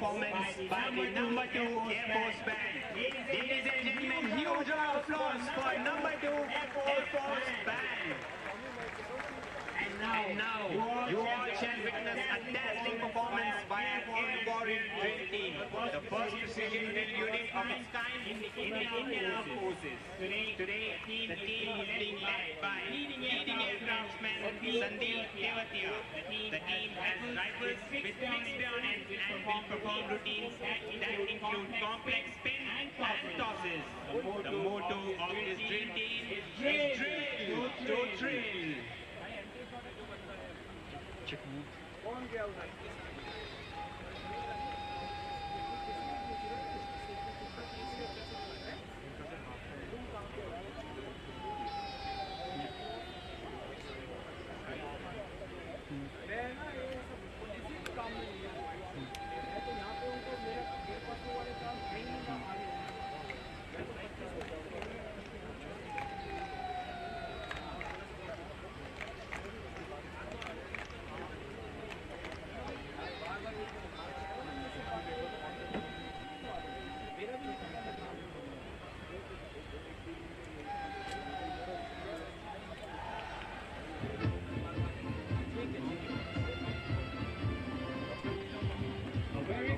performance by the number 2 Air Force Band. Ladies and gentlemen, huge round of applause for number 2 Air Force Band. And now, you all shall witness a dazzling performance by an airborne drill team, the first precision drill unit of its kind in the Indian Armed Forces. Today, the team is being led by leading aircraftsman Sandeep Tewatia. The team has rifles with fixed bayonets and will perform routines that include complex spin and tosses. The motto of this drill team is drill to drill.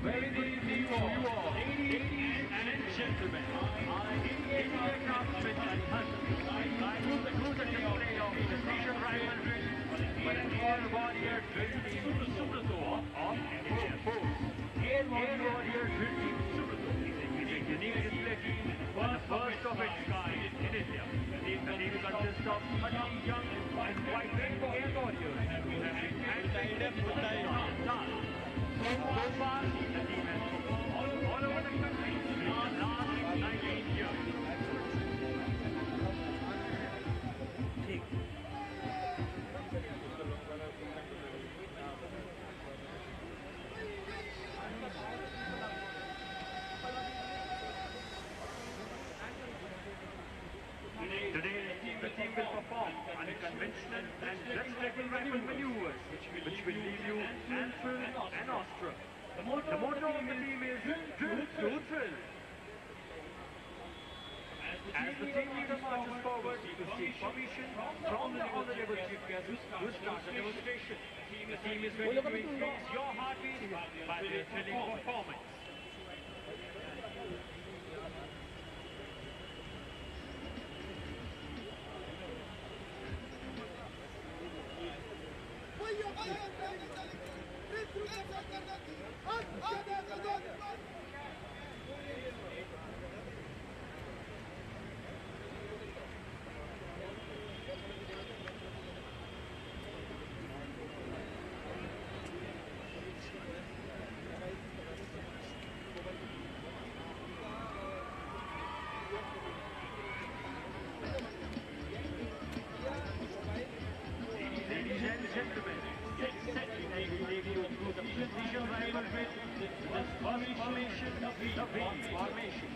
Very good evening to you all, ladies and gentlemen. Indian aircraftsmen and hunters, I cruise the display of precision rifle drill by an air warrior drill team Subroto of Air Force. Air warrior drill team Subroto is a unique display team, the first of its kind in India. The team consists of 30 young and vibrant air warriors who have been handpicked for the task. So far, the team has performed all over the country in the last 19 years. Today, the team will perform unconventional and breathtaking rifle maneuvers, which will leave you hand-thrilled and awestruck. The motto of the team is drill to thrill. As the team leader marches forward to seek permission from the Honorable Chief Guest to start the demonstration, the team is ready to increase your heartbeat by their thrilling performance. Ladies and gentlemen, get set to take you through the precision rifle drill with this formation, the V formation.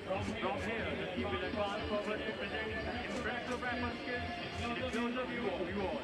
From here, the team will advance forward to present impressive rifle skills in a closer view of you all.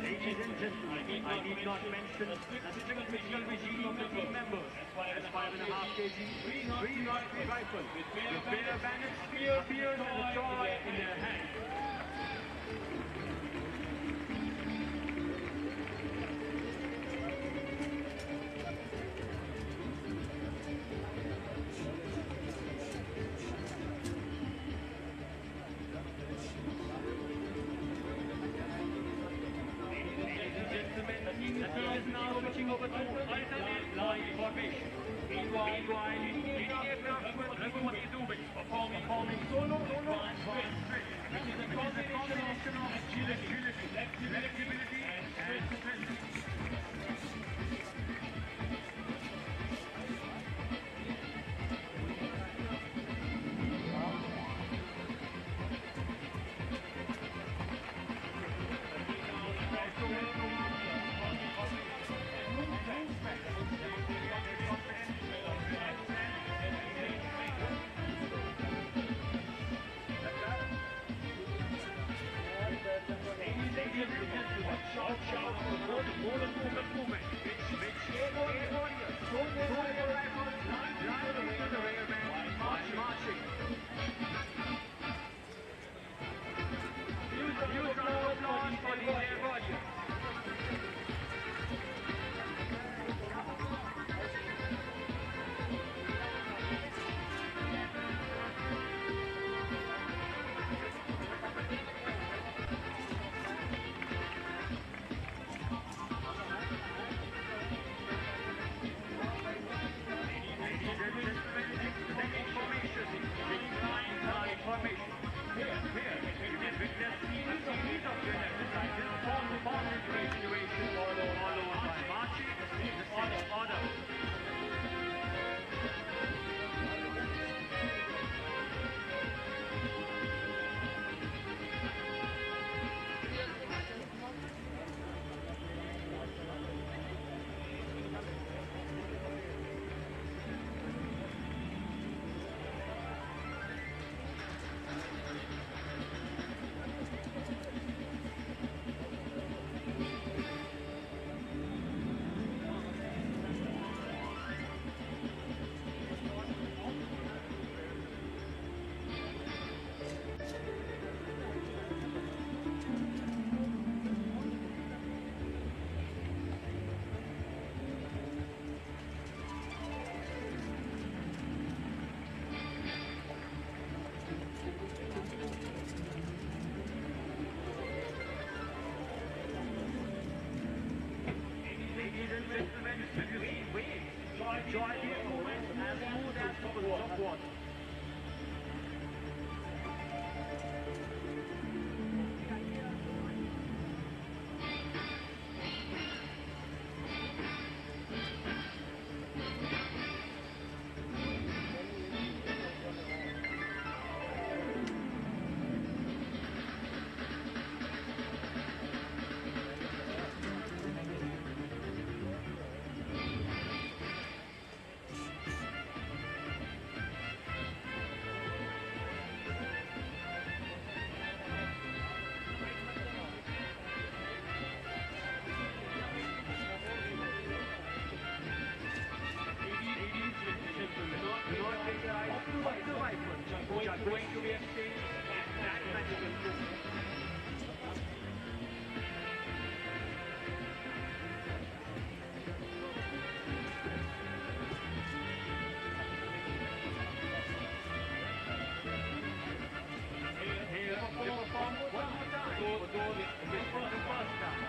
Ladies and gentlemen, I need not mention the strict physical regime of the team members. As 5.5 kg, 3-03 rifle with bare bayonets, spears and a toy in their hands. The team is now switching over to alternate line formation. Meanwhile, leading aircraftsman Raghuwati Dubey performing solo advanced drill, which is a combination of agility, flexibility and strength. shout, more movement, which eight warriors, throw their rifles, line the rearmen, marching. Huge round of applause for these air warriors. Joy vehicle as smooth as bubbles of water. Which are going to be exchanged at that magical moment. Here, perform one more time for those for the first time.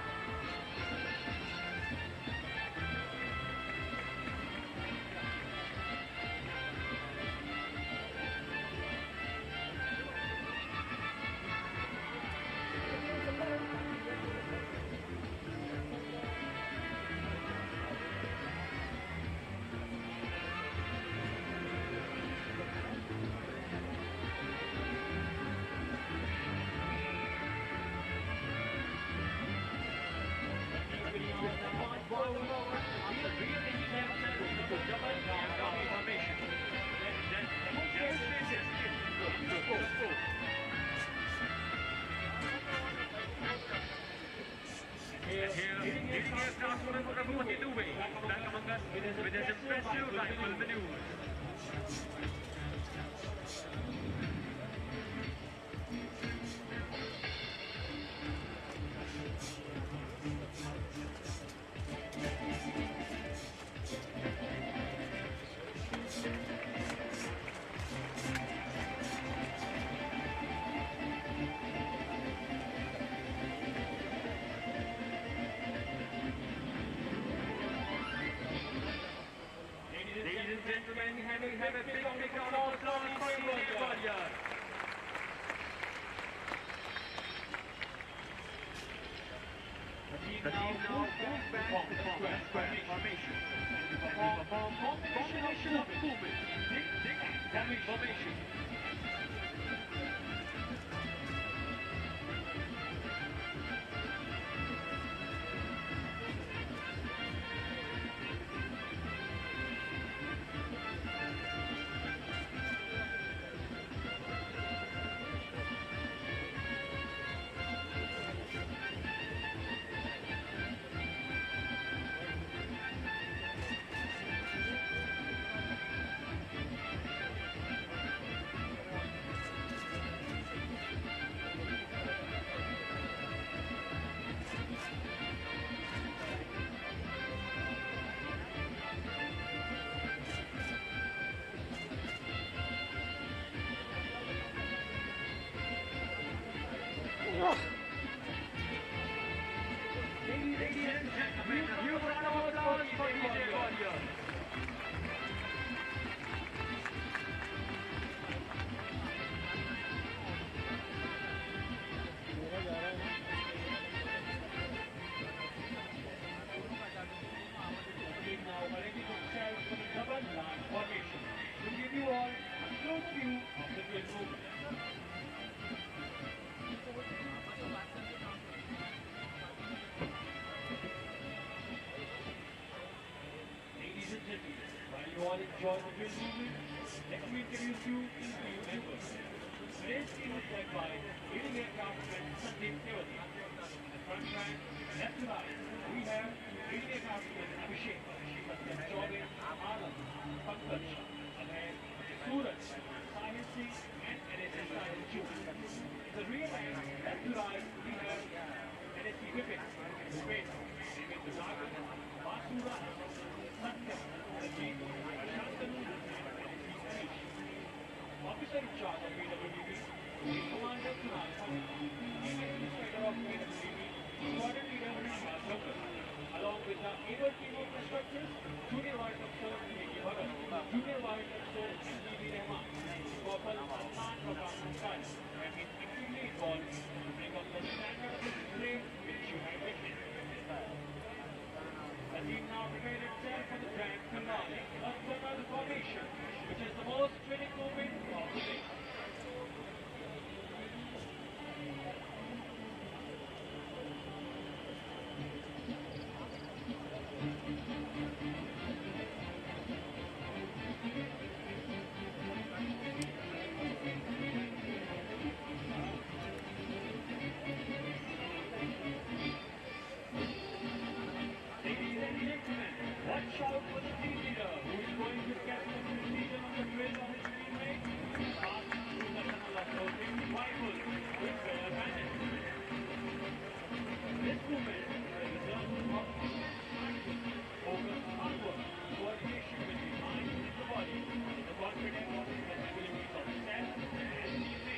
With his impressive rifle maneuvers. Gentlemen, have a big round of applause for the warriors. The team now moves back to the square formation. Perform combination of movement, dig, formation. Ladies and gentlemen, a huge round of applause for DJ Warrior. Now arranging themselves for the double line formation to give you all a close view of the drill movement. Ladies and gentlemen, while you all enjoy the drill movement, let me introduce you to your members. Today's team is led by leading aircraft Cbsewso. In the front rank, left to right, we have leading aircraft Abhishek, Jordan, Alam, Pankaj, Abhay, Suraj, Sahil Singh, and NSS Sahil Chu. In the rear end, left to right, we have NSC Vipin, Rupen, David Duzagan, Basura, Satyam, Ajit, Shantanu, and NSC Manish. Officer in charge of PWD, Wing Commander Kunal Pawan, Chief Administrator of PWD, Squadron Leader Srivas Local, along with the able team of instructors, Junior Vice Officer A.K. Bhagat, Junior Vice Officer S.D.B. Rahman, Gopal Hassan Prakash Kyle, have been actively involved to bring up the standard of the display which you have witnessed. The team now prepared itself for the grand finale, a double formation, which is the most thrilling movement of the day. Watch out for the team leader who is going to capture the precision of the drill of his teammate. Pass through the tunnel of floating rifle with better management. This movement is a result of focus, hard work, coordination with the mind and the body, and the confidence of the abilities of self and teammates.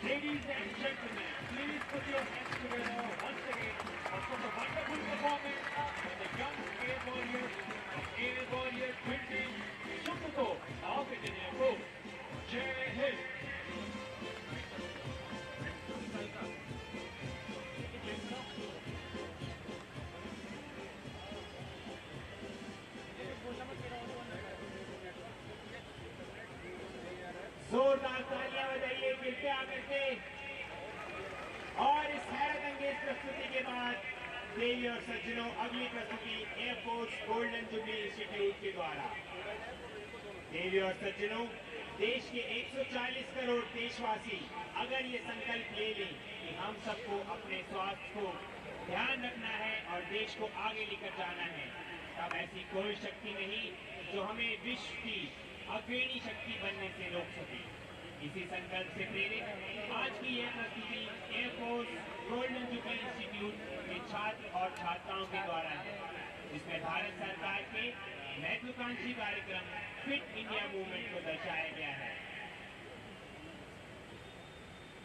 Ladies and gentlemen, please put your hands together once again for such a wonderful performance by the young Air Warriors of Air Warrior 20 Subroto of Indian Air Force. Jai Hind! जोरदार तालियां बजाइए कृपया करके। और इस हैरत अंगेज प्रस्तुति के बाद देवी और सज्जनों, अगली प्रस्तुति एयरफोर्स गोल्डन जुबली इंस्टीट्यूट के द्वारा। देवी और सज्जनों, देश के 140 करोड़ देशवासी अगर ये संकल्प ले लें कि हम सबको अपने स्वास्थ्य को ध्यान रखना है और देश को आगे लेकर जाना है, तब ऐसी कोई शक्ति नहीं जो हमें विश्व की अग्रणी शक्ति बनने से रोक सके। इसी संकल्प से प्रेरित आज की यह प्रस्तुति एयरफोर्स गोल्डन जुबली इंस्टीट्यूट के छात्र और छात्राओं के द्वारा है, जिसमें भारत सरकार के महत्वाकांक्षी कार्यक्रम फिट इंडिया मूवमेंट को दर्शाया गया है।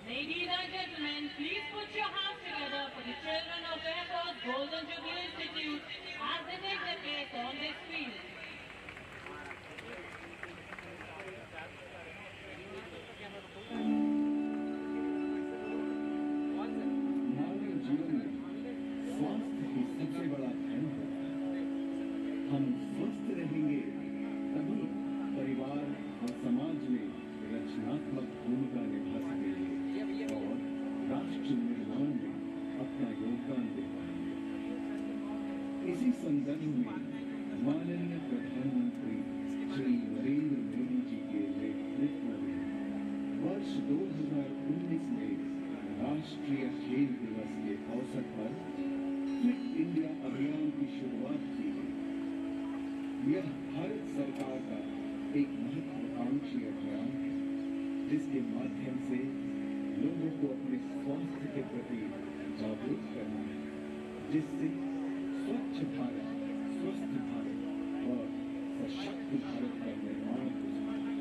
Ladies and gentlemen, please put your hands together for the children of Air Force Golden Jubilee Institute as they take their place on this field. हमारे जीवन में स्वास्थ्य ही सबसे बड़ा धन है। हम स्वस्थ रहेंगे तभी परिवार और समाज में रचनात्मक भूमिका निभा सकेंगे और राष्ट्र निर्माण में अपना योगदान 2019 में राष्ट्रीय खेल दिवस के अवसर पर फिट इंडिया अभियान की शुरुआत की गई। यह भारत सरकार का एक महत्वाकांक्षी अभियान है, जिसके माध्यम से लोगों को अपने स्वास्थ्य के प्रति जागरूक करना है, जिससे स्वच्छ भारत, स्वस्थ भारत और सशक्त भारत का निर्माण हो सके।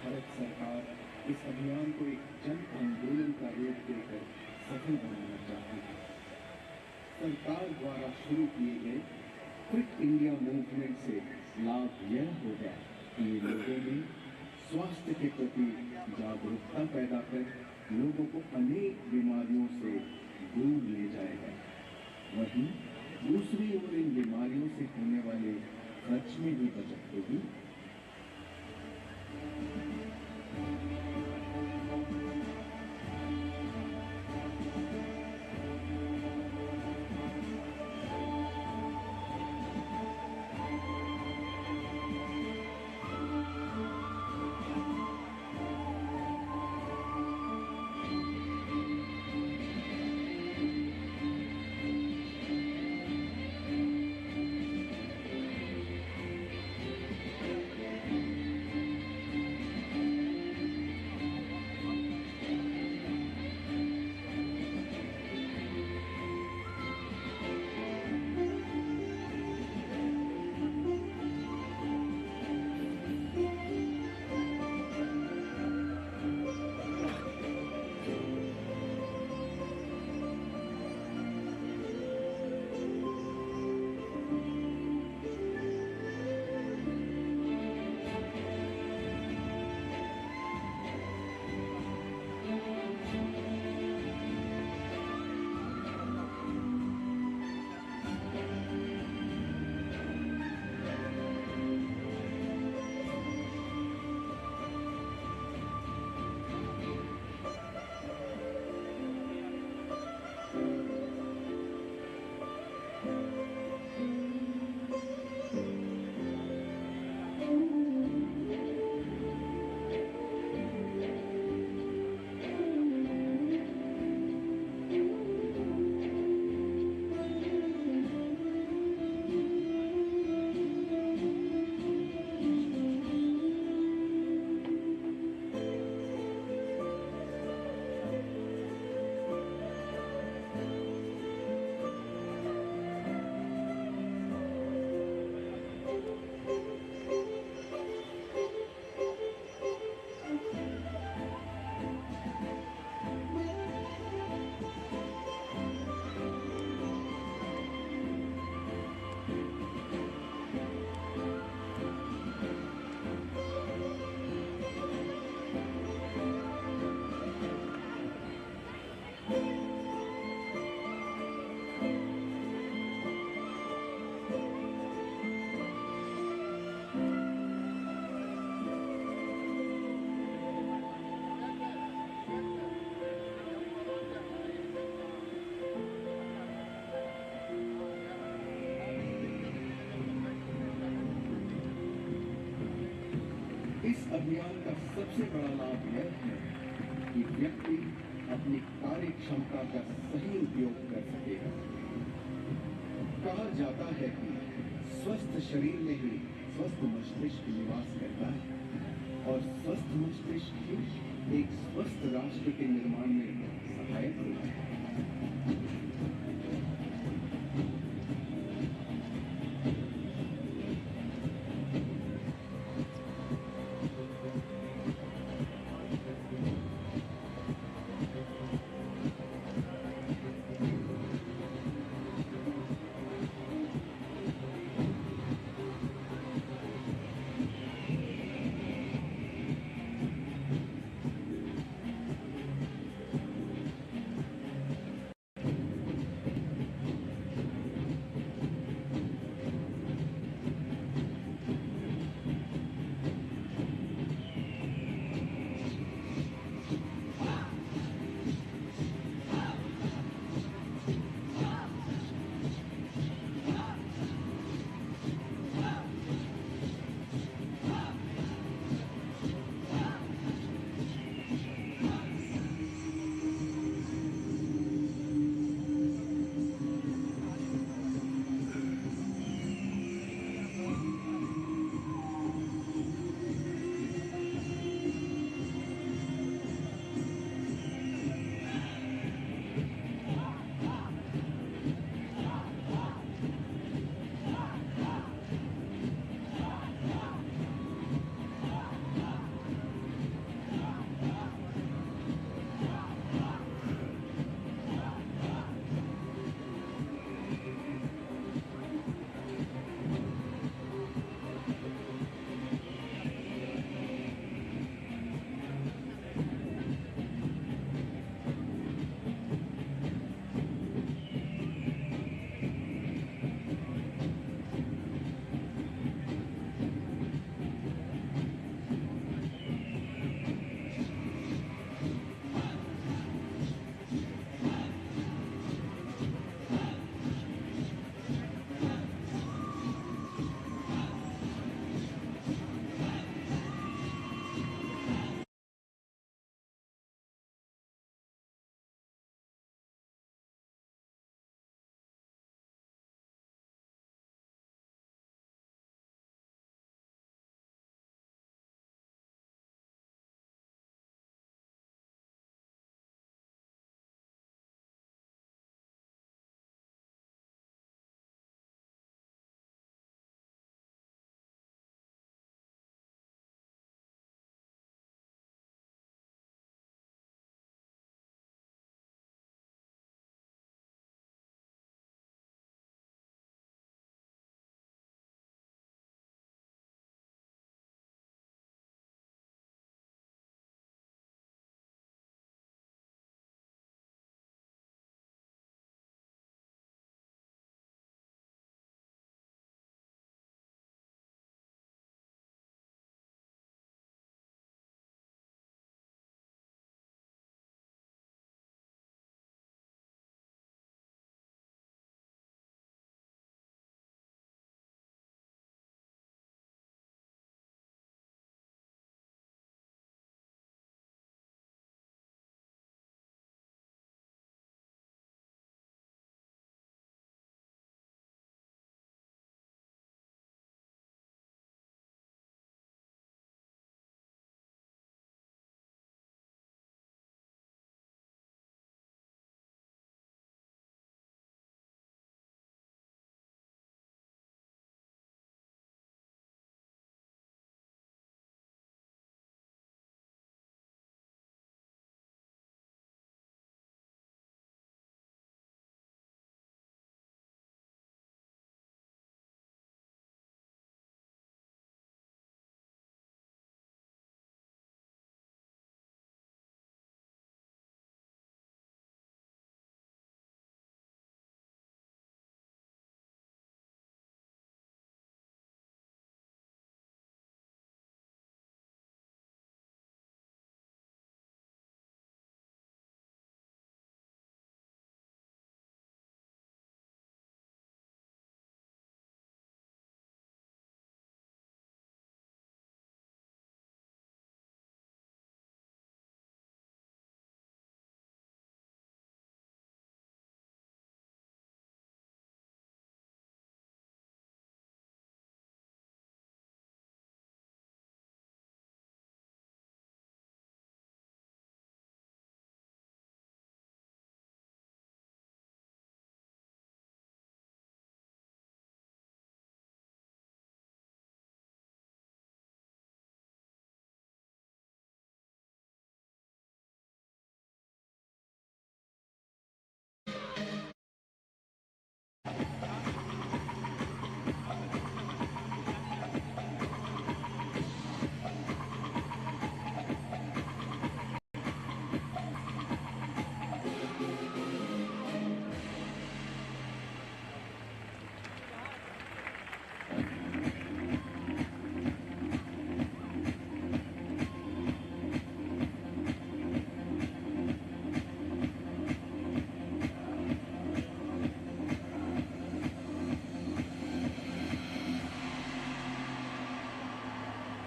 भारत सरकार इस अभियान को एक जन आंदोलन का रूप देकर सफल बनाना चाहती है। सरकार द्वारा शुरू किए गए फिट इंडिया मूवमेंट से लाभ यह होगा कि ये लोगों में स्वास्थ्य के प्रति जागरूकता पैदा कर लोगों को अनेक बीमारियों से दूर ले जाएगा। वहीं दूसरी ओर इन बीमारियों से होने वाले खर्च में भी बचत होगी। इस अभियान का सबसे बड़ा लाभ यह है कि व्यक्ति अपनी कार्य क्षमता का सही उपयोग कर सकेगा। कहा जाता है कि स्वस्थ शरीर में ही स्वस्थ मस्तिष्क निवास करता है और स्वस्थ मस्तिष्क ही एक स्वस्थ राष्ट्र के निर्माण में सहायक होता है।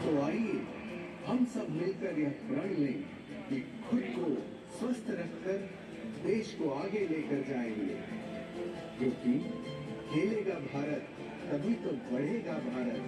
तो आइए हम सब मिलकर यह प्रण लें कि खुद को स्वस्थ रखकर देश को आगे लेकर जाएंगे, क्योंकि खेलेगा भारत तभी तो बढ़ेगा Bharat.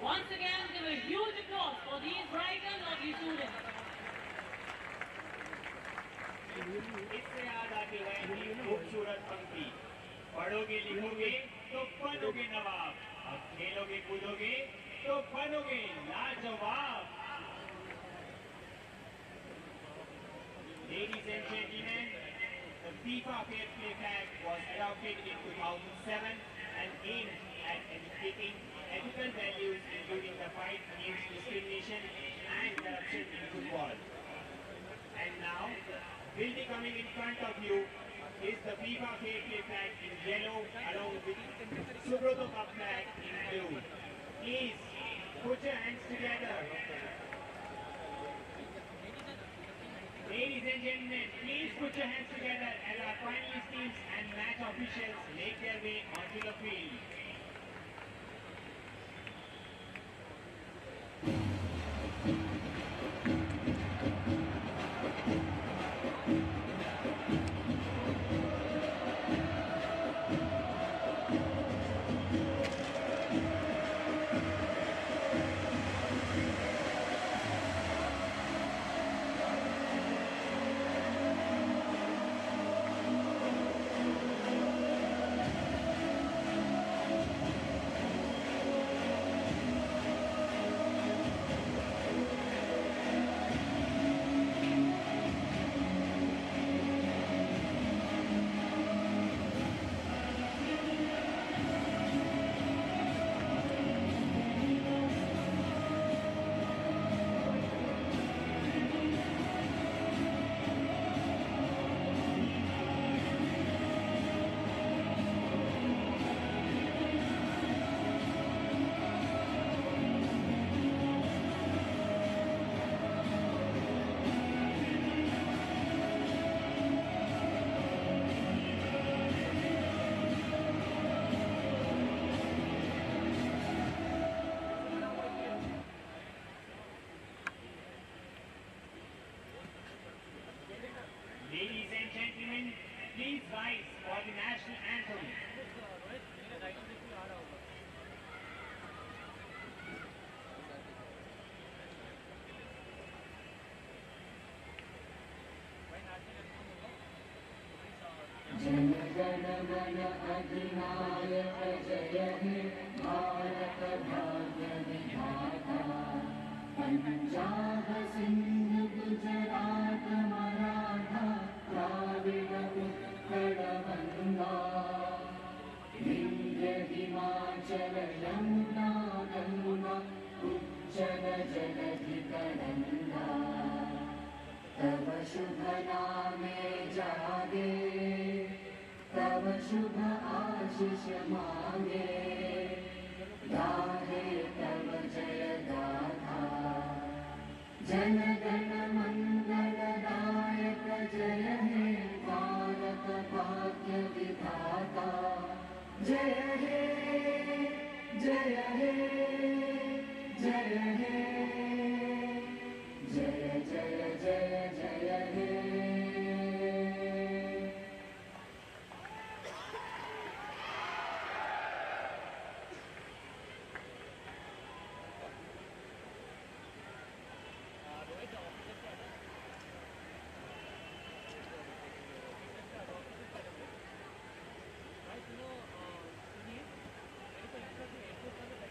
Once again, give a huge applause for these bright and lovely students. इससे याद आती है कि खूबसूरत पंक्ति, पढ़ोगे लिखोगे तो बनोगे नवाब, अब खेलोगे कूदोगे तो बनोगे लाजवाब। Ladies and gentlemen, the FIFA fair play flag was adopted in 2007 and aimed at educating ethical values, including the fight against discrimination and corruption in football. And now, will be coming in front of you is the FIFA fair play flag in yellow along with Subroto Cup flag in blue. Please put your hands together. Ladies and gentlemen, please put your hands together as our finalist teams and match officials make their way onto the field. Ladies and gentlemen, please rise for the national anthem. Jana Gana मन अधिनायक जय हे भारत भाग्य विधाता, पंजाब सिंध गुजरात मराठा द्राविड उत्कल गंगा, चल यमुना गंगा उज्जल जलधितरंगा तव शुभ नामे जागे तव शुभ आशीष मांगे गाहे तव जय गाथा जन गण मंगलदायक जय हे भारत भाग्य विधाता जय हे जय हे जय हे जय जय जय जय हे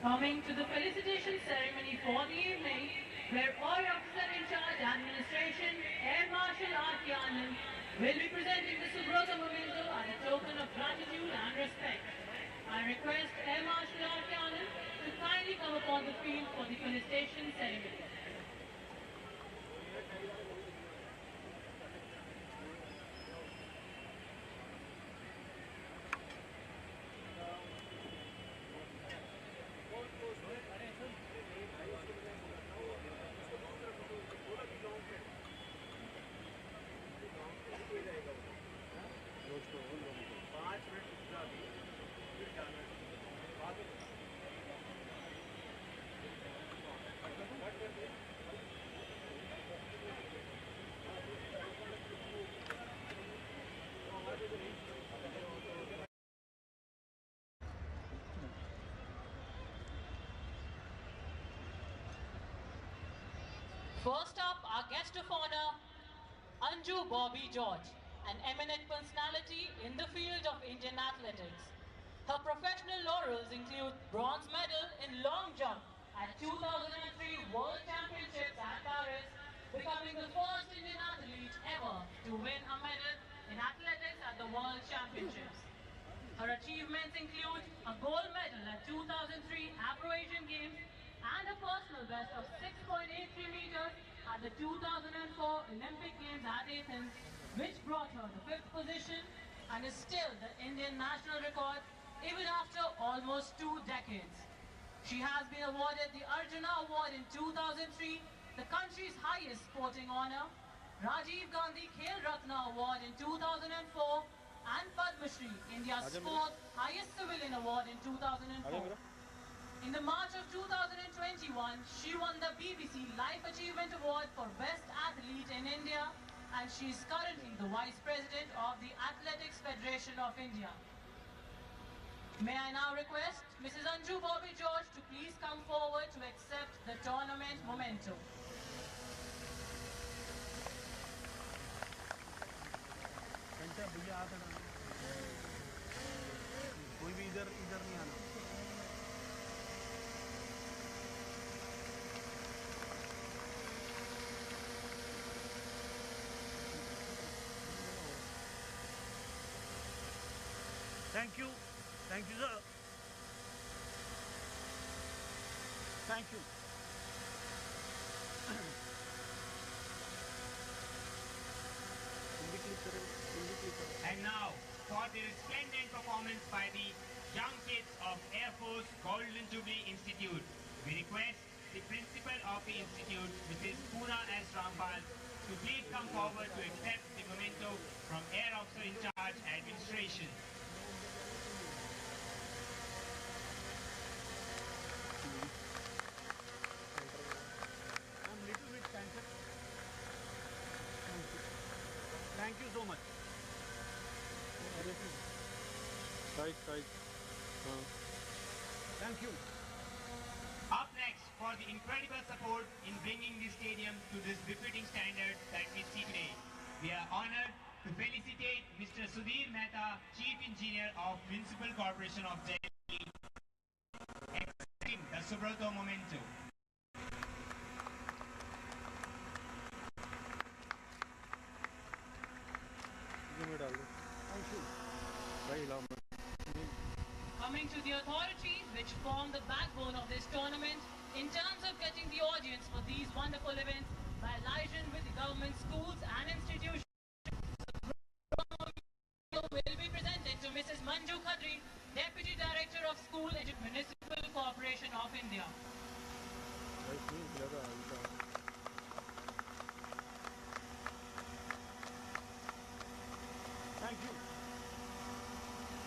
Coming to the felicitation ceremony for the evening, where all officer in charge administration, Air Marshal R.K. Anand, will be presenting the Subroto memento as a token of gratitude and respect. I request Air Marshal R.K. Anand to kindly come upon the field for the felicitation ceremony. First up, our guest of honor, Anju Bobby George, an eminent personality in the field of Indian athletics. Her professional laurels include bronze medal in long jump at 2003 World Championships at Paris, becoming the first Indian athlete ever to win a medal in athletics at the World Championships. Her achievements include a gold medal at 2003 Afro-Asian Games and a personal best of 6.83 meters at the 2004 Olympic Games at Athens, which brought her the 5th position and is still the Indian national record even after almost 2 decades. She has been awarded the Arjuna Award in 2003, the country's highest sporting honor, Rajiv Gandhi Khel Ratna Award in 2004, and Padma Shri, India's 4th highest civilian award in 2004. In the March of 2021, she won the BBC Life Achievement Award for Best Athlete in India, and she is currently the Vice President of the Athletics Federation of India. May I now request Mrs. Anju Bobby George to please come forward to accept the tournament memento. कोई भी इधर नहीं आना। Thank you, sir. Thank you. And now, for the resplendent performance by the young kids of Air Force Golden Jubilee Institute, we request the principal of the institute, Mrs. Poona S. Rampal, to please come forward to accept the memento from Air Officer in Charge Administration. I'm little bit cancelled. Thank you so much. Right. Thank you. Up next, for the incredible support in bringing the stadium to this befitting standard that we see today, we are honored to felicitate Mr. Sudhir Mehta, Chief Engineer of Municipal Corporation of Delhi, accepting the Subroto memento. Thank you. Coming to the authorities which form the backbone of this tournament in terms of getting the audience for these wonderful events by liaison with the government schools and institutions, will be presented to Mrs. Manju Khadri, Deputy Director of School and Municipal Corporation of India. Thank you.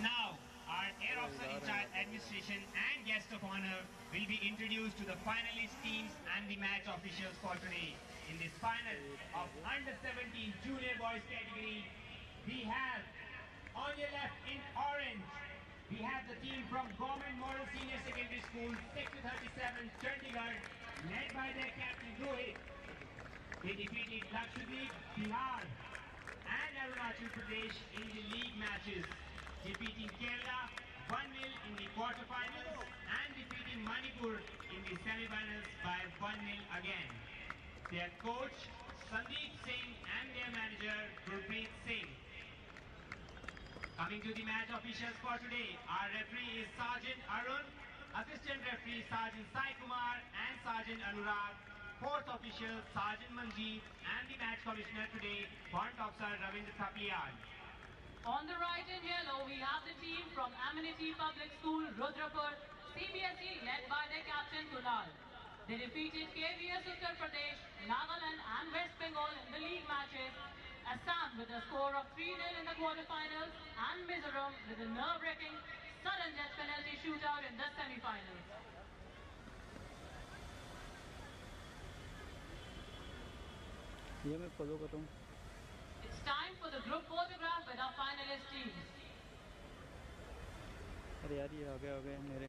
Now, our Air Officer in charge administration and guest of honor will be introduced to the finalist teams and the match officials for today. In this final of under-17 junior boys category, we have on your left in orange, we have the team from Government Model Senior Secondary School, Sector 37, Chandigarh, led by their captain Rohit. They defeated Lakshadweep, Bihar, and Arunachal Pradesh in the league matches, defeating Kerala 1-0 in the quarterfinals and defeating Manipur in the semi-finals by 1-0 again. Their coach Sandeep Singh and their manager Gurpreet Singh. Coming to the match officials for today, our referee is Sergeant Arun, assistant referee Sergeant Sai Kumar and Sergeant Anurag, fourth official Sergeant Manjeet, and the match commissioner today, Warrant Officer Ravindra Thaplial. On the right in yellow, we have the team from Amenity Public School, Rudrapur, CBSE, led by their captain Kunal. They defeated Cbsewso Uttar Pradesh, Nagaland and West Bengal in the league matches, Assam with a score of 3-0 in the quarterfinals, and Mizoram with a nerve-wracking sudden death penalty shootout in the semi-finals. ये मैं follow करता हूँ. It's time for the group photograph with our finalist teams. अरे यार ये आ गया मेरे.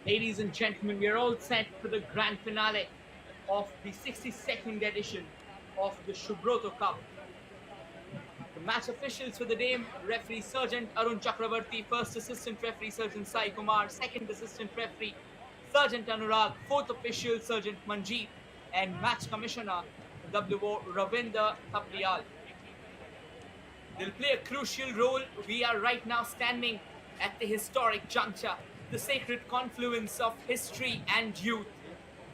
Ladies and gentlemen, we are all set for the grand finale of the 62nd edition of the Subroto Cup. The match officials for the day: referee Sergeant Arun Chakravarti, first assistant referee Sergeant Sai Kumar, second assistant referee Sergeant Anurag, fourth official Sergeant Manjeet, and match commissioner WO Ravindra Thaplial. They'll play a crucial role. We are right now standing at the historic juncture, the sacred confluence of history and youth.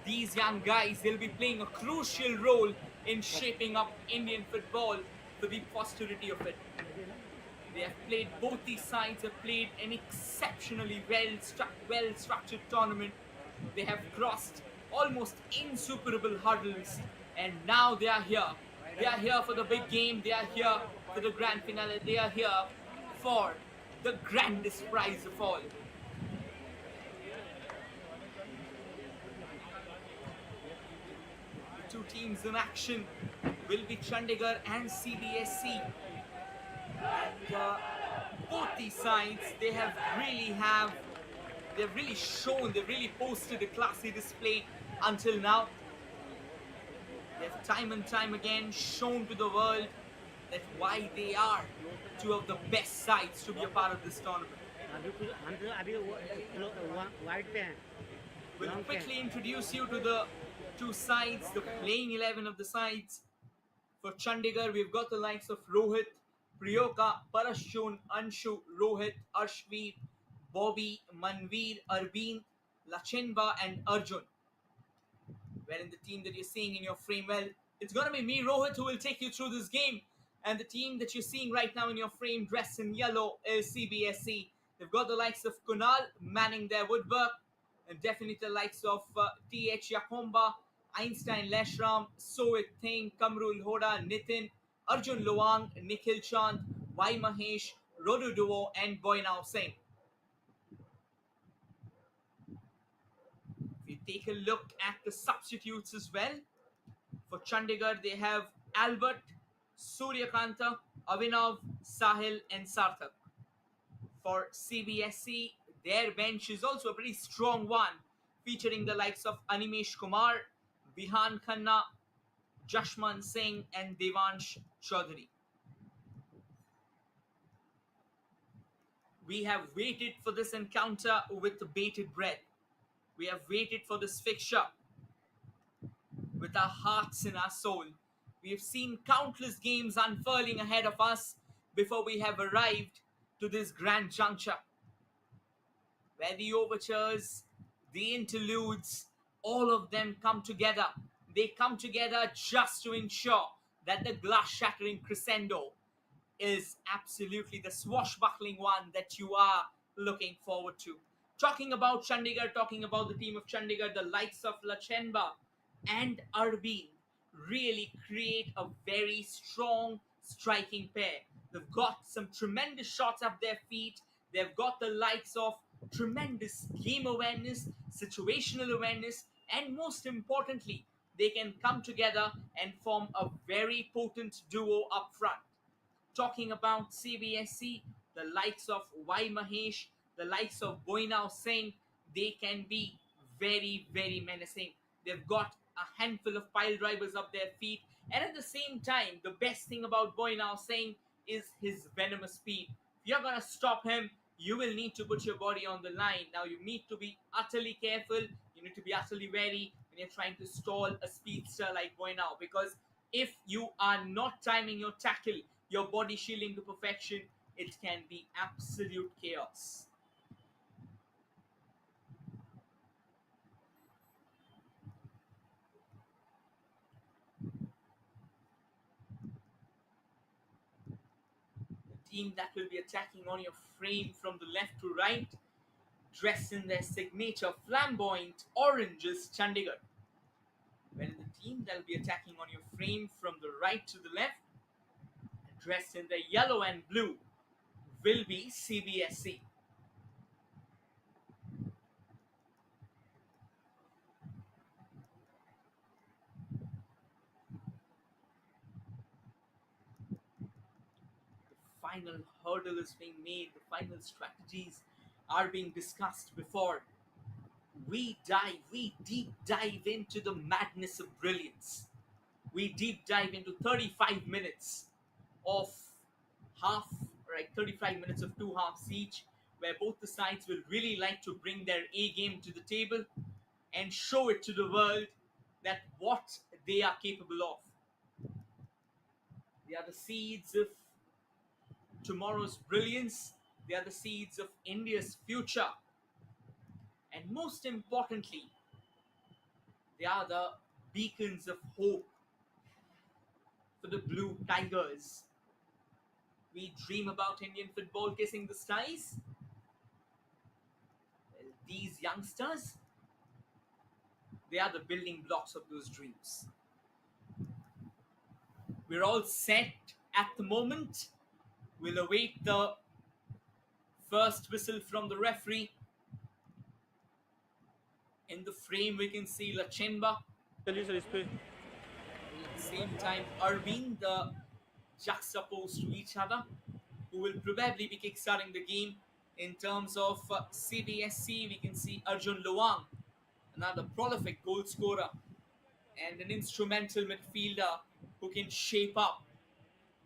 These young guys, they'll be playing a crucial role in shaping up Indian football for the posterity of it. They have played, both these sides have played an exceptionally well-structured tournament. They have crossed almost insuperable hurdles, and now they are here. They are here for the big game. They are here for the grand finale. They are here for the grandest prize of all. Two teams in action will be Chandigarh and CBSE. And both these sides, they've really shown, they've really posted a classy display until now. They've time and time again shown to the world that why they are two of the best sides to be a part of this tournament. We'll quickly introduce you to the two sides, the playing 11 of the sides. For Chandigarh, we've got the likes of Rohit, Priyoka, Parashun, Anshu, Rohit, Arshveer, Bobby, Manveer, Arbeen, Lachenba, and Arjun. Wherein the team that you're seeing in your frame, well, it's going to be me, Rohit, who will take you through this game. And the team that you're seeing right now in your frame, dressed in yellow, is CBSE. They've got the likes of Kunal manning their woodwork, and definitely the likes of T.H. Yakomba, Einstein Leshram, Soit Thing, Kamrul Hoda, Nitin, Arjun Luang, Nikhil Chand, Y Mahesh, Rodu Duo, and Boynav Singh. If you take a look at the substitutes as well, for Chandigarh they have Albert, Suryakanta, Avinav, Sahil, and Sarthak. For CBSE, their bench is also a pretty strong one, featuring the likes of Animesh Kumar, Bihan Khanna, Jashman Singh, and Devansh Chaudhary. We have waited for this encounter with bated breath. We have waited for this fixture with our hearts and our soul. We have seen countless games unfurling ahead of us before we have arrived to this grand juncture, where the overtures, the interludes, all of them come together. They come together just to ensure that the glass-shattering crescendo is absolutely the swashbuckling one that you are looking forward to. Talking about Chandigarh, talking about the team of Chandigarh, the likes of Lachenba and Arbeen really create a very strong striking pair. They've got some tremendous shots up their feet. They've got the likes of tremendous game awareness, situational awareness, and most importantly, they can come together and form a very potent duo up front. Talking about CBSE, the likes of Y Mahesh, the likes of Boynav Singh, they can be very, very menacing. They've got a handful of pile drivers up their feet, and at the same time, the best thing about Boynav Singh is his venomous speed. If you're gonna stop him, you will need to put your body on the line. Now, you need to be utterly careful. You need to be utterly wary when you're trying to stall a speedster like Boynav, because if you are not timing your tackle, your body shielding to perfection, it can be absolute chaos. The team that will be attacking on your frame from the left to right, dressed in their signature flamboyant orange, is Chandigarh. When the team that will be attacking on your frame from the right to the left, dressed in the yellow and blue, will be CBSE. The final hurdle is being made, the final strategies are being discussed before we deep dive into the madness of brilliance. We deep dive into 35 minutes of half, right? 35 minutes of two halves each, where both the sides will really like to bring their A game to the table and show it to the world that what they are capable of. They are the seeds of tomorrow's brilliance. They are the seeds of India's future. And most importantly, they are the beacons of hope for the Blue Tigers. We dream about Indian football kissing the skies. Well, these youngsters, they are the building blocks of those dreams. We're all set at the moment. We'll await the first whistle from the referee. In the frame, we can see Lachenba. At the same time, Arvind, the juxtaposed to each other, who will probably be kickstarting the game. In terms of CBSC, we can see Arjun Luang, another prolific goal scorer. and an instrumental midfielder who can shape up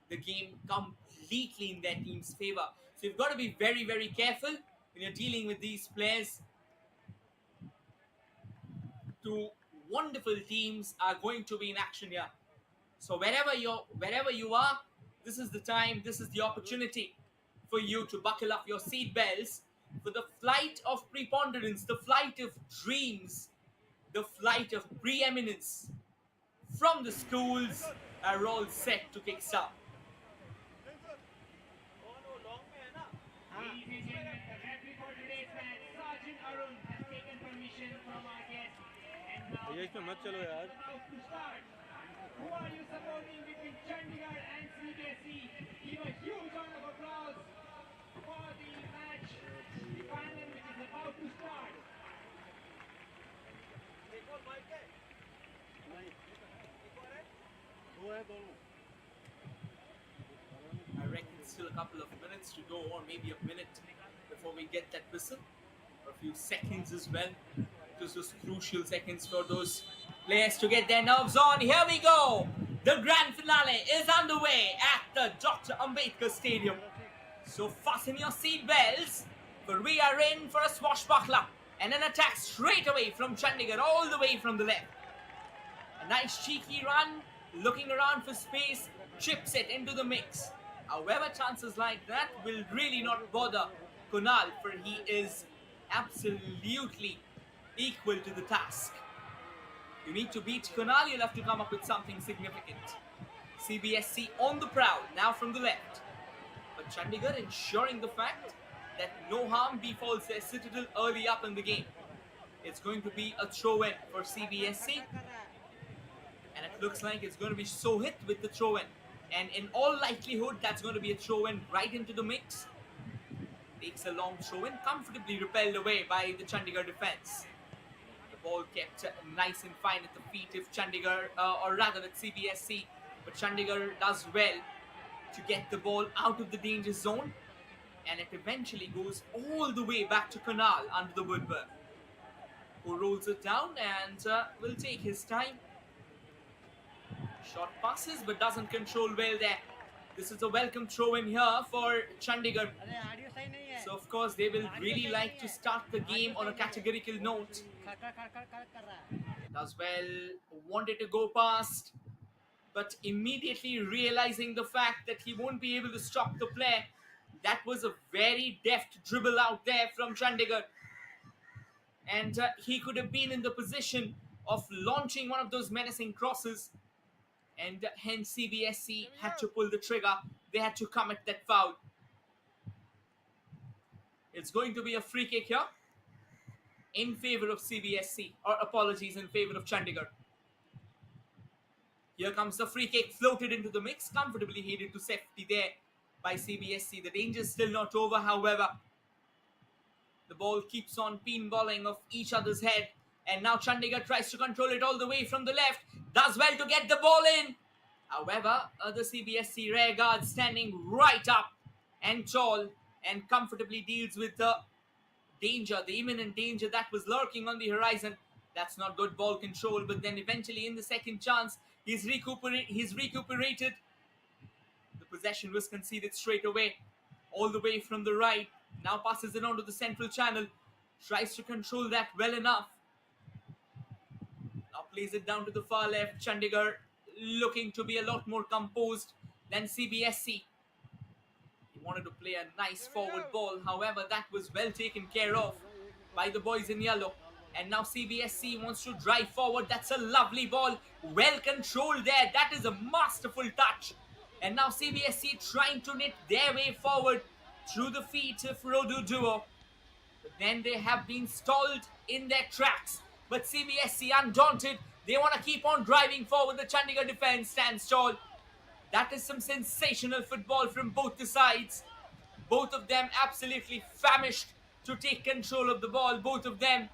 the game completely in their team's favor. So you've got to be very, very careful when you're dealing with these players. Two wonderful teams are going to be in action here. So wherever you are, this is the time, this is the opportunity for you to buckle up your seat belts for the flight of preponderance, the flight of dreams, the flight of preeminence from the schools are all set to kickstart. Ladies and gentlemen, the referee for today's match, Sergeant Arun, has taken permission from our guest. And now ये इसमें मत चलो यार. about to start. Who are you supporting between Chandigarh and CBSE? Give a huge round of applause for the match, the final which is about to start. I reckon still a couple of minutes to go, or maybe a minute before we get that whistle, or a few seconds as well. Those crucial seconds for those players to get their nerves on. Here we go. The grand finale is underway at the Dr. Ambedkar Stadium. So fasten your seat belts, for we are in for a swashbuckler and an attack straight away from Chandigarh, all the way from the left. A nice cheeky run, looking around for space, chips it into the mix. However, chances like that will really not bother Kunal, for he is absolutely equal to the task. You need to beat Kunal, you'll have to come up with something significant. CBSE on the prowl, now from the left. But Chandigarh ensuring the fact that no harm befalls their citadel early up in the game. It's going to be a throw-in for CBSE. And it looks like it's going to be Sohit with the throw-in. And in all likelihood, that's going to be a throw-in right into the mix. Takes a long throw-in, comfortably repelled away by the Chandigarh defense. The ball kept nice and fine at the feet of Chandigarh, or rather at CBSE. But Chandigarh does well to get the ball out of the danger zone. And it eventually goes all the way back to Kunal under the woodwork, who rolls it down and will take his time. Short passes, but doesn't control well there. This is a welcome throw in here for Chandigarh. So of course they will really like to start the game on a categorical note. Does well, wanted to go past, but immediately realizing the fact that he won't be able to stop the play. That was a very deft dribble out there from Chandigarh. And he could have been in the position of launching one of those menacing crosses. And hence CBSE had to pull the trigger. They had to commit that foul. It's going to be a free kick here in favor of CBSE, or apologies, in favor of Chandigarh. Here comes the free kick, floated into the mix, comfortably headed to safety there by CBSE. The danger is still not over, however. The ball keeps on pinballing off each other's head. And now Chandigarh tries to control it all the way from the left. Does well to get the ball in. However, the CBSE rear guard standing right up and tall and comfortably deals with the danger, the imminent danger that was lurking on the horizon. That's not good ball control, but then eventually in the second chance, he's recuperated. The possession was conceded straight away, all the way from the right. Now passes it on to the central channel. Tries to control that well enough. Now plays it down to the far left. Chandigarh looking to be a lot more composed than CBSE. He wanted to play a nice forward ball. However, that was well taken care of by the boys in yellow. And now CBSE wants to drive forward. That's a lovely ball. Well controlled there. That is a masterful touch. And now CBSE trying to knit their way forward through the feet of Rodu duo. But then they have been stalled in their tracks. But CBSE undaunted. They want to keep on driving forward. The Chandigarh defense stands tall. That is some sensational football from both the sides. Both of them absolutely famished to take control of the ball. Both of them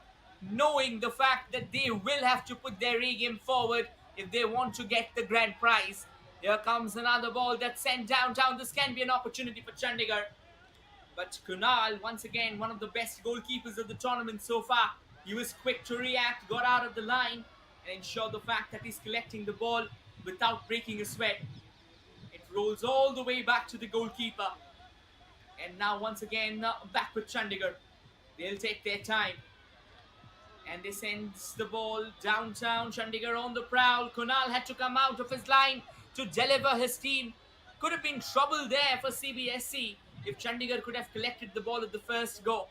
knowing the fact that they will have to put their A game forward if they want to get the grand prize. Here comes another ball that's sent downtown. This can be an opportunity for Chandigarh. But Kunal, once again, one of the best goalkeepers of the tournament so far. He was quick to react, got out of the line, and ensure the fact that he's collecting the ball without breaking a sweat. It rolls all the way back to the goalkeeper. And now once again back with Chandigarh. They'll take their time. And they sends the ball downtown. Chandigarh on the prowl. Kunal had to come out of his line to deliver his team. Could have been trouble there for CBSE if Chandigarh could have collected the ball at the first go.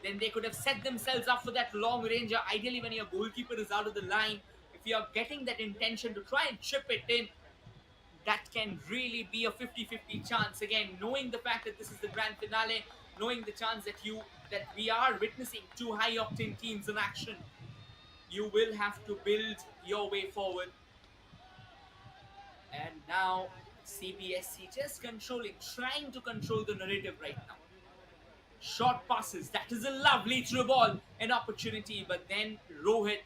Then they could have set themselves up for that long ranger. Ideally, when your goalkeeper is out of the line, if you're getting that intention to try and chip it in, that can really be a 50-50 chance. Again, knowing the fact that this is the grand finale, knowing the chance that we are witnessing two high-octane teams in action, you will have to build your way forward. And now CBSE just trying to control the narrative right now. Short passes, that is a lovely through ball, an opportunity, but then Rohit,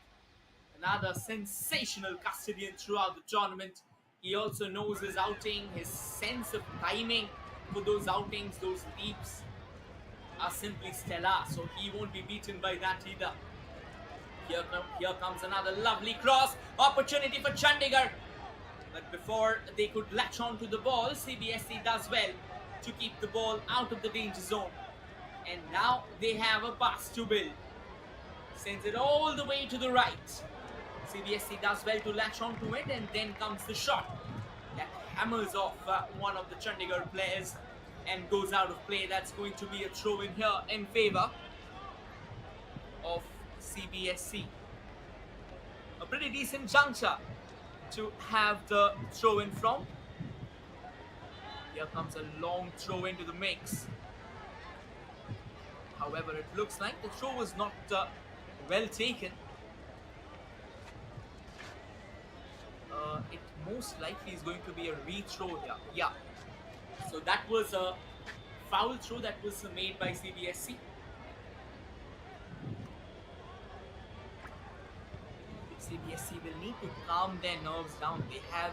another sensational custodian throughout the tournament. He also knows his outing, his sense of timing for those outings, those leaps are simply stellar, so he won't be beaten by that either. Here comes another lovely cross, opportunity for Chandigarh. But before they could latch on to the ball, CBSE does well to keep the ball out of the danger zone. And now they have a pass to build. Sends it all the way to the right. CBSE does well to latch onto it, and then comes the shot that hammers off one of the Chandigarh players and goes out of play. That's going to be a throw in here in favor of CBSE. A pretty decent juncture to have the throw in from. Here comes a long throw into the mix. However, it looks like the throw was not well taken. It most likely is going to be a re-throw here. Yeah. So that was a foul throw that was made by CBSE. CBSE will need to calm their nerves down. They have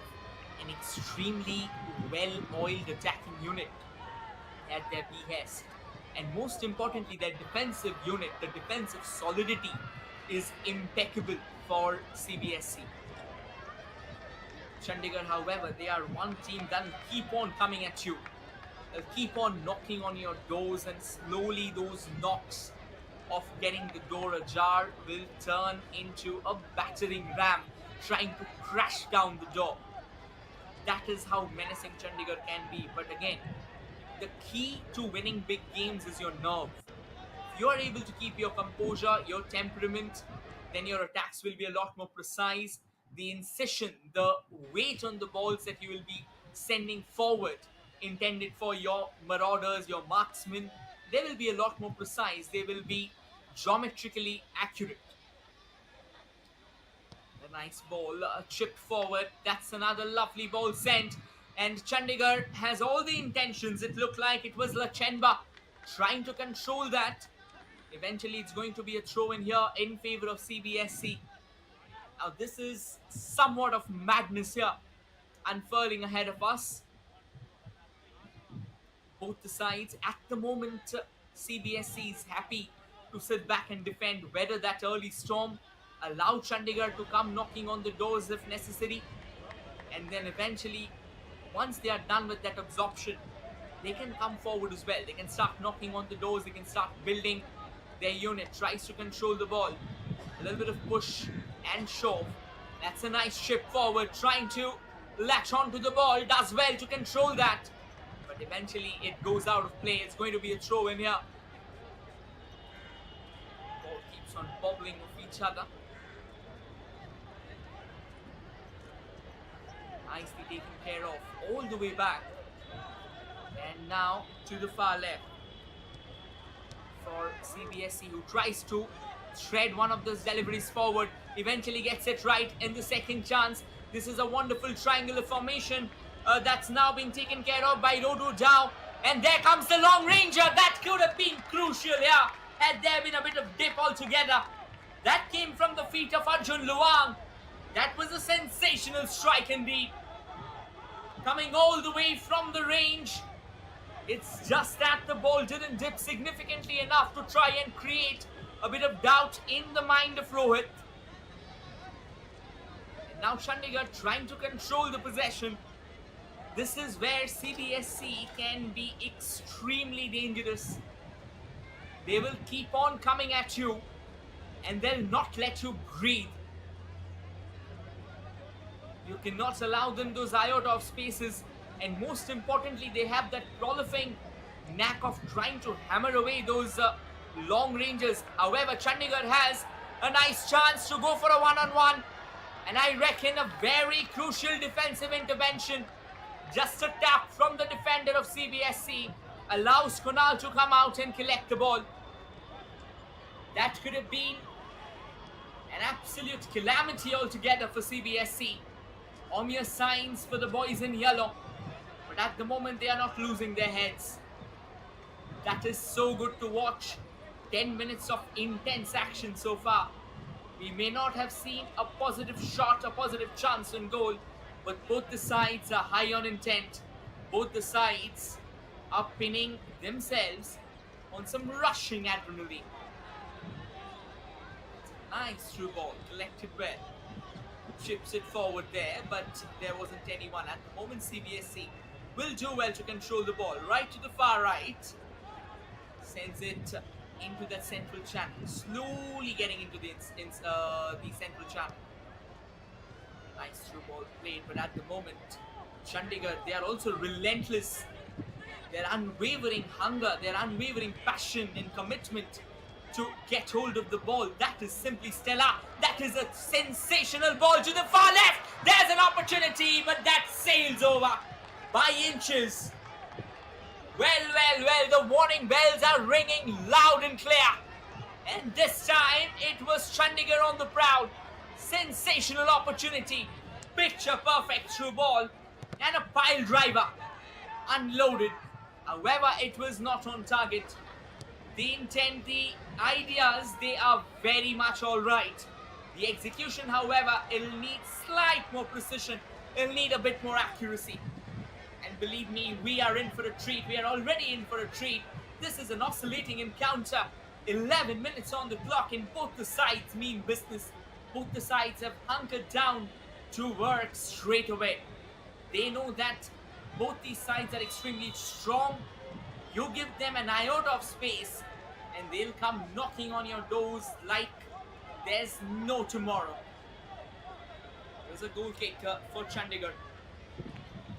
an extremely well-oiled attacking unit at their behest. And most importantly, their defensive unit, the defensive solidity is impeccable for CBSE. Chandigarh, however, they are one team that will keep on coming at you. They'll keep on knocking on your doors, and slowly those knocks of getting the door ajar will turn into a battering ram trying to crash down the door. That is how menacing Chandigarh can be. But again, the key to winning big games is your nerve. If you are able to keep your composure, your temperament, then your attacks will be a lot more precise. The incision, the weight on the balls that you will be sending forward, intended for your marauders, your marksmen, they will be a lot more precise. They will be geometrically accurate. A nice ball chipped forward. That's another lovely ball sent. And Chandigarh has all the intentions. It looked like it was Lachenba trying to control that. Eventually, it's going to be a throw in here in favor of CBSE. Now, this is somewhat of madness here unfurling ahead of us. Both the sides, at the moment, CBSE is happy to sit back and defend, weather that early storm, allow Chandigarh to come knocking on the doors if necessary, and then eventually, once they are done with that absorption, they can come forward as well. They can start knocking on the doors, they can start building. Their unit tries to control the ball. A little bit of push and shove. That's a nice chip forward, trying to latch onto the ball, does well to control that. But eventually it goes out of play. It's going to be a throw in here. Ball keeps on bobbling of each other. Nicely taken care of all the way back. And now to the far left for CBSE, who tries to thread one of those deliveries forward, eventually gets it right in the second chance. This is a wonderful triangular formation that's now been taken care of by Rodo Dow. And there comes the long ranger. That could have been crucial here had there been a bit of dip altogether. That came from the feet of Arjun Luang. That was a sensational strike indeed. Coming all the way from the range. It's just that the ball didn't dip significantly enough to try and create a bit of doubt in the mind of Rohit. Now Chandigarh trying to control the possession. This is where CBSE can be extremely dangerous. They will keep on coming at you and they'll not let you breathe. You cannot allow them those iota of spaces, and most importantly, they have that proliferating knack of trying to hammer away those long ranges. However, Chandigarh has a nice chance to go for a one-on-one, and I reckon a very crucial defensive intervention. Just a tap from the defender of CBSE allows Kunal to come out and collect the ball. That could have been an absolute calamity altogether for CBSE. Ominous signs for the boys in yellow, but at the moment they are not losing their heads. That is so good to watch. 10 minutes of intense action so far. We may not have seen a positive shot, a positive chance on goal, but both the sides are high on intent. Both the sides are pinning themselves on some rushing adrenaline. Nice through ball, collected well. Chips it forward there, but there wasn't anyone at the moment. CBSE will do well to control the ball right to the far right. Sends it into that central channel, slowly getting into the central channel. Nice through ball played, but at the moment, Chandigarh, they are also relentless. Their unwavering hunger, their unwavering passion and commitment to get hold of the ball. That is simply stellar. That is a sensational ball to the far left. There's an opportunity, but that sails over by inches. Well, the warning bells are ringing loud and clear. And this time, it was Chandigarh on the prowl. Sensational opportunity. Picture perfect through ball. And a pile driver. Unloaded. However, it was not on target. The intent, the ideas, they are very much alright. The execution, however, it'll need slight more precision. It'll need a bit more accuracy. And believe me, we are in for a treat. We are already in for a treat. This is an oscillating encounter. 11 minutes on the clock and both the sides mean business. Both the sides have hunkered down to work straight away. They know that both these sides are extremely strong. You give them an iota of space and they'll come knocking on your doors like there's no tomorrow. There's a goal kick for Chandigarh.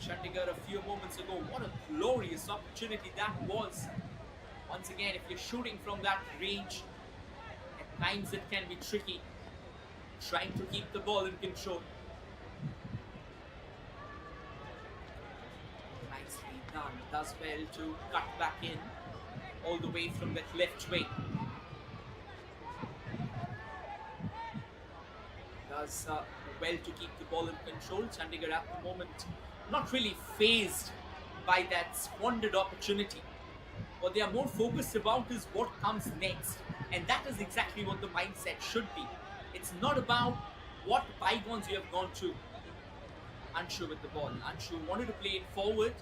Chandigarh a few moments ago. What a glorious opportunity that was. Once again, if you're shooting from that range, at times it can be tricky. Trying to keep the ball in control. Nicely done. Does well to cut back in all the way from that left wing. Does well to keep the ball in control. Chandigarh at the moment not really fazed by that squandered opportunity. What they are more focused about is what comes next, and that is exactly what the mindset should be. It's not about what bygones you have gone to. Anshu with the ball. Anshu wanted to play it forward,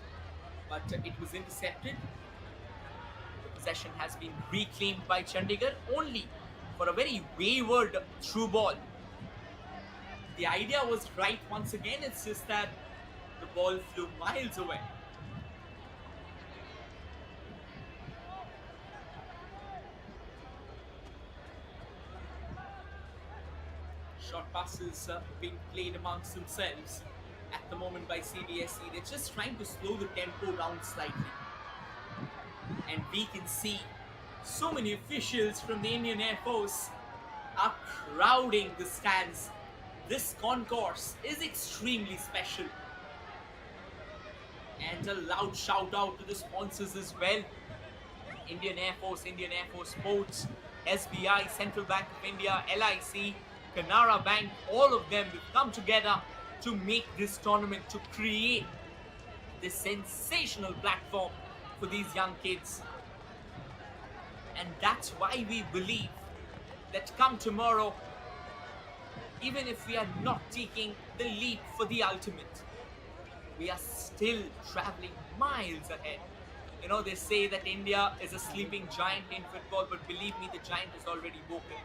but it was intercepted. The possession has been reclaimed by Chandigarh only for a very wayward through ball. The idea was right once again, it's just that the ball flew miles away. Short passes being played amongst themselves at the moment by CBSE. They're just trying to slow the tempo down slightly. And we can see so many officials from the Indian Air Force are crowding the stands. This concourse is extremely special. And a loud shout out to the sponsors as well. Indian Air Force Sports, SBI, Central Bank of India, LIC, Canara Bank, all of them will come together to make this tournament, to create this sensational platform for these young kids. And that's why we believe that come tomorrow, even if we are not taking the leap for the ultimate, we are still traveling miles ahead. You know, they say that India is a sleeping giant in football, but believe me, the giant is already woken.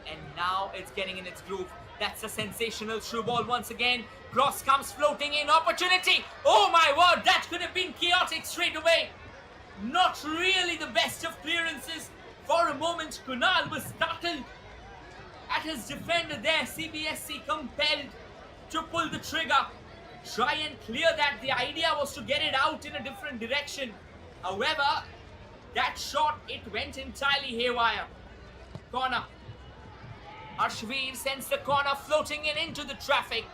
And now it's getting in its groove. That's a sensational through ball once again. Cross comes floating in. Opportunity. Oh my word, that could have been chaotic straight away. Not really the best of clearances. For a moment, Kunal was startled at his defender there. CBSC compelled to pull the trigger. Try and clear that. The idea was to get it out in a different direction. However, that shot, it went entirely haywire. Corner. Arshveer sends the corner floating in into the traffic.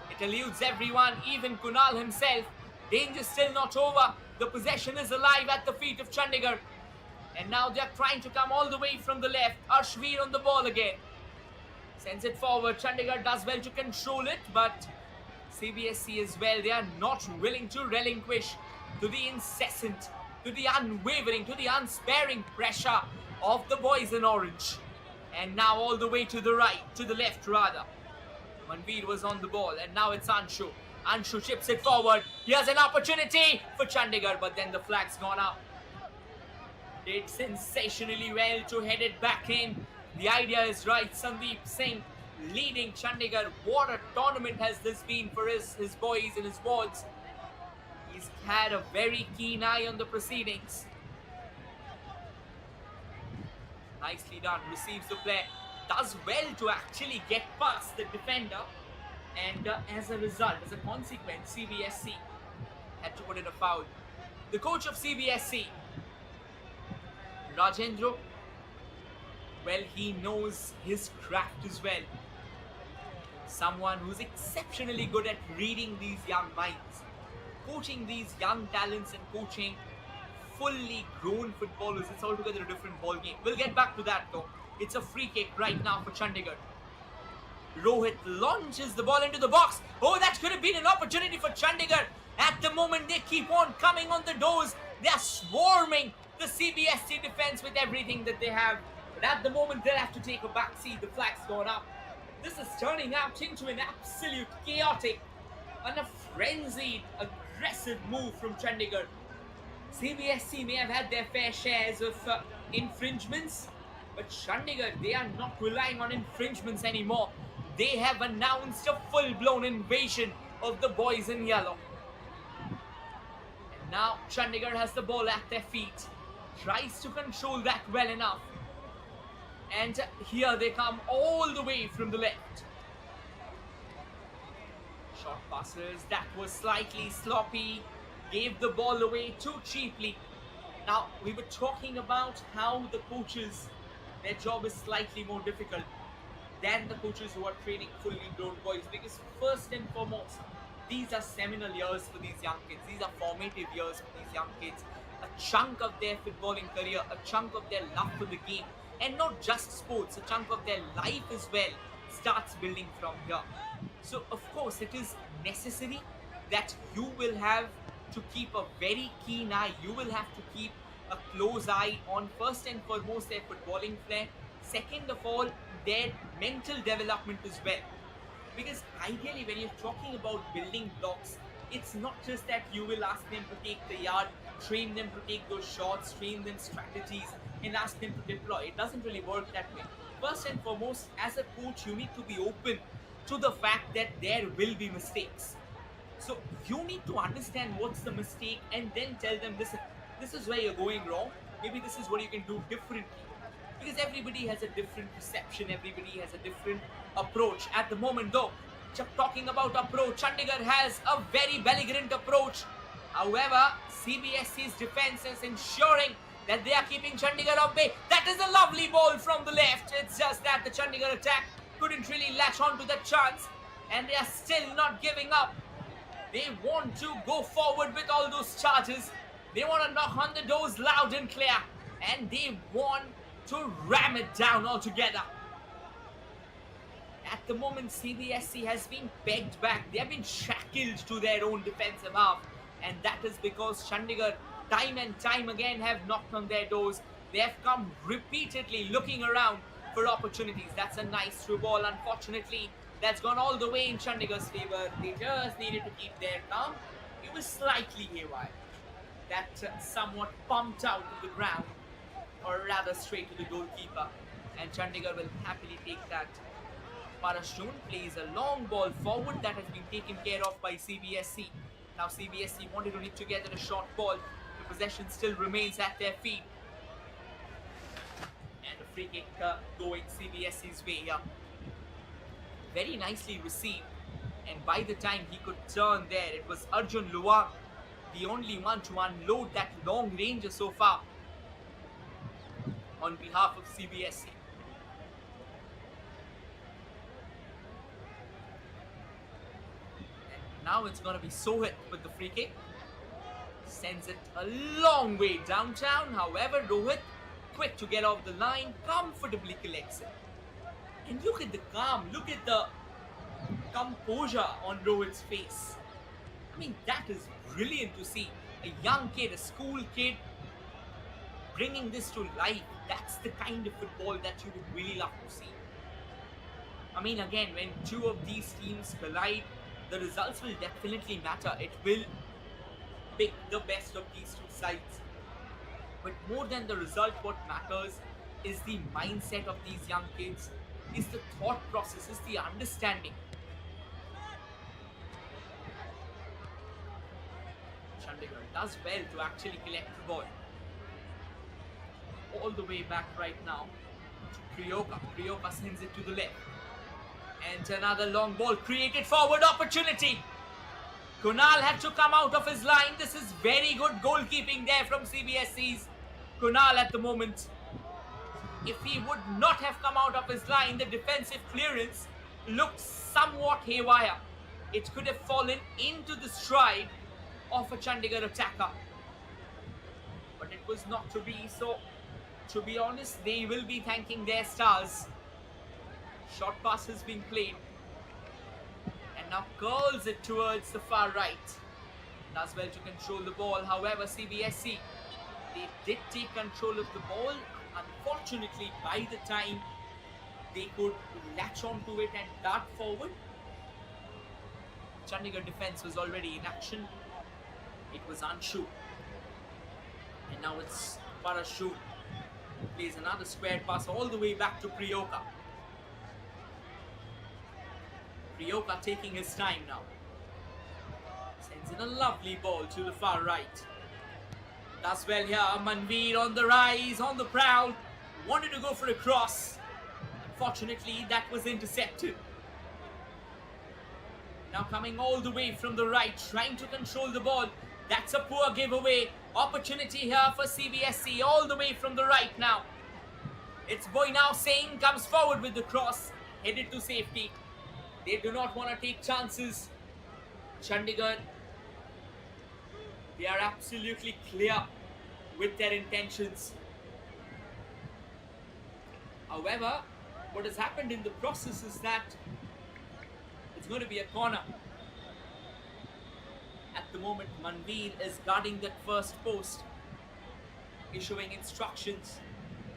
It eludes everyone, even Kunal himself. Danger still not over. The possession is alive at the feet of Chandigarh. And now they're trying to come all the way from the left. Arshveer on the ball again. Sends it forward. Chandigarh does well to control it, but CBSC as well, they are not willing to relinquish to the incessant, to the unwavering, to the unsparing pressure of the boys in orange. And now all the way to the right, to the left rather. Manveer was on the ball, and now it's Anshu. Anshu chips it forward. Here's an opportunity for Chandigarh, but then the flag's gone up. Did sensationally well to head it back in. The idea is right. Sandeep Singh leading Chandigarh. What a tournament has this been for his boys and his wards. He's had a very keen eye on the proceedings. Nicely done. Receives the play. Does well to actually get past the defender. And as a result, as a consequence, CBSC had to put in a foul. The coach of CBSC, Rajendra, well, he knows his craft as well. Someone who's exceptionally good at reading these young minds, coaching these young talents and coaching fully grown footballers. It's altogether a different ball game. We'll get back to that though. It's a free kick right now for Chandigarh. Rohit launches the ball into the box. Oh, that could have been an opportunity for Chandigarh. At the moment, they keep on coming on the doors. They are swarming the CBSC defense with everything that they have. But at the moment, they'll have to take a back seat. The flag's gone up. This is turning out into an absolute chaotic and a frenzied, aggressive move from Chandigarh. CBSC may have had their fair shares of infringements, but Chandigarh, they are not relying on infringements anymore. They have announced a full-blown invasion of the boys in yellow. And now Chandigarh has the ball at their feet. Tries to control that well enough. And here they come all the way from the left. Short passes, that was slightly sloppy. Gave the ball away too cheaply. Now, we were talking about how the coaches, their job is slightly more difficult than the coaches who are training fully grown boys, because first and foremost, these are seminal years for these young kids. These are formative years for these young kids. A chunk of their footballing career, a chunk of their love for the game, and not just sports, a chunk of their life as well starts building from here. So of course it is necessary that you will have to keep a very keen eye. You will have to keep a close eye on first and foremost their footballing flair. Second of all, their mental development as well. Because ideally when you're talking about building blocks, it's not just that you will ask them to take the yard, train them to take those shots, train them strategies, and ask them to deploy. It doesn't really work that way. First and foremost, as a coach, you need to be open to the fact that there will be mistakes. So you need to understand what's the mistake and then tell them, listen, this is where you're going wrong. Maybe this is what you can do differently. Because everybody has a different perception, everybody has a different approach. At the moment though, talking about approach, Chandigarh has a very belligerent approach. However, CBSC's defense is ensuring that they are keeping Chandigarh at bay. That is a lovely ball from the left. It's just that the Chandigarh attack couldn't really latch onto that chance, and they are still not giving up. They want to go forward with all those charges. They want to knock on the doors loud and clear, and they want to ram it down altogether. At the moment, CBSC has been pegged back. They have been shackled to their own defensive half, and that is because Chandigarh time and time again have knocked on their doors. They have come repeatedly looking around for opportunities. That's a nice through ball. Unfortunately, that's gone all the way in Chandigarh's favour. They just needed to keep their calm. It was slightly haywire. That somewhat pumped out of the ground, or rather straight to the goalkeeper. and Chandigarh will happily take that. Parashun plays a long ball forward that has been taken care of by CBSE. Now CBSE wanted to knit together a short ball. The possession still remains at their feet. And a free kick going CBSE's way here. Very nicely received. And by the time he could turn there, it was Arjun Luwang, the only one to unload that long ranger so far on behalf of CBSE. And now it's going to be Sohit with the free kick. Sends it a long way downtown. However, Rohit, quick to get off the line, comfortably collects it. And look at the calm, look at the composure on Rohit's face. I mean, that is brilliant to see. A young kid, a school kid, bringing this to life. That's the kind of football that you would really love to see. I mean, again, when two of these teams collide, the results will definitely matter. It will pick the best of these two sides. But more than the result, what matters is the mindset of these young kids, is the thought process, is the understanding. Chandigarh does well to actually collect the ball. All the way back right now to Priyoka. Priyoka sends it to the left. And another long ball created, forward opportunity. Kunal had to come out of his line. This is very good goalkeeping there from CBSE's Kunal at the moment. If he would not have come out of his line, the defensive clearance looked somewhat haywire. It could have fallen into the stride of a Chandigarh attacker. But it was not to be. So, to be honest, they will be thanking their stars. Short pass has been played. And now curls it towards the far right. Does well to control the ball. However, CBSE, they did take control of the ball. Unfortunately, by the time they could latch onto it and dart forward, Chandigarh defense was already in action. It was Anshu. And now it's Parashu. Plays another square pass all the way back to Priyoka. Priyoka taking his time now. Sends in a lovely ball to the far right. Does well here. Manveer on the rise, on the prowl. Wanted to go for a cross. Unfortunately, that was intercepted. Now coming all the way from the right, trying to control the ball. That's a poor giveaway. Opportunity here for CBSE all the way from the right now. It's Boynau Singh comes forward with the cross. Headed to safety. They do not want to take chances. Chandigarh, they are absolutely clear with their intentions. However, what has happened in the process is that it's going to be a corner. At the moment, Manveer is guarding that first post, issuing instructions,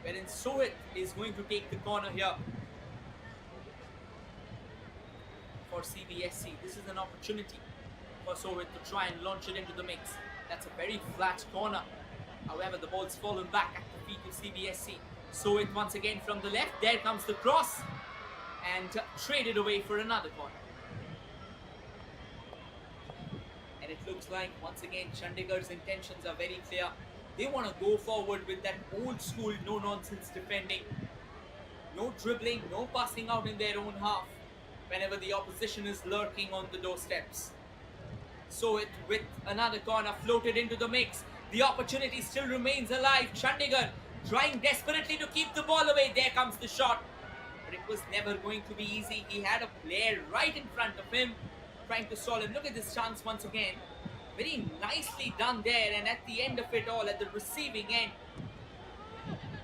wherein Sohit is going to take the corner here for CBSE. This is an opportunity for Sohit to try and launch it into the mix. That's a very flat corner. However, the ball's fallen back at the feet of CBSE. Sohit once again from the left. There comes the cross and traded away for another corner. And it looks like once again Chandigarh's intentions are very clear. They want to go forward with that old school no-nonsense defending. No dribbling, no passing out in their own half whenever the opposition is lurking on the doorsteps. So it with another corner floated into the mix. The opportunity still remains alive. Chandigarh trying desperately to keep the ball away. There comes the shot. But it was never going to be easy. He had a player right in front of him trying to solve him. Look at this chance once again. Very nicely done there, and at the end of it all, at the receiving end,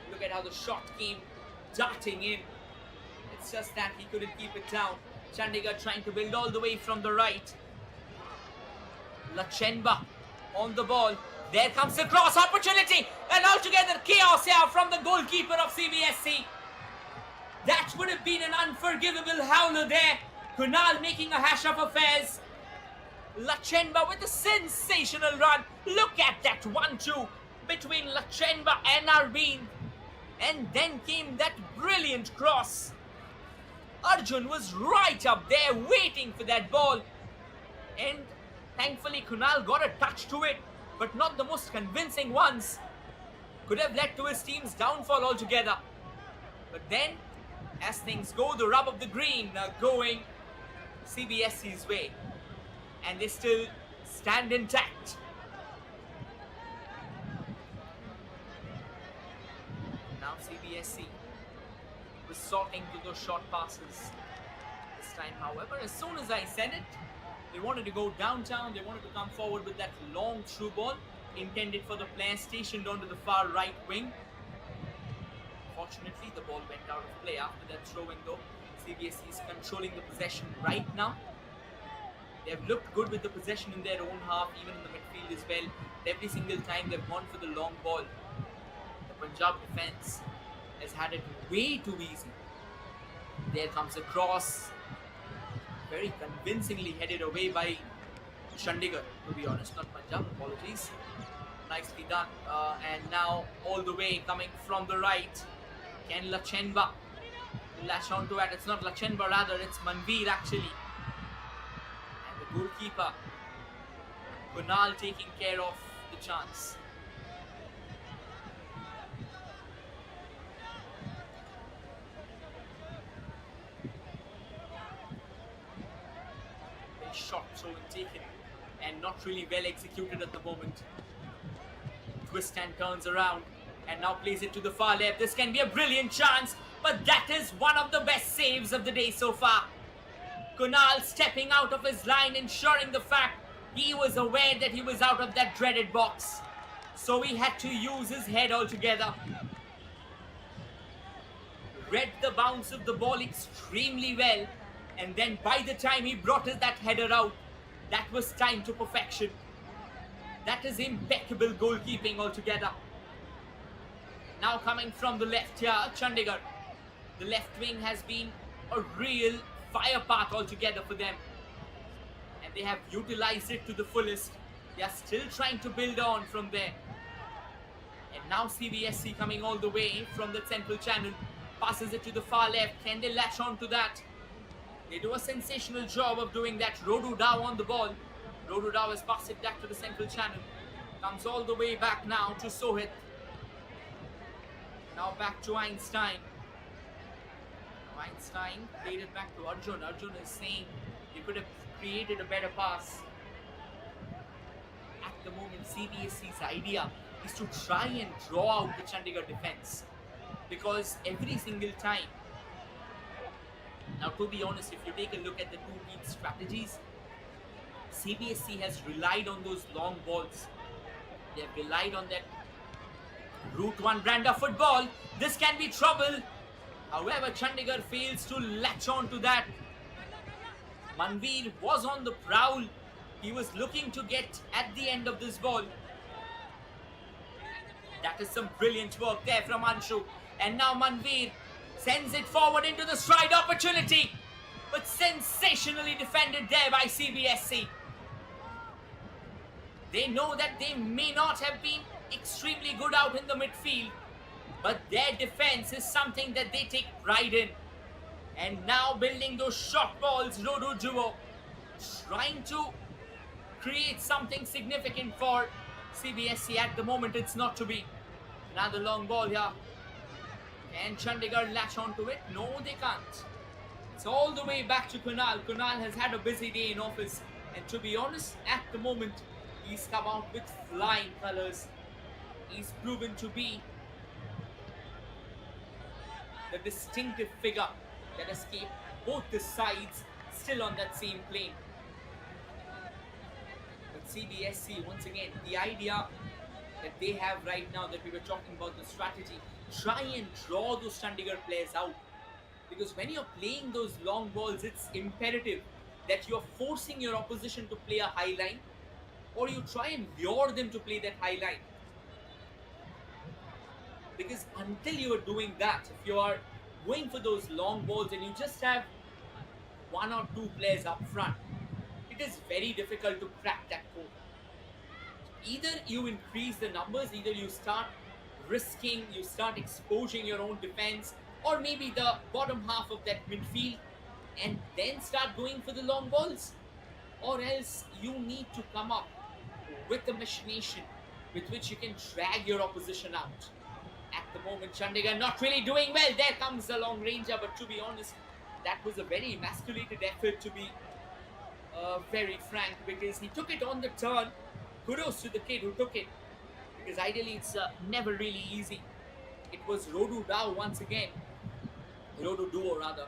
look at how the shot came darting in. It's just that he couldn't keep it down. Chandigarh trying to build all the way from the right. Lachenba on the ball. There comes the cross opportunity, and altogether chaos here from the goalkeeper of CBSE. That would have been an unforgivable howler there. Kunal making a hash of affairs. Lachenba with a sensational run. Look at that 1-2 between Lachenba and Arvind. And then came that brilliant cross. Arjun was right up there waiting for that ball. And thankfully Kunal got a touch to it, but not the most convincing ones. Could have led to his team's downfall altogether. But then, as things go, the rub of the green are going CBSC's way. And they still stand intact. Now CBSC resorting to those short passes. This time, however, as soon as I said it, they wanted to go downtown, they wanted to come forward with that long through ball intended for the player stationed onto the far right wing. Fortunately, the ball went out of play after that throwing though. CBSC is controlling the possession right now. They have looked good with the possession in their own half, even in the midfield as well. Every single time they've gone for the long ball. The Punjab defence has had it way too easy. There comes a cross. Very convincingly headed away by Chandigarh, to be honest, not Punjab, apologies. Nicely done. And now all the way coming from the right. Can Lachenba lash onto it? It's not Lachenba, rather it's Manveer actually. And the goalkeeper, Kunal, taking care of the chance. Shot thrown taken and not really well executed at the moment. Twist and turns around and now plays it to the far left. This can be a brilliant chance, but that is one of the best saves of the day so far. Kunal stepping out of his line, ensuring the fact he was aware that he was out of that dreaded box, so he had to use his head altogether. Read the bounce of the ball extremely well. And then by the time he brought that header out, that was time to perfection. That is impeccable goalkeeping altogether. Now coming from the left here, Chandigarh. The left wing has been a real fire path altogether for them. And they have utilized it to the fullest. They are still trying to build on from there. And now CBSC coming all the way from the central channel. Passes it to the far left. Can they latch on to that? They do a sensational job of doing that. Rodu Dow on the ball. Rodu Dow has passed it back to the central channel. Comes all the way back now to Sohit. Now back to Einstein. Einstein played it back to Arjun. Arjun is saying he could have created a better pass. At the moment, CBSC's idea is to try and draw out the Chandigarh defence. Because every single time, now to be honest, if you take a look at the two team strategies, CBSC has relied on those long balls. They have relied on that Route 1 brand of football. This can be trouble. However, Chandigarh fails to latch on to that. Manveer was on the prowl. He was looking to get at the end of this ball. That is some brilliant work there from Anshu. And now Manveer sends it forward into the stride opportunity. But sensationally defended there by CBSC. They know that they may not have been extremely good out in the midfield, but their defense is something that they take pride in. And now building those short balls, Rodu Duo trying to create something significant for CBSC. At the moment, it's not to be. Another long ball here. Can Chandigarh latch onto it? No, they can't. It's all the way back to Kunal. Kunal has had a busy day in office, and to be honest, at the moment, he's come out with flying colours. He's proven to be the distinctive figure that has kept both the sides still on that same plane. But CBSC, once again, the idea that they have right now, that we were talking about the strategy, try and draw those Chandigarh players out. Because when you're playing those long balls, it's imperative that you're forcing your opposition to play a high line, or you try and lure them to play that high line. Because until you are doing that, if you are going for those long balls and you just have one or two players up front, it is very difficult to crack that code. Either you increase the numbers, either you start risking, you start exposing your own defense, or maybe the bottom half of that midfield, and then start going for the long balls? Or else you need to come up with a machination with which you can drag your opposition out. At the moment, Chandigarh not really doing well. There comes the long ranger, but to be honest, that was a very emasculated effort, to be very frank, because he took it on the turn. Kudos to the kid who took it, because ideally it's never really easy. It was Rodu Dao once again, Rodu Duo rather,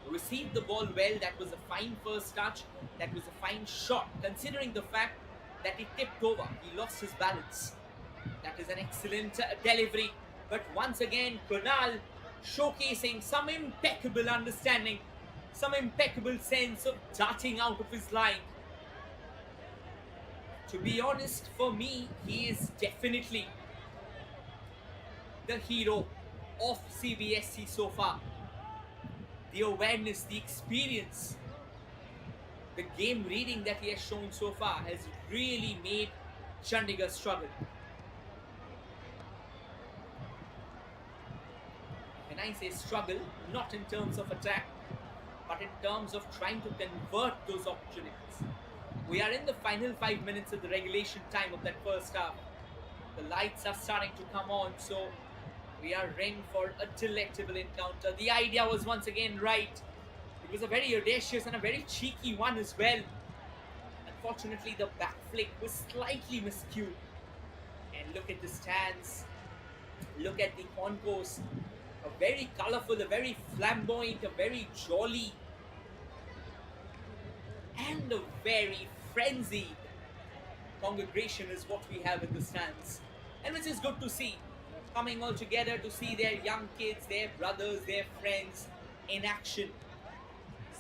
received the ball well. That was a fine first touch. That was a fine shot, considering the fact that he tipped over. He lost his balance. That is an excellent delivery. But once again, Kunal showcasing some impeccable understanding, some impeccable sense of darting out of his line. To be honest, for me, he is definitely the hero of CBSE so far. The awareness, the experience, the game reading that he has shown so far has really made Chandigarh struggle. When I say struggle, not in terms of attack, but in terms of trying to convert those opportunities. We are in the final 5 minutes of the regulation time of that first half. The lights are starting to come on, so we are in for a delectable encounter. The idea was once again right. It was a very audacious and a very cheeky one as well. Unfortunately, the back flick was slightly miscued. And look at the stands. Look at the concourse. A very colourful, a very flamboyant, a very jolly, and a very frenzied congregation is what we have in the stands. And which is good to see. Coming all together to see their young kids, their brothers, their friends in action.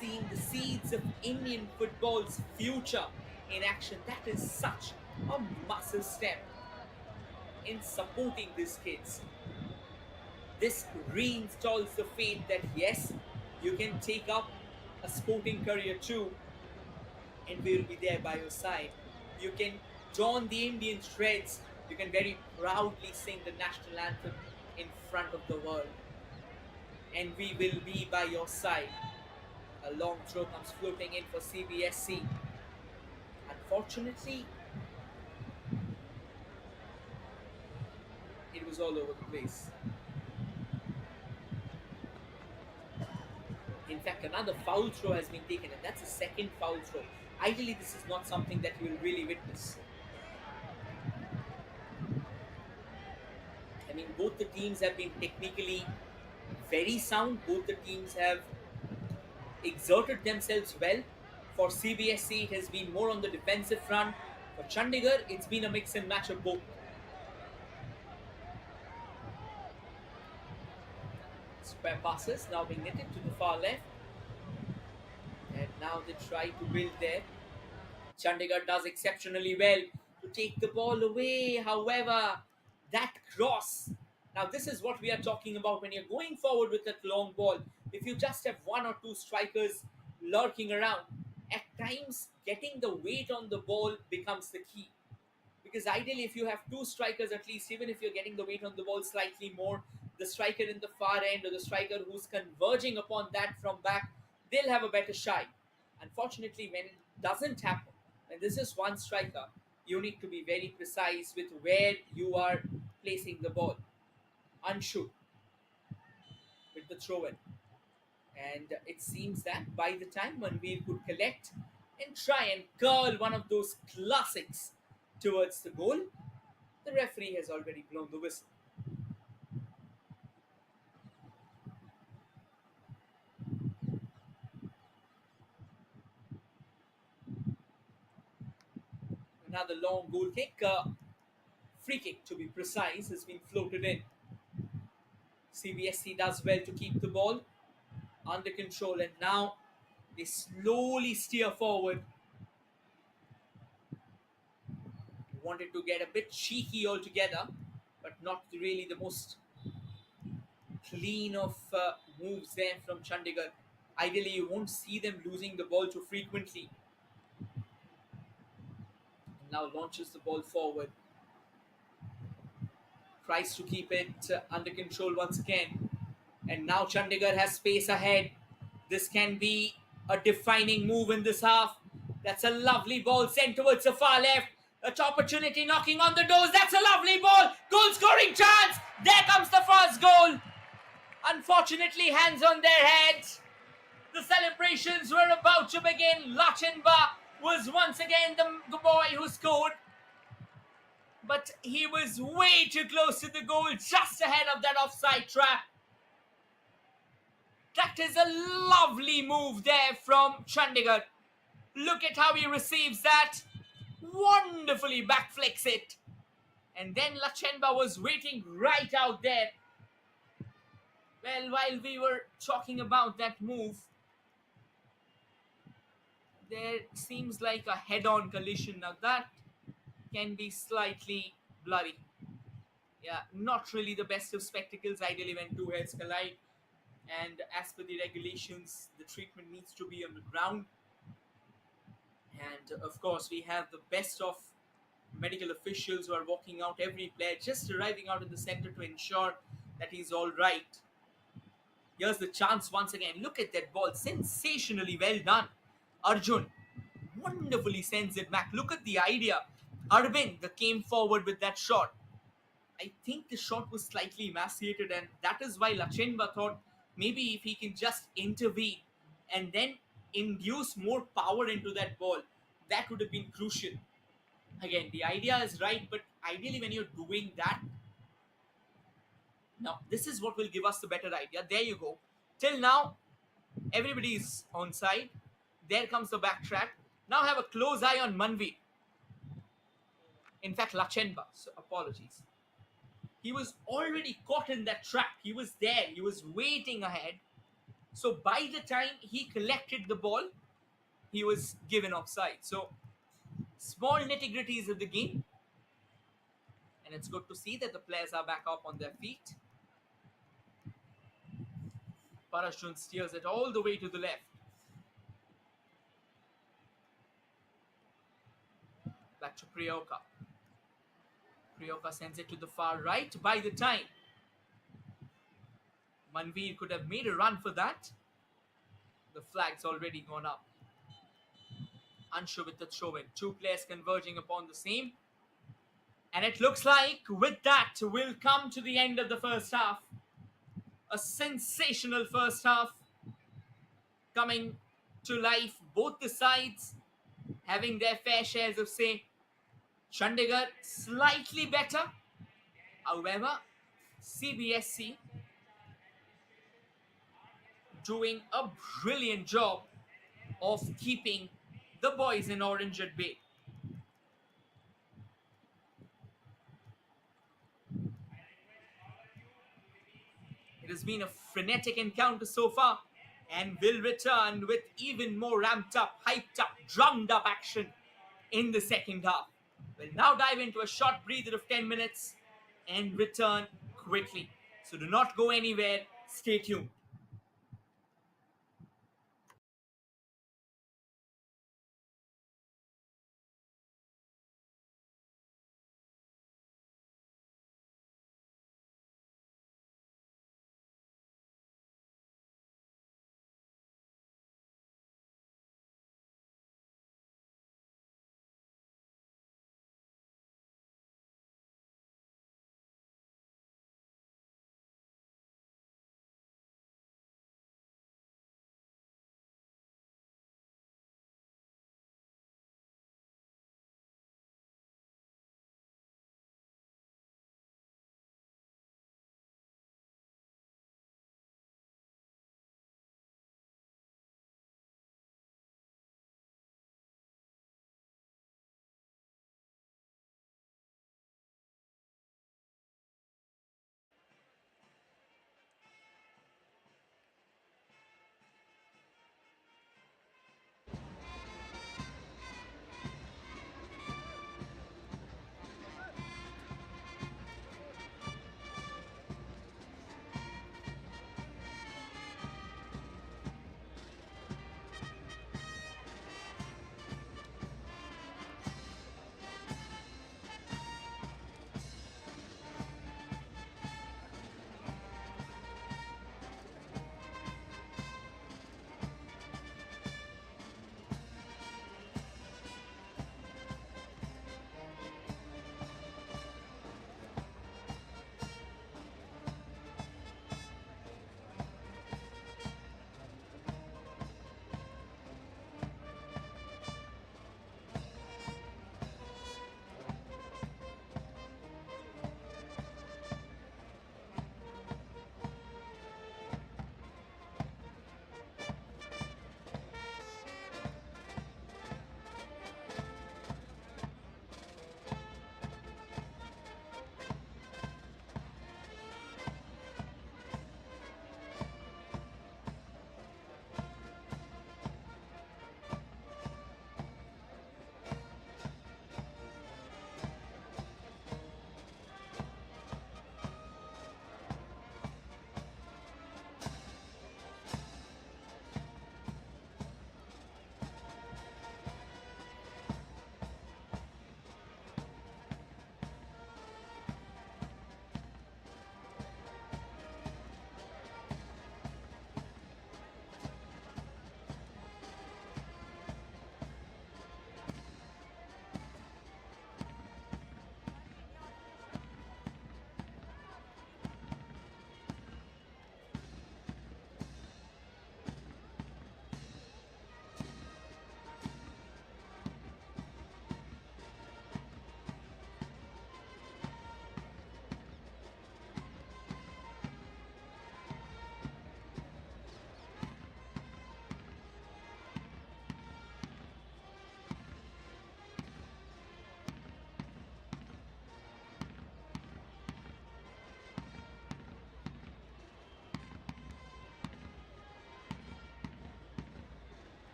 Seeing the seeds of Indian football's future in action. That is such a massive step in supporting these kids. This reinstalls the faith that yes, you can take up a sporting career too, and we will be there by your side. You can don the Indian shreds. You can very proudly sing the national anthem in front of the world, and we will be by your side. A long throw comes floating in for CBSE. Unfortunately, it was all over the place. In fact, another foul throw has been taken, and that's a second foul throw. Ideally, this is not something that you will really witness. I mean, both the teams have been technically very sound. Both the teams have exerted themselves well. For CBSE, it has been more on the defensive front. For Chandigarh, it's been a mix and match of both. Square passes now being netted to the far left. And now they try to build there. Chandigarh does exceptionally well to take the ball away. However, that cross. Now this is what we are talking about when you're going forward with that long ball. If you just have one or two strikers lurking around, at times getting the weight on the ball becomes the key. Because ideally, if you have two strikers at least, even if you're getting the weight on the ball slightly more, the striker in the far end or the striker who's converging upon that from back, they'll have a better shot. Unfortunately, when it doesn't happen, when there's just one striker, you need to be very precise with where you are placing the ball. Anshu with the throw-in. And it seems that by the time Manveer could collect and try and curl one of those classics towards the goal, the referee has already blown the whistle. Another long goal kick, free kick to be precise, has been floated in. CBSE does well to keep the ball under control, and now they slowly steer forward. Wanted to get a bit cheeky altogether, but not really the most clean of moves there from Chandigarh. Ideally, you won't see them losing the ball too frequently. Now launches the ball forward. Tries to keep it under control once again. And now Chandigarh has space ahead. This can be a defining move in this half. That's a lovely ball sent towards the far left. A opportunity knocking on the doors. That's a lovely ball. Goal scoring chance. There comes the first goal. Unfortunately, hands on their heads. The celebrations were about to begin. Lachenba was once again the boy who scored. But he was way too close to the goal, just ahead of that offside trap. That is a lovely move there from Chandigarh. Look at how he receives that. Wonderfully backflicks it. And then Lachenba was waiting right out there. Well, while we were talking about that move, there seems like a head-on collision. Now that can be slightly blurry. Yeah, not really the best of spectacles. Ideally, when two heads collide, and as per the regulations, the treatment needs to be on the ground. And of course, we have the best of medical officials who are walking out every player, just arriving out in the center to ensure that he's all right. Here's the chance once again. Look at that ball. Sensationally well done. Arjun wonderfully sends it back. Look at the idea. Arvind came forward with that shot. I think the shot was slightly emaciated, and that is why Lachenba thought maybe if he can just intervene and then induce more power into that ball, that would have been crucial. Again, the idea is right, but ideally when you're doing that, now this is what will give us the better idea. There you go. Till now, everybody's on side. There comes the backtrack. Now have a close eye on Manvi. In fact, Lachenba. So apologies. He was already caught in that trap. He was there. He was waiting ahead. So by the time he collected the ball, he was given offside. So small nitty-gritties of the game. And it's good to see that the players are back up on their feet. Parashun steers it all the way to the left. Back to Priyoka. Priyoka sends it to the far right. By the time Manveer could have made a run for that, the flag's already gone up. Anshu with the throw-in. Two players converging upon the same. And it looks like with that we'll come to the end of the first half. A sensational first half coming to life. Both the sides having their fair shares of say. Chandigarh slightly better. However, CBSC doing a brilliant job of keeping the boys in orange at bay. It has been a frenetic encounter so far and will return with even more ramped up, hyped up, drummed up action in the second half. We'll now dive into a short breather of 10 minutes and return quickly. So do not go anywhere. Stay tuned.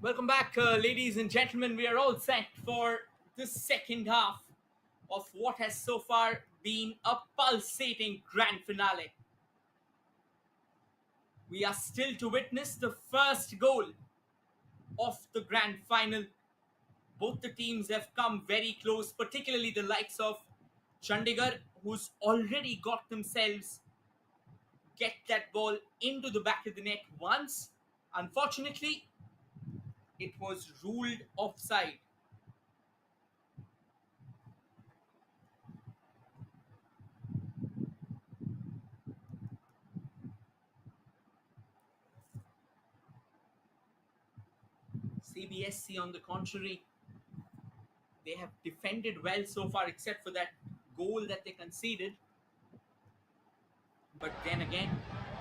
Welcome back, ladies and gentlemen. We are all set for the second half of what has so far been a pulsating grand finale. We are still to witness the first goal of the grand final. Both the teams have come very close, particularly the likes of Chandigarh, who's already got themselves get that ball into the back of the net once. Unfortunately, it was ruled offside. CBSC, on the contrary, they have defended well so far, except for that goal that they conceded. But then again,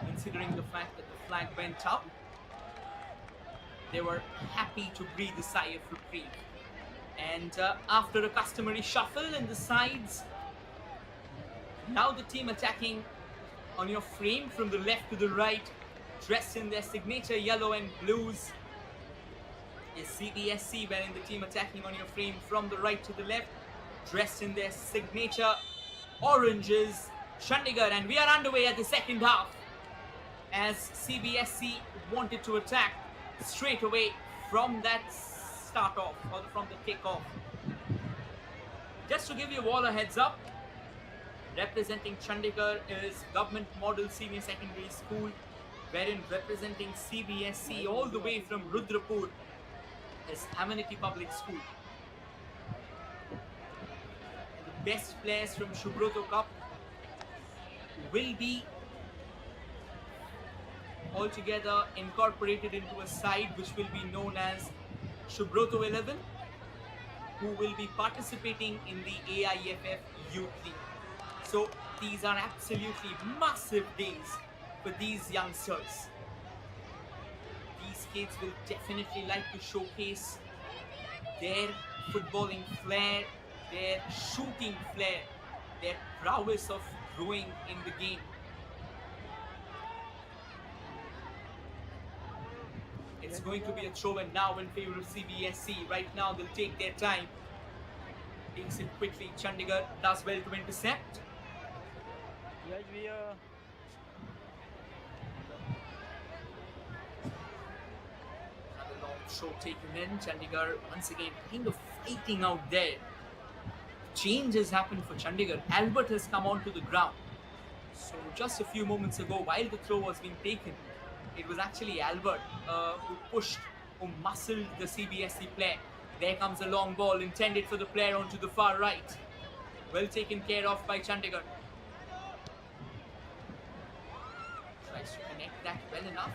considering the fact that the flag went up, they were happy to breathe a sigh of reprieve. And after a customary shuffle in the sides, now the team attacking on your frame from the left to the right, dressed in their signature yellow and blues, is CBSC, wherein the team attacking on your frame from the right to the left, dressed in their signature oranges, Chandigarh. And we are underway at the second half, as CBSC wanted to attack straight away from that start off, or from the kick off. Just to give you all a heads up, representing Chandigarh is Government Model Senior Secondary School, wherein representing CBSC all the way from Rudrapur is Amenity Public School. The best players from Subroto Cup will be altogether incorporated into a side which will be known as Subroto 11, who will be participating in the AIFF Youth League. So these are absolutely massive days for these youngsters. These kids will definitely like to showcase their footballing flair, their shooting flair, their prowess of growing in the game. It's going to be a throw in now in favor of CBSC. Right now they'll take their time. Takes it quickly. Chandigarh does well to intercept. Yes, we are. Another long throw taken in. Chandigarh once again kind of fighting out there. Change has happened for Chandigarh. Albert has come onto the ground. So just a few moments ago, while the throw was being taken, it was actually Albert who pushed, who muscled the CBSC player. There comes a long ball intended for the player onto the far right. Well taken care of by Chandigarh. Tries to connect that well enough.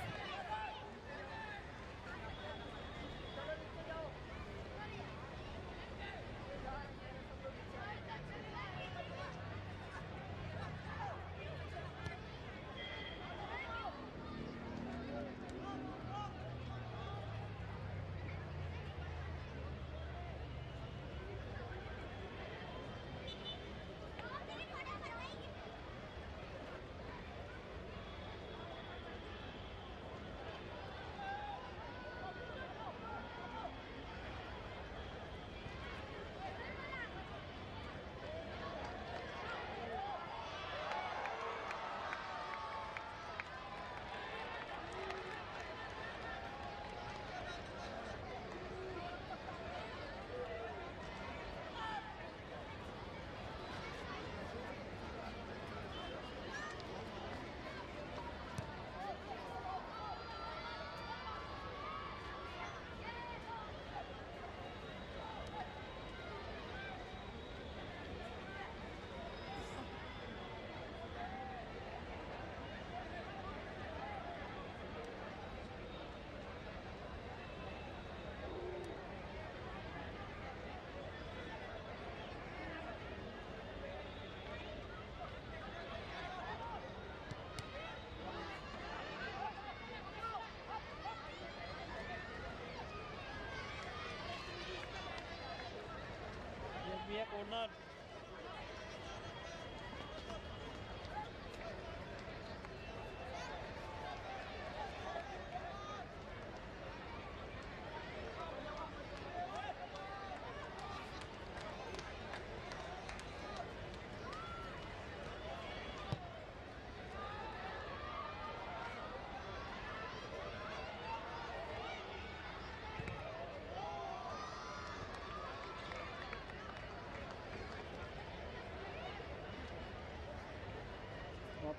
Yes, we are corner.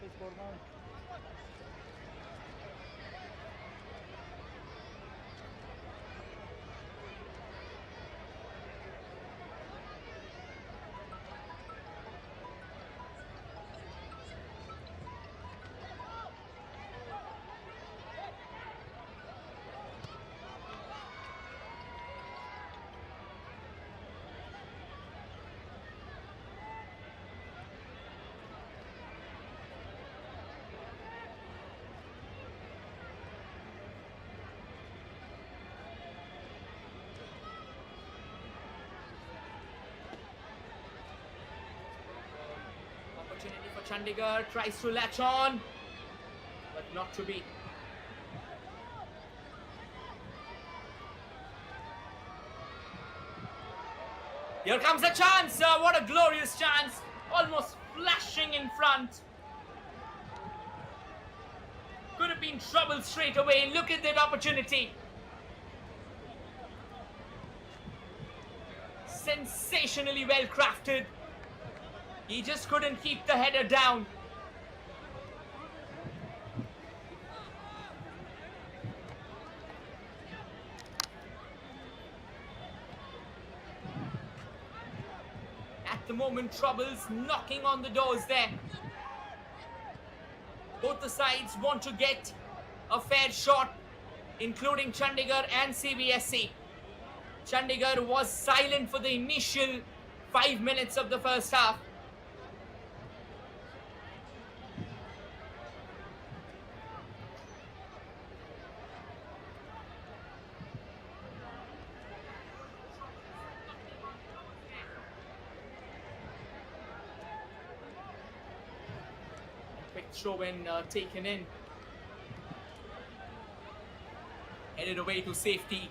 वापस छोड़ना Opportunity for Chandigarh, tries to latch on, but not to be. Here comes a chance, what a glorious chance, almost flashing in front. Could have been trouble straight away, look at that opportunity. Sensationally well crafted. He just couldn't keep the header down. At the moment, troubles knocking on the doors there. Both the sides want to get a fair shot, including Chandigarh and CBSE. Chandigarh was silent for the initial 5 minutes of the first half. Quick throw-in taken in. Headed away to safety.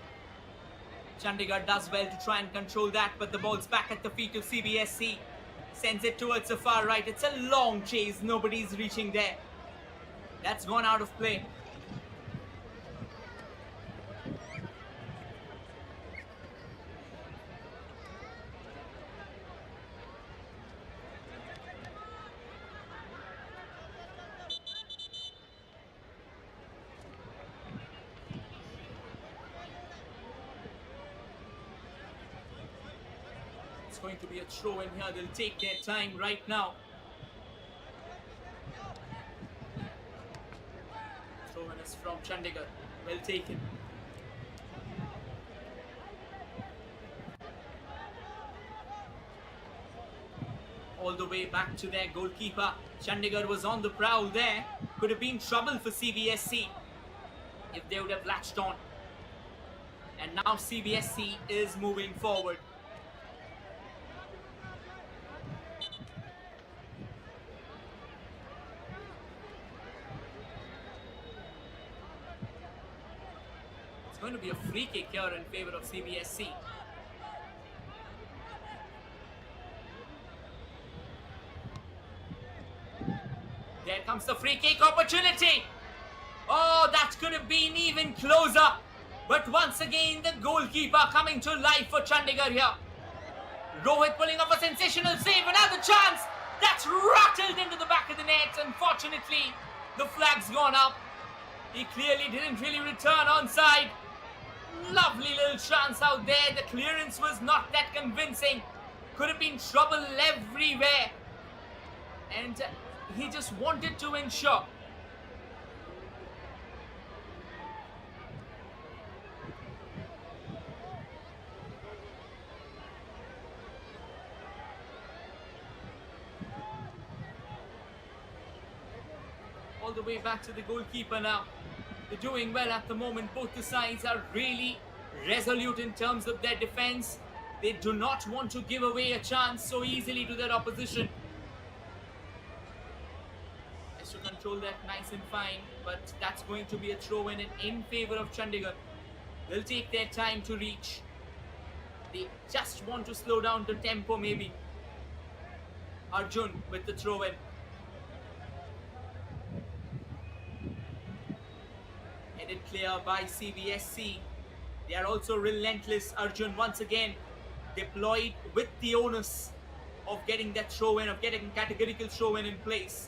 Chandigarh does well to try and control that, but the ball's back at the feet of CBSE. Sends it towards the far right. It's a long chase. Nobody's reaching there. That's gone out of play. It's going to be a throw in here. They'll take their time right now. Throw in is from Chandigarh. Well taken. All the way back to their goalkeeper. Chandigarh was on the prowl there. Could have been trouble for CBSE if they would have latched on. And now CBSE is moving forward. Going to be a free kick here in favor of CBSE. There comes the free kick opportunity. Oh, that could have been even closer. But once again, the goalkeeper coming to life for Chandigarh here. Rohit pulling off a sensational save. Another chance. That's rattled into the back of the net. Unfortunately, the flag's gone up. He clearly didn't really return onside. Lovely little chance out there. The clearance was not that convincing. Could have been trouble everywhere. And he just wanted to ensure. All the way back to the goalkeeper now. They're doing well at the moment. Both the sides are really resolute in terms of their defense. They do not want to give away a chance so easily to their opposition. Has to control that nice and fine, but that's going to be a throw-in in favor of Chandigarh. They'll take their time to reach. They just want to slow down the tempo maybe. Arjun with the throw-in. Headed clear by CBSE. They are also relentless. Arjun once again deployed with the onus of getting that throw-in, of getting categorical throw-in in place.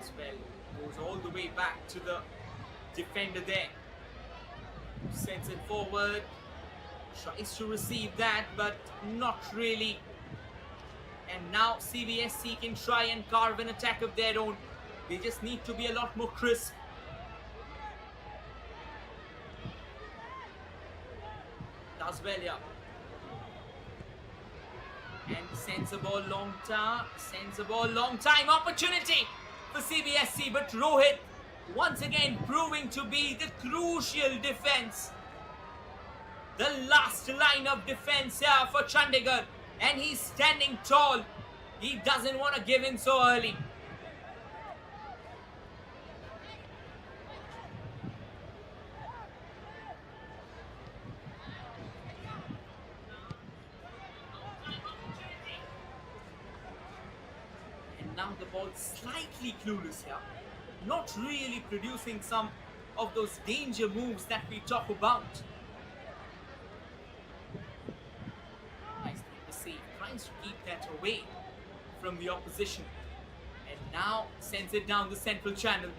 As well, goes all the way back to the defender there. Sends it forward. Tries to receive that, but not really. And now CBSC can try and carve an attack of their own. They just need to be a lot more crisp. Does well here. And sends a ball long time. Opportunity for CBSC, but Rohit once again proving to be the crucial defense. The last line of defense here for Chandigarh. And he's standing tall. He doesn't want to give in so early. And now the ball slightly clueless here. Not really producing some of those danger moves that we talk about. Nice thing to see. Tries to keep that away from the opposition. And now sends it down the central channel.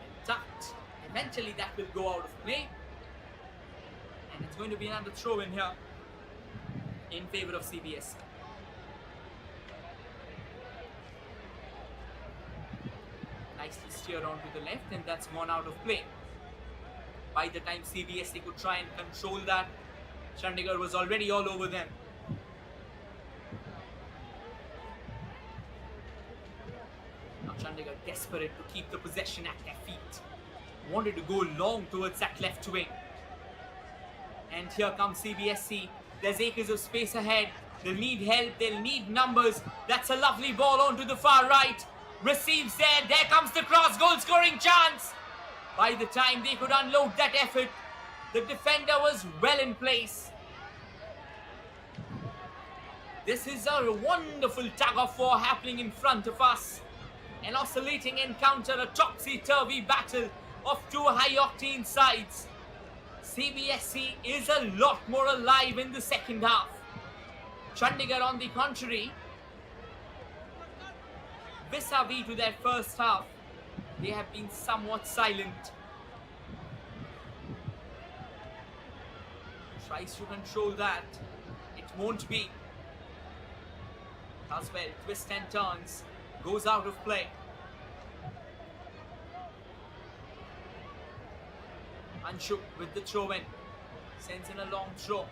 And tucked. Eventually that will go out of play. And it's going to be another throw in here in favor of CBS. Nicely steered on to the left, and that's gone out of play. By the time CBSC could try and control that, Chandigarh was already all over them. Now Chandigarh desperate to keep the possession at their feet. Wanted to go long towards that left wing. And here comes CBSC. There's acres of space ahead. They'll need help, they'll need numbers. That's a lovely ball onto the far right. Receives there. There comes the cross. Goal scoring chance. By the time they could unload that effort, the defender was well in place. This is a wonderful tug of war happening in front of us. An oscillating encounter, a topsy-turvy battle of two high-octane sides. CBSC is a lot more alive in the second half. Chandigarh, on the contrary, vis-a-vis to their first half, they have been somewhat silent. Tries to control that. It won't be. Does well, twists and turns, goes out of play. Anshu with the throw in, sends in a long throw.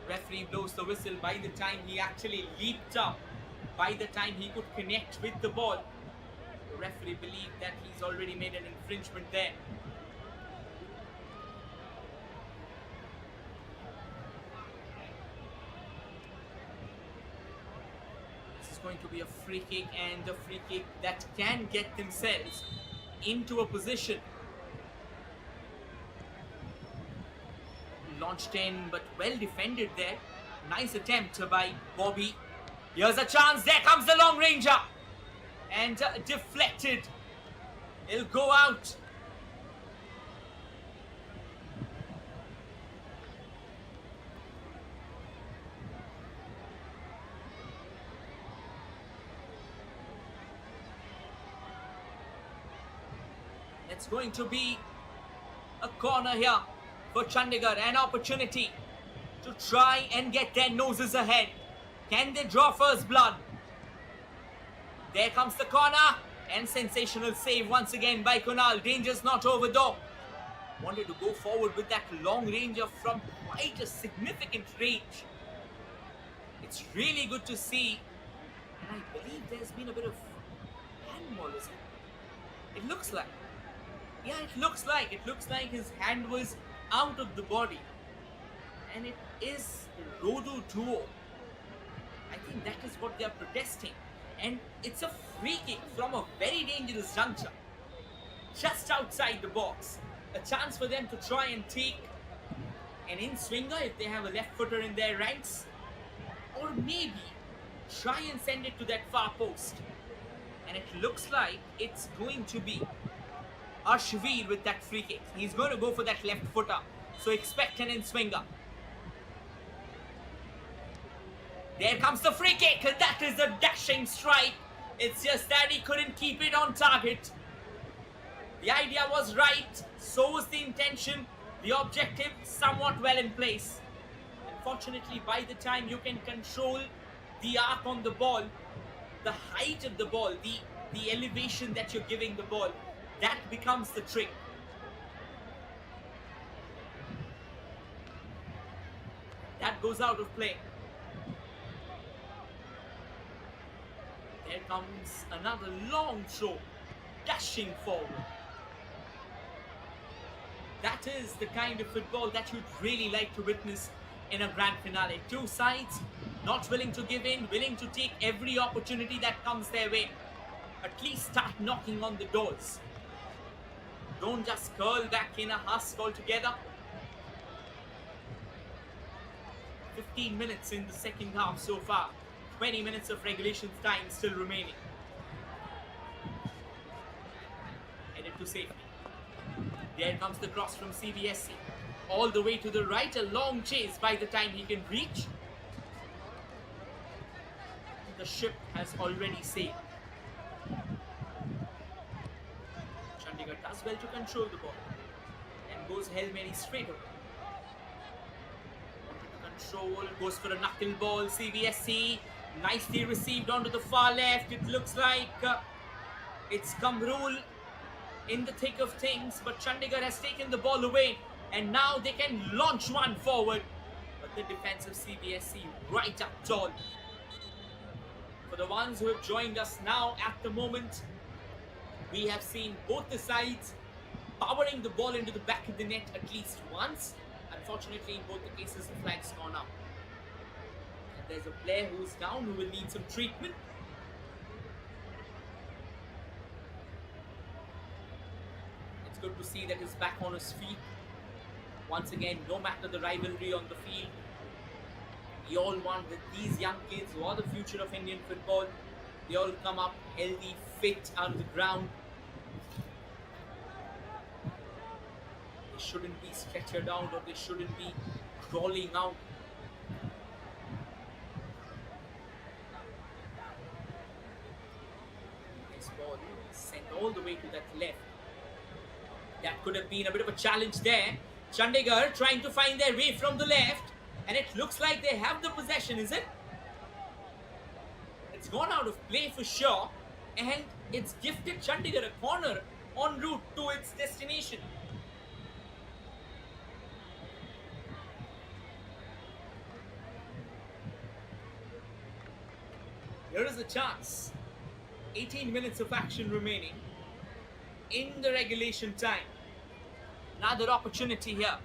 Referee blows the whistle. By the time he actually leaped up, by the time he could connect with the ball, the referee believed that he's already made an infringement there. This is going to be a free kick, and a free kick that can get themselves into a position. Launched in, but well defended there. Nice attempt by Bobby. Here's a chance. There comes the long ranger. And deflected. It'll go out. It's going to be a corner here for Chandigarh, an opportunity to try and get their noses ahead. Can they draw first blood? There comes the corner, and sensational save once again by Kunal. Danger's not over though. Wanted to go forward with that long ranger from quite a significant range. It's really good to see, and I believe there's been a bit of handballism. It looks like. Yeah, it looks like his hand was out of the body. And it is Rodo duo. I think that is what they are protesting. And it's a free kick from a very dangerous juncture. Just outside the box. A chance for them to try and take an in-swinger if they have a left footer in their ranks. Or maybe try and send it to that far post. And it looks like it's going to be Arshveer with that free kick. He's going to go for that left footer. So expect an in-swinger. There comes the free kick. That is a dashing strike It's just that he couldn't keep it on target. The idea was right, so was the intention, the objective somewhat well in place. Unfortunately, by the time you can control the arc on the ball, the height of the ball, the elevation that you're giving the ball, that becomes the trick. That goes out of play. There comes another long throw, dashing forward. That is the kind of football that you'd really like to witness in a grand finale. Two sides not willing to give in, willing to take every opportunity that comes their way. At least start knocking on the doors. Don't just curl back in a husk altogether. 15 minutes in the second half so far. 20 minutes of regulation time still remaining. Headed to safety. There comes the cross from Cbsewso. All the way to the right, a long chase by the time he can reach. The ship has already sailed. Chandigarh does well to control the ball and goes Hail Mary straight away. Control, goes for a knuckle ball. Cbsewso nicely received onto the far left. It looks like it's Kamrul in the thick of things, but Chandigarh has taken the ball away and now they can launch one forward. But the defense of Cbsewso right up tall. For the ones who have joined us now at the moment, we have seen both the sides powering the ball into the back of the net at least once. Unfortunately, in both the cases, the flag's gone up. And there's a player who's down who will need some treatment. It's good to see that he's back on his feet. Once again, no matter the rivalry on the field, we all want that these young kids who are the future of Indian football, they all come up healthy, fit out of the ground. They shouldn't be stretchered out or they shouldn't be crawling out. This ball sent all the way to that left. That could have been a bit of a challenge there. Chandigarh trying to find their way from the left, and it looks like they have the possession, is it? It's gone out of play for sure, and it's gifted Chandigarh a corner en route to its destination. Here is a chance. 18 minutes of action remaining in the regulation time. Another opportunity here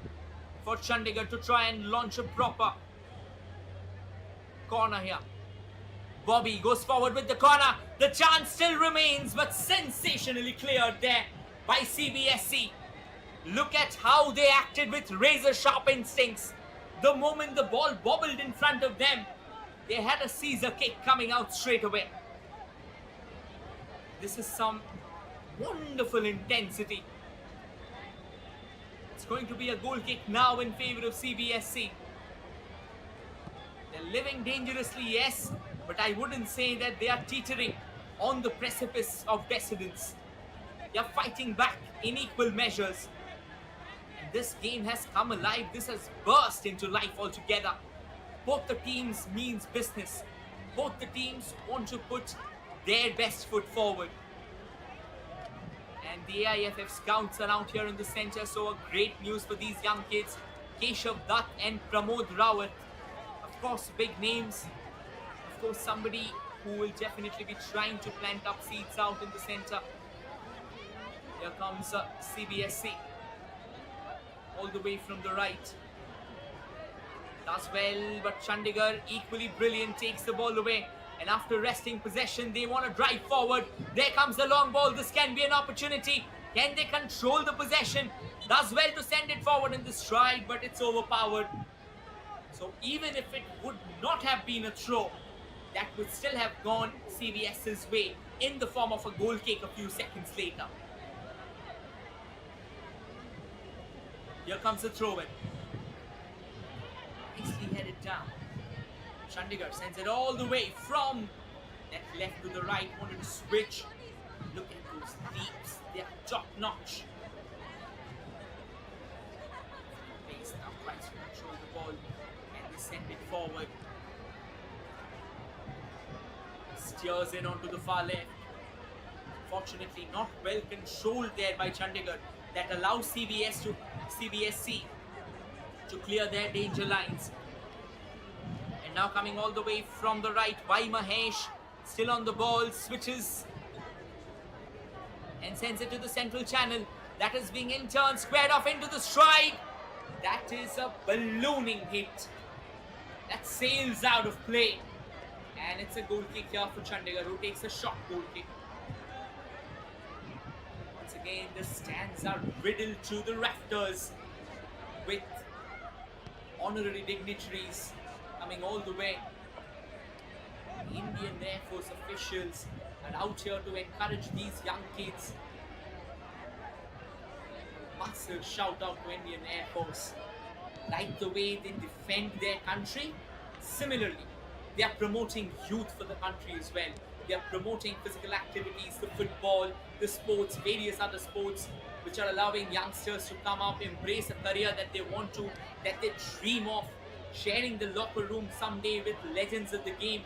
for Chandigarh to try and launch a proper corner here. Bobby goes forward with the corner. The chance still remains, but sensationally cleared there by Cbsewso. Look at how they acted with razor sharp instincts. The moment the ball bobbled in front of them, they had a Caesar kick coming out straight away. This is some wonderful intensity. It's going to be a goal kick now in favor of Cbsewso. They're living dangerously, yes, but I wouldn't say that they are teetering on the precipice of decadence. They're fighting back in equal measures. And this game has come alive. This has burst into life altogether. Both the teams means business. Both the teams want to put their best foot forward. And the AIFF scouts are out here in the center, so a great news for these young kids. Keshav Dutt and Pramod Rawat. Of course, big names. Of course, somebody who will definitely be trying to plant up seeds out in the center. Here comes Cbsewso. All the way from the right. Does well, but Chandigarh, equally brilliant, takes the ball away. And after wresting possession, they want to drive forward. There comes the long ball. This can be an opportunity. Can they control the possession? Does well to send it forward in the stride, but it's overpowered. So even if it would not have been a throw, that would still have gone CBS's way in the form of a goal kick a few seconds later. Here comes the throw-in. Nicely headed down. Chandigarh sends it all the way from that left to the right, wanted to switch. Look at those leaps, they are top notch. Pace now tries to control the ball and they send it forward. Steers in onto the far left. Fortunately, not well controlled there by Chandigarh. That allows CBSC to clear their danger lines. And now coming all the way from the right by Mahesh. Still on the ball, switches and sends it to the central channel. That is being in turn squared off into the strike. That is a ballooning hit. That sails out of play. And it's a goal kick here for Chandigarh, who takes a short goal kick. Once again, the stands are riddled to the rafters with honorary dignitaries coming all the way. Indian Air Force officials are out here to encourage these young kids. Massive shout out to Indian Air Force. Like the way they defend their country, similarly, they are promoting youth for the country as well. They are promoting physical activities, the football, the sports, various other sports, which are allowing youngsters to come up, embrace a career that they want to, that they dream of, sharing the locker room someday with legends of the game.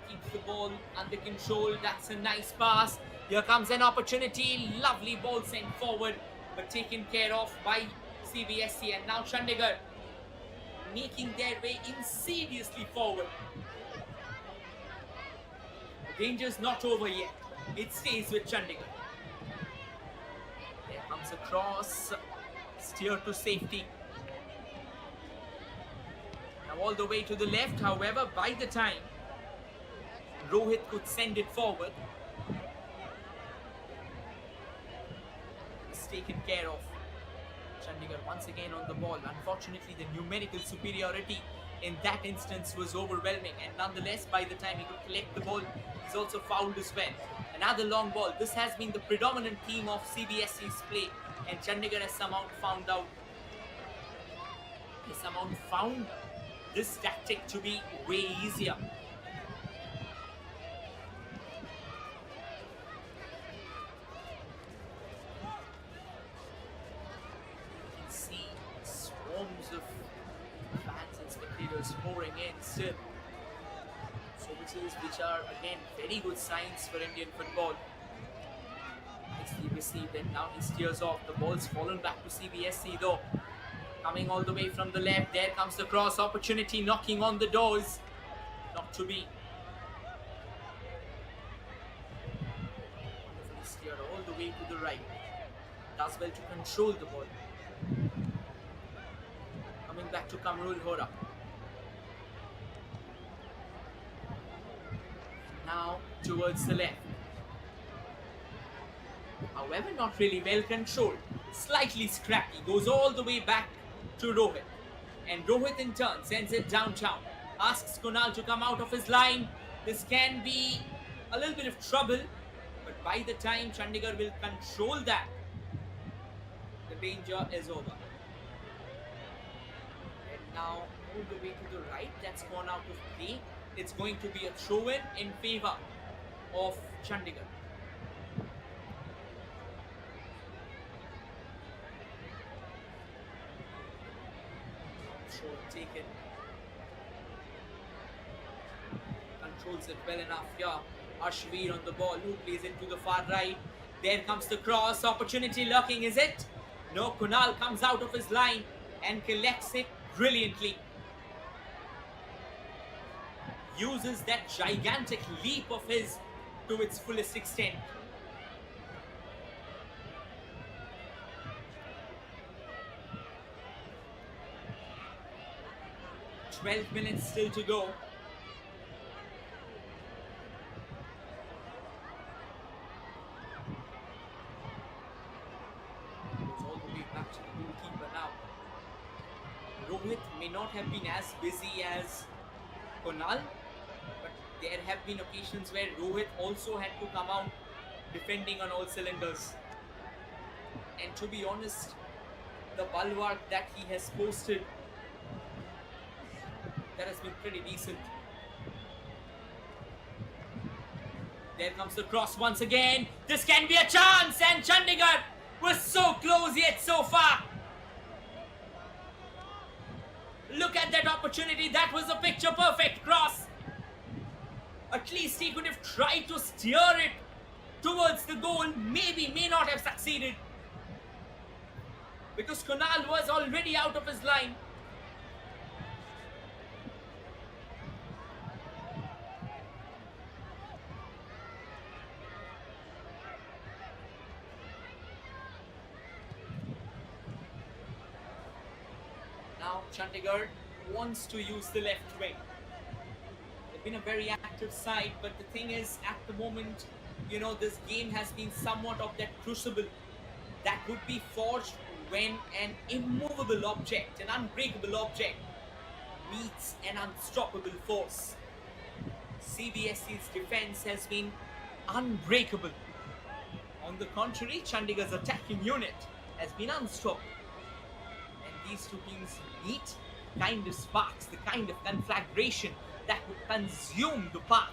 Keeps the ball under control. That's a nice pass. Here comes an opportunity. Lovely ball sent forward, but taken care of by CBSC. And now Chandigarh making their way insidiously forward. The danger's not over yet. It stays with Chandigarh. There comes a cross. Steer to safety. Now all the way to the left. However, by the time Rohit could send it forward, it's taken care of. Chandigarh once again on the ball. Unfortunately, the numerical superiority in that instance was overwhelming, and nonetheless, by the time he could collect the ball, he's also fouled as well. Another long ball. This has been the predominant theme of CBSC's play, and Chandigarh has somehow found this tactic to be way easier. Of fans and spectators pouring in still. Services which are again very good signs for Indian football. Nicely received, and now he steers off. The ball's fallen back to CBSC though. Coming all the way from the left, there comes the cross opportunity, knocking on the doors. Not to be. Wonderfully steered all the way to the right. Does well to control the ball. Coming back to Kamrul Hora. Now towards the left. However, not really well controlled. Slightly scrappy. Goes all the way back to Rohit. And Rohit in turn sends it downtown. Asks Kunal to come out of his line. This can be a little bit of trouble. But by the time Chandigarh will control that, the danger is over. Now all the way to the right, that's gone out of play. It's going to be a throw-in in favor of Chandigarh. Throw taken. Controls it well enough here. Ashveer on the ball, who plays it to the far right. There comes the cross. Opportunity lurking, is it? No, Kunal comes out of his line and collects it brilliantly. Uses that gigantic leap of his to its fullest extent. "12 minutes still to go. Goes all the way back to the goalkeeper now. Rohit may not have been as busy as Kunal, but there have been occasions where Rohit also had to come out defending on all cylinders. And to be honest, the bulwark that he has posted, that has been pretty decent. There comes the cross once again. This can be a chance, and Chandigarh was so close yet so far. Look at that opportunity. That was a picture perfect cross. At least he could have tried to steer it towards the goal. Maybe, may not have succeeded, because Kunal was already out of his line. Now Chandigarh wants to use the left wing. They've been a very active side, but the thing is, at the moment, this game has been somewhat of that crucible that would be forged when an immovable object, an unbreakable object, meets an unstoppable force. CBSE's defense has been unbreakable. On the contrary, Chandigarh's attacking unit has been unstoppable. And these two teams meet, kind of sparks the kind of conflagration that would consume the park.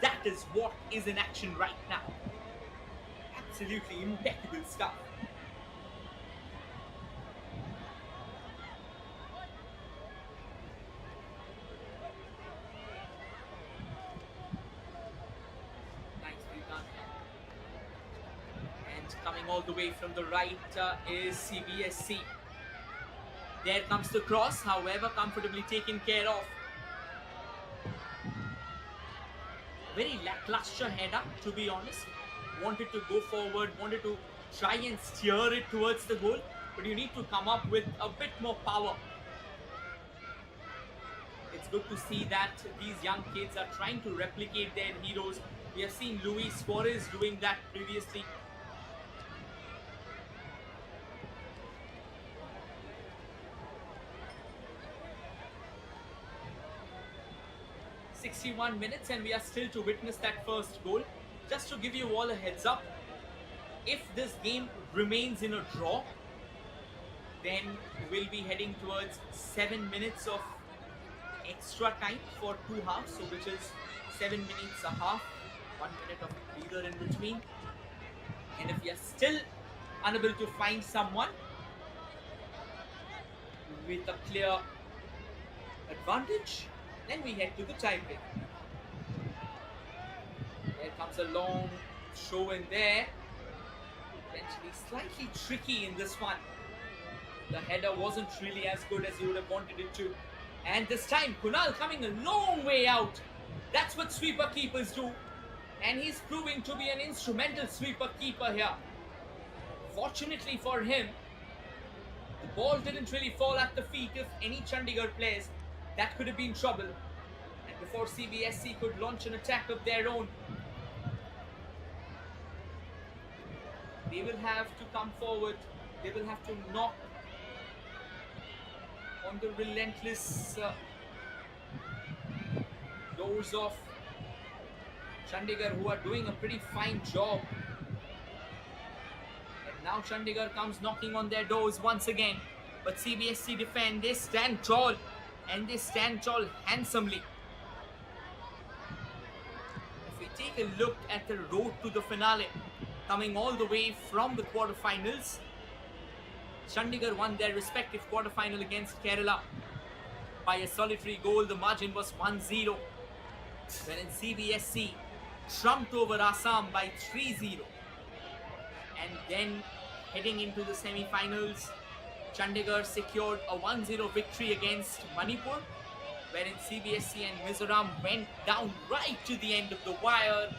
That is what is in action right now. Absolutely impeccable stuff. Nicely done. And coming all the way from the right is CBSC. There comes the cross, however, comfortably taken care of. Very lackluster header, to be honest. Wanted to go forward, wanted to try and steer it towards the goal, but you need to come up with a bit more power. It's good to see that these young kids are trying to replicate their heroes. We have seen Luis Suarez doing that previously. "61 minutes and we are still to witness that first goal. Just to give you all a heads up, if this game remains in a draw, then we'll be heading towards 7 minutes of extra time for two halves, so which is 7 minutes a half, 1 minute of breather in between. And if we are still unable to find someone with a clear advantage, then we head to the tiebreak. There comes a long show in there. Eventually slightly tricky in this one. The header wasn't really as good as you would have wanted it to. And this time Kunal coming a long way out. That's what sweeper keepers do. And he's proving to be an instrumental sweeper keeper here. Fortunately for him, the ball didn't really fall at the feet of any Chandigarh players. That could have been trouble. And before CBSC could launch an attack of their own, they will have to come forward. They will have to knock on the relentless doors of Chandigarh, who are doing a pretty fine job. And now Chandigarh comes knocking on their doors once again. But CBSC defend. They stand tall. And they stand tall handsomely. If we take a look at the road to the finale, coming all the way from the quarterfinals, Chandigarh won their respective quarterfinal against Kerala by a solitary goal. The margin was 1-0. Wherein CBSC trumped over Assam by 3-0. And then heading into the semi-finals, Chandigarh secured a 1-0 victory against Manipur, wherein CBSC and Mizoram went down right to the end of the wire,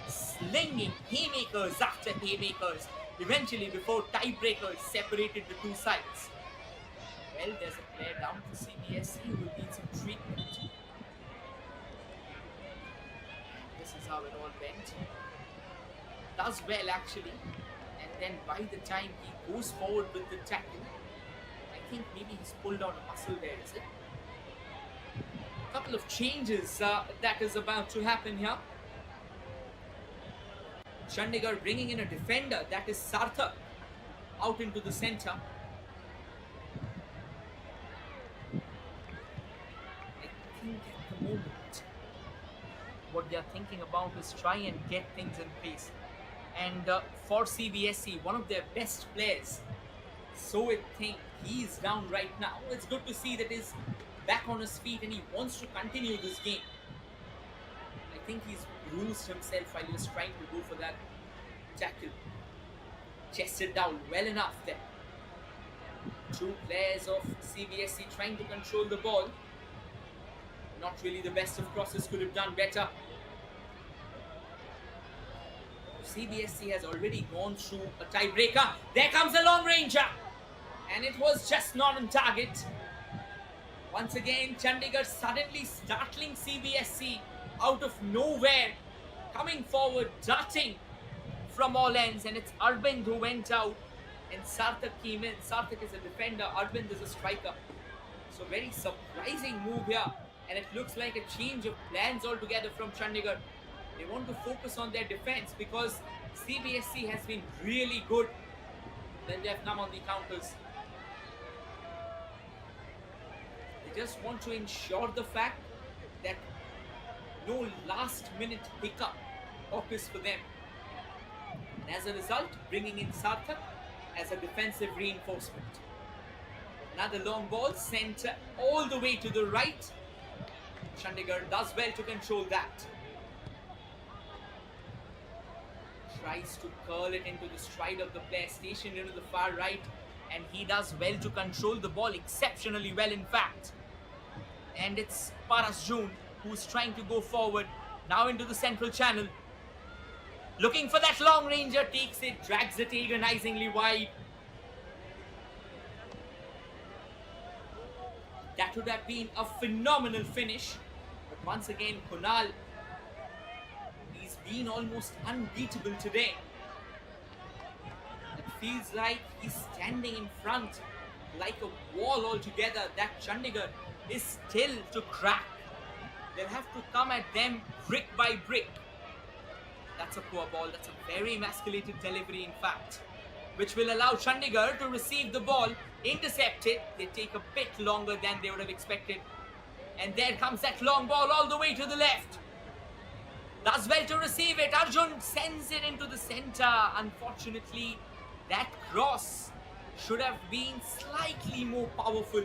slinging haymakers after haymakers, eventually before tiebreakers separated the two sides. Well, there's a player down for CBSC who will need some treatment. This is how it all went. Does well actually, and then by the time he goes forward with the tackle, I think maybe he's pulled out a muscle there, is it? A couple of changes that is about to happen here. Chandigarh bringing in a defender, that is Sarthak, out into the center. I think at the moment what they are thinking about is try and get things in place. And for CBSE, one of their best players, so I think he's down right now. It's good to see that he's back on his feet and he wants to continue this game. I think he's bruised himself while he was trying to go for that tackle. Chested down well enough there. Two players of CBSE trying to control the ball. Not really the best of crosses, could have done better. CBSE has already gone through a tiebreaker. There comes a long ranger. And it was just not on target. Once again, Chandigarh suddenly startling CBSE out of nowhere. Coming forward, darting from all ends. And it's Arvind who went out. And Sarthak came in. Sarthak is a defender. Arvind is a striker. So very surprising move here. And it looks like a change of plans altogether from Chandigarh. They want to focus on their defense because CBSE has been really good when they have come on the counters. They just want to ensure the fact that no last minute hiccup occurs for them. And as a result, bringing in Sarthak as a defensive reinforcement. Another long ball sent all the way to the right. Chandigarh does well to control that. Tries to curl it into the stride of the player stationed into the far right, and he does well to control the ball exceptionally well, in fact. And it's Paras June who's trying to go forward now into the central channel. Looking for that long ranger, takes it, drags it agonizingly wide. That would have been a phenomenal finish. But once again, Kunal, he's been almost unbeatable today. It feels like he's standing in front like a wall altogether that Chandigarh is still to crack. They'll have to come at them brick by brick. That's a poor ball. That's a very emasculated delivery, in fact, which will allow Chandigarh to receive the ball, intercept it. They take a bit longer than they would have expected. And there comes that long ball all the way to the left. Does well to receive it. Arjun sends it into the center. Unfortunately, that cross should have been slightly more powerful.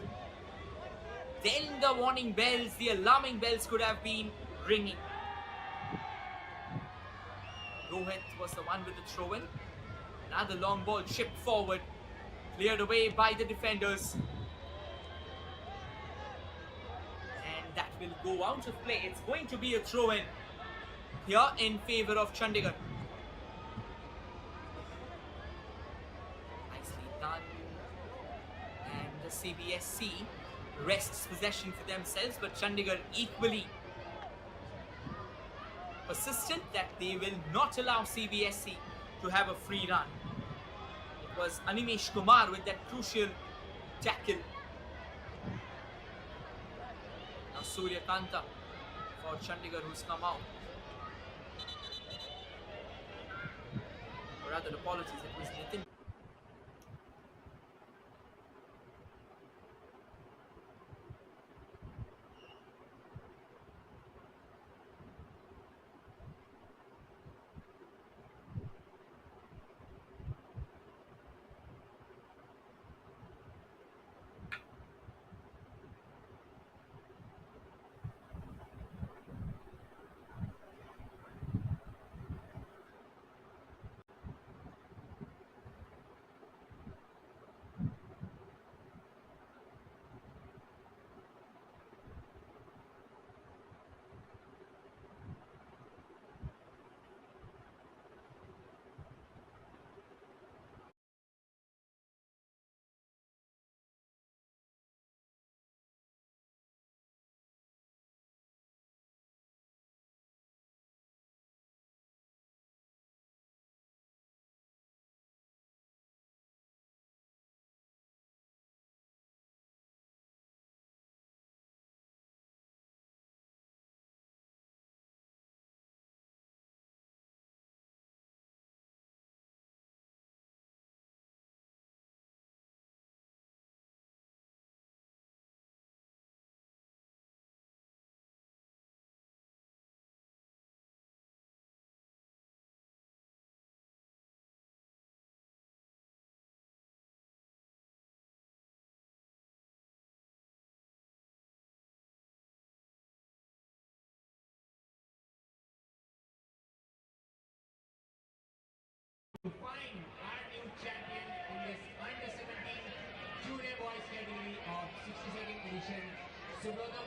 Then the warning bells, the alarming bells could have been ringing. Rohit was the one with the throw-in. Another long ball chipped forward, cleared away by the defenders. And that will go out of play. It's going to be a throw-in here in favor of Chandigarh. Nicely done. And the CBSE wrests possession for themselves, but Chandigarh equally persistent that they will not allow CBSE to have a free run. It was Animesh Kumar with that crucial tackle. Now Surya Kanta for Chandigarh who's come out. Or rather, apologies, it was Nitin. Felicitation Subroto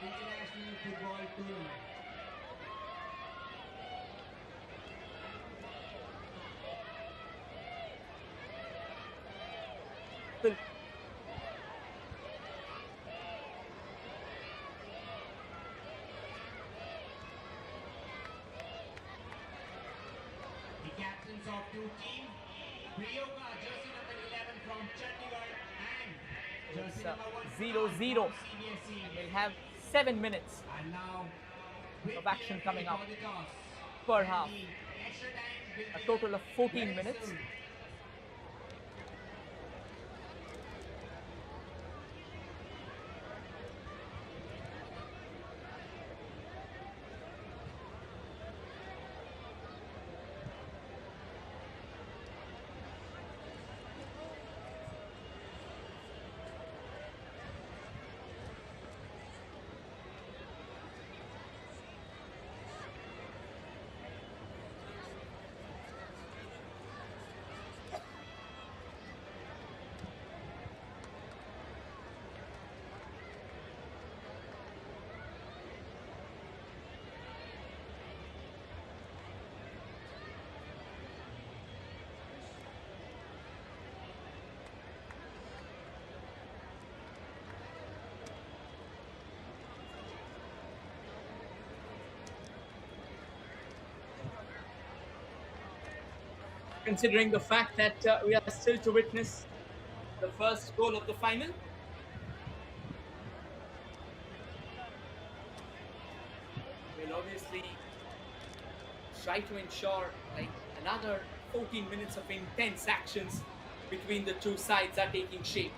International Football Tournament. The captains of two teams, Priyoka, jersey number 11 from Chandigarh, and jersey number 1 0-0. from CBSE. We'll have 7 minutes And now, of action coming up for the toss. per half. The extra time will A be total of 14 very minutes. soon. Considering the fact that we are still to witness the first goal of the final. We'll obviously try to ensure like another 14 minutes of intense actions between the two sides are taking shape.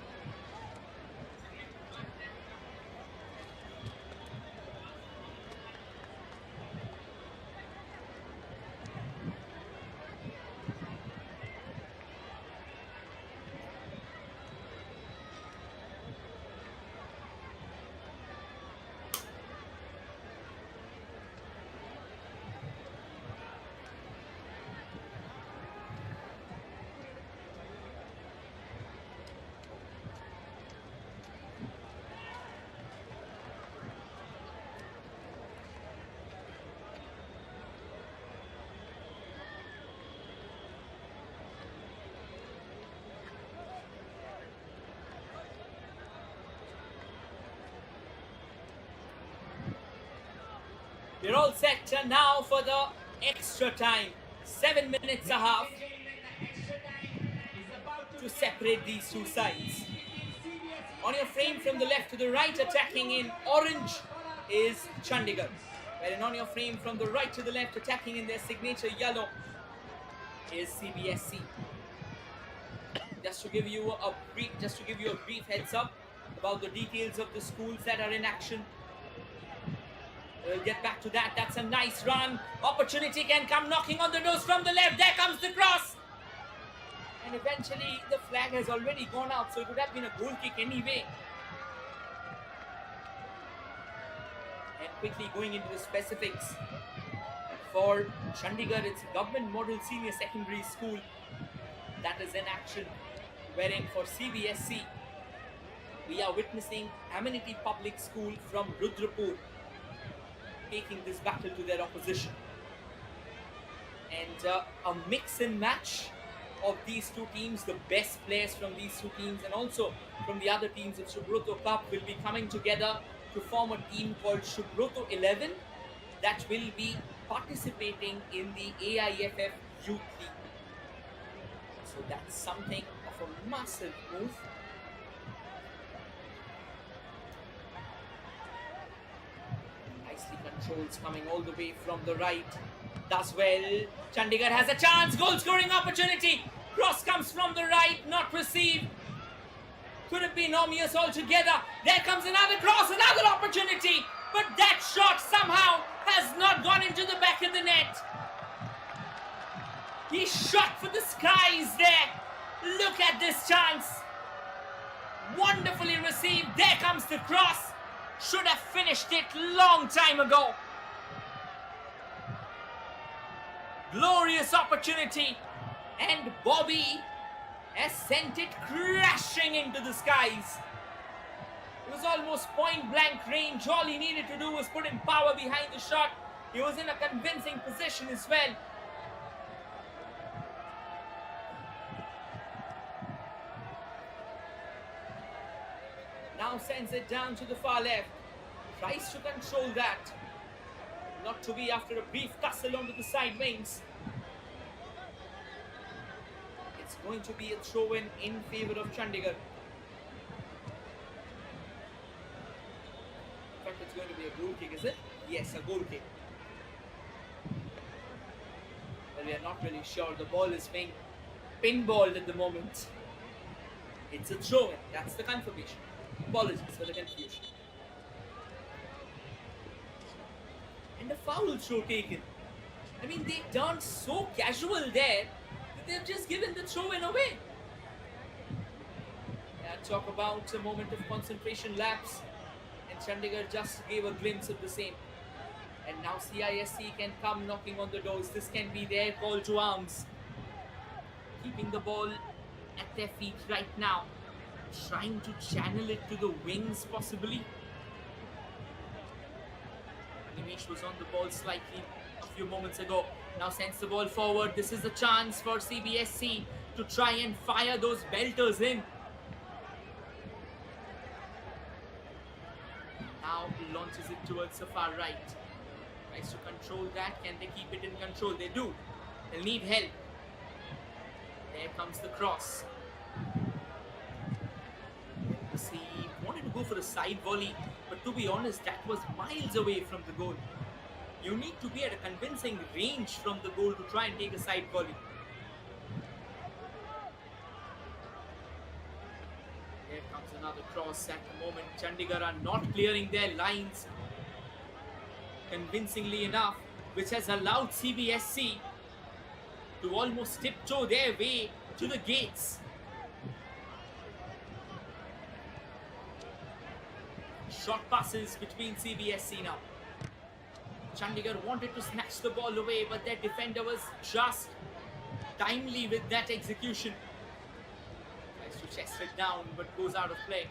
We're all set now for the extra time. 7 minutes a half to separate these two sides. On your frame from the left to the right, attacking in orange is Chandigarh. Wherein on your frame from the right to the left, attacking in their signature yellow is CBSE. Just to give you a brief heads up about the details of the schools that are in action. We'll get back to that. That's a nice run. Opportunity can come knocking on the nose from the left. There comes the cross. And eventually the flag has already gone out, so it would have been a goal kick anyway. And quickly going into the specifics. For Chandigarh, it's Government Model Senior Secondary School that is in action. Wherein for CBSE, we are witnessing Amenity Public School from Rudrapur taking this battle to their opposition. And a mix and match of these two teams, the best players from these two teams and also from the other teams of Subroto Cup will be coming together to form a team called Subroto 11 that will be participating in the AIFF Youth League. So that's something of a massive move. Nicely controls coming all the way from the right. Does well. Chandigarh has a chance. Goal scoring opportunity. Cross comes from the right. Not received. Could have been obvious altogether. There comes another cross. Another opportunity. But that shot somehow has not gone into the back of the net. He shot for the skies there. Look at this chance. Wonderfully received. There comes the cross. Should have finished it long time ago. Glorious opportunity. And Bobby has sent it crashing into the skies. was almost point blank range. All he needed to do was put in power behind the shot. He was in a convincing position as well. Now sends it down to the far left. Tries to control that. Not to be after a brief tussle onto the side wings. It's going to be a throw-in in favour of Chandigarh. In fact, it's going to be a goal kick, is it? Yes, a goal kick. Well, we are not really sure. The ball is being pinballed at the moment. It's a throw-in. That's the confirmation. Apologies for the confusion. And a foul throw taken. I mean, they turned so casual there that they've just given the throw-in away. Yeah, talk about a moment of concentration lapse. And Chandigarh just gave a glimpse of the same. And now CISC can come knocking on the doors. This can be their call to arms. Keeping the ball at their feet right now. Trying to channel it to the wings possibly. Animesh was on the ball slightly a few moments ago. Now sends the ball forward. This is a chance for CBSC to try and fire those belters in. Now launches it towards the far right. Tries to control that. Can they keep it in control? They do. They'll need help. There comes the cross. He wanted to go for a side volley, but to be honest, that was miles away from the goal. You need to be at a convincing range from the goal to try and take a side volley. There comes another cross at the moment. Chandigarh are not clearing their lines convincingly enough, which has allowed CBSC to almost tiptoe their way to the gates. Short passes between CBSC now. Chandigarh wanted to snatch the ball away, but their defender was just timely with that execution. Tries to chest it down, but goes out of play.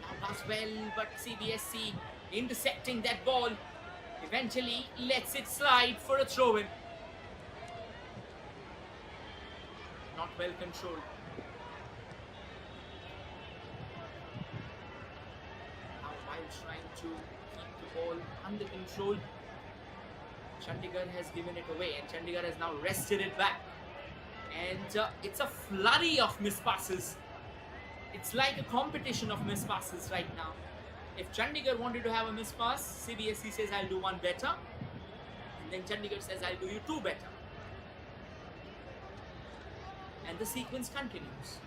Now does well, but CBSC intercepting that ball. Eventually lets it slide for a throw-in. Not well controlled. Trying to keep the ball under control. Chandigarh has given it away, and Chandigarh has now wrested it back. And it's a flurry of missed passes. It's like a competition of missed passes right now. If Chandigarh wanted to have a missed pass, CBSC says, I'll do one better. And then Chandigarh says, I'll do you two better. And the sequence continues.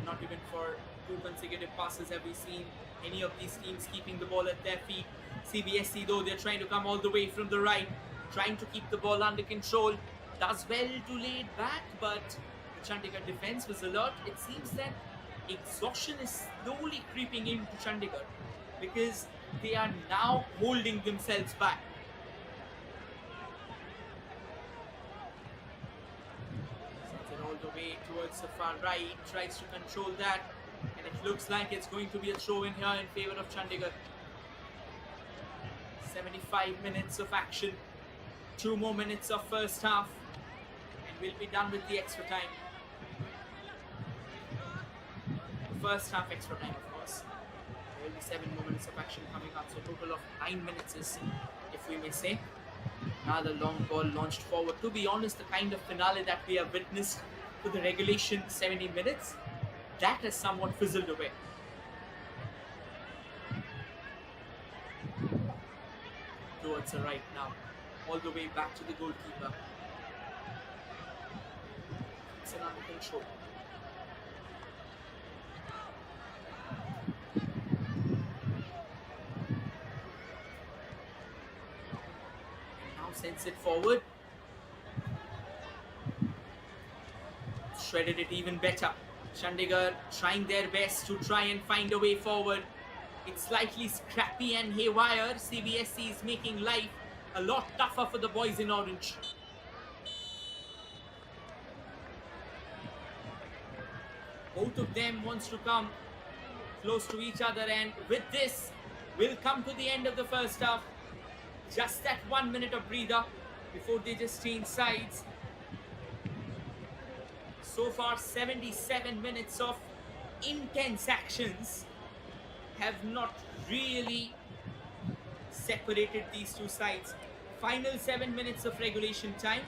Not even for 2 consecutive passes have we seen any of these teams keeping the ball at their feet. CBSC though, they're trying to come all the way from the right, trying to keep the ball under control. Does well to lay it back, but the Chandigarh defense was alert. It seems that exhaustion is slowly creeping into Chandigarh because they are now holding themselves back. All the way towards the far right, tries to control that, and it looks like it's going to be a throw in here in favour of Chandigarh. 75 minutes of action, 2 more minutes of first half, and we'll be done with the extra time. The first half extra time, of course. There will be 7 more minutes of action coming up, so a total of 9 minutes is, if we may say. Another long ball launched forward. To be honest, the kind of finale that we have witnessed to the regulation 70 minutes, that has somewhat fizzled away. Towards the right now, all the way back to the goalkeeper. It's under control. Sends it forward. Shredded it even better. Chandigarh trying their best to try and find a way forward. It's slightly scrappy and haywire. CBSC is making life a lot tougher for the boys in orange. Both of them wants to come close to each other, and with this, we'll come to the end of the first half. Just that 1 minute of breather before they just change sides. So far, 77 minutes of intense actions have not really separated these two sides. Final 7 minutes of regulation time.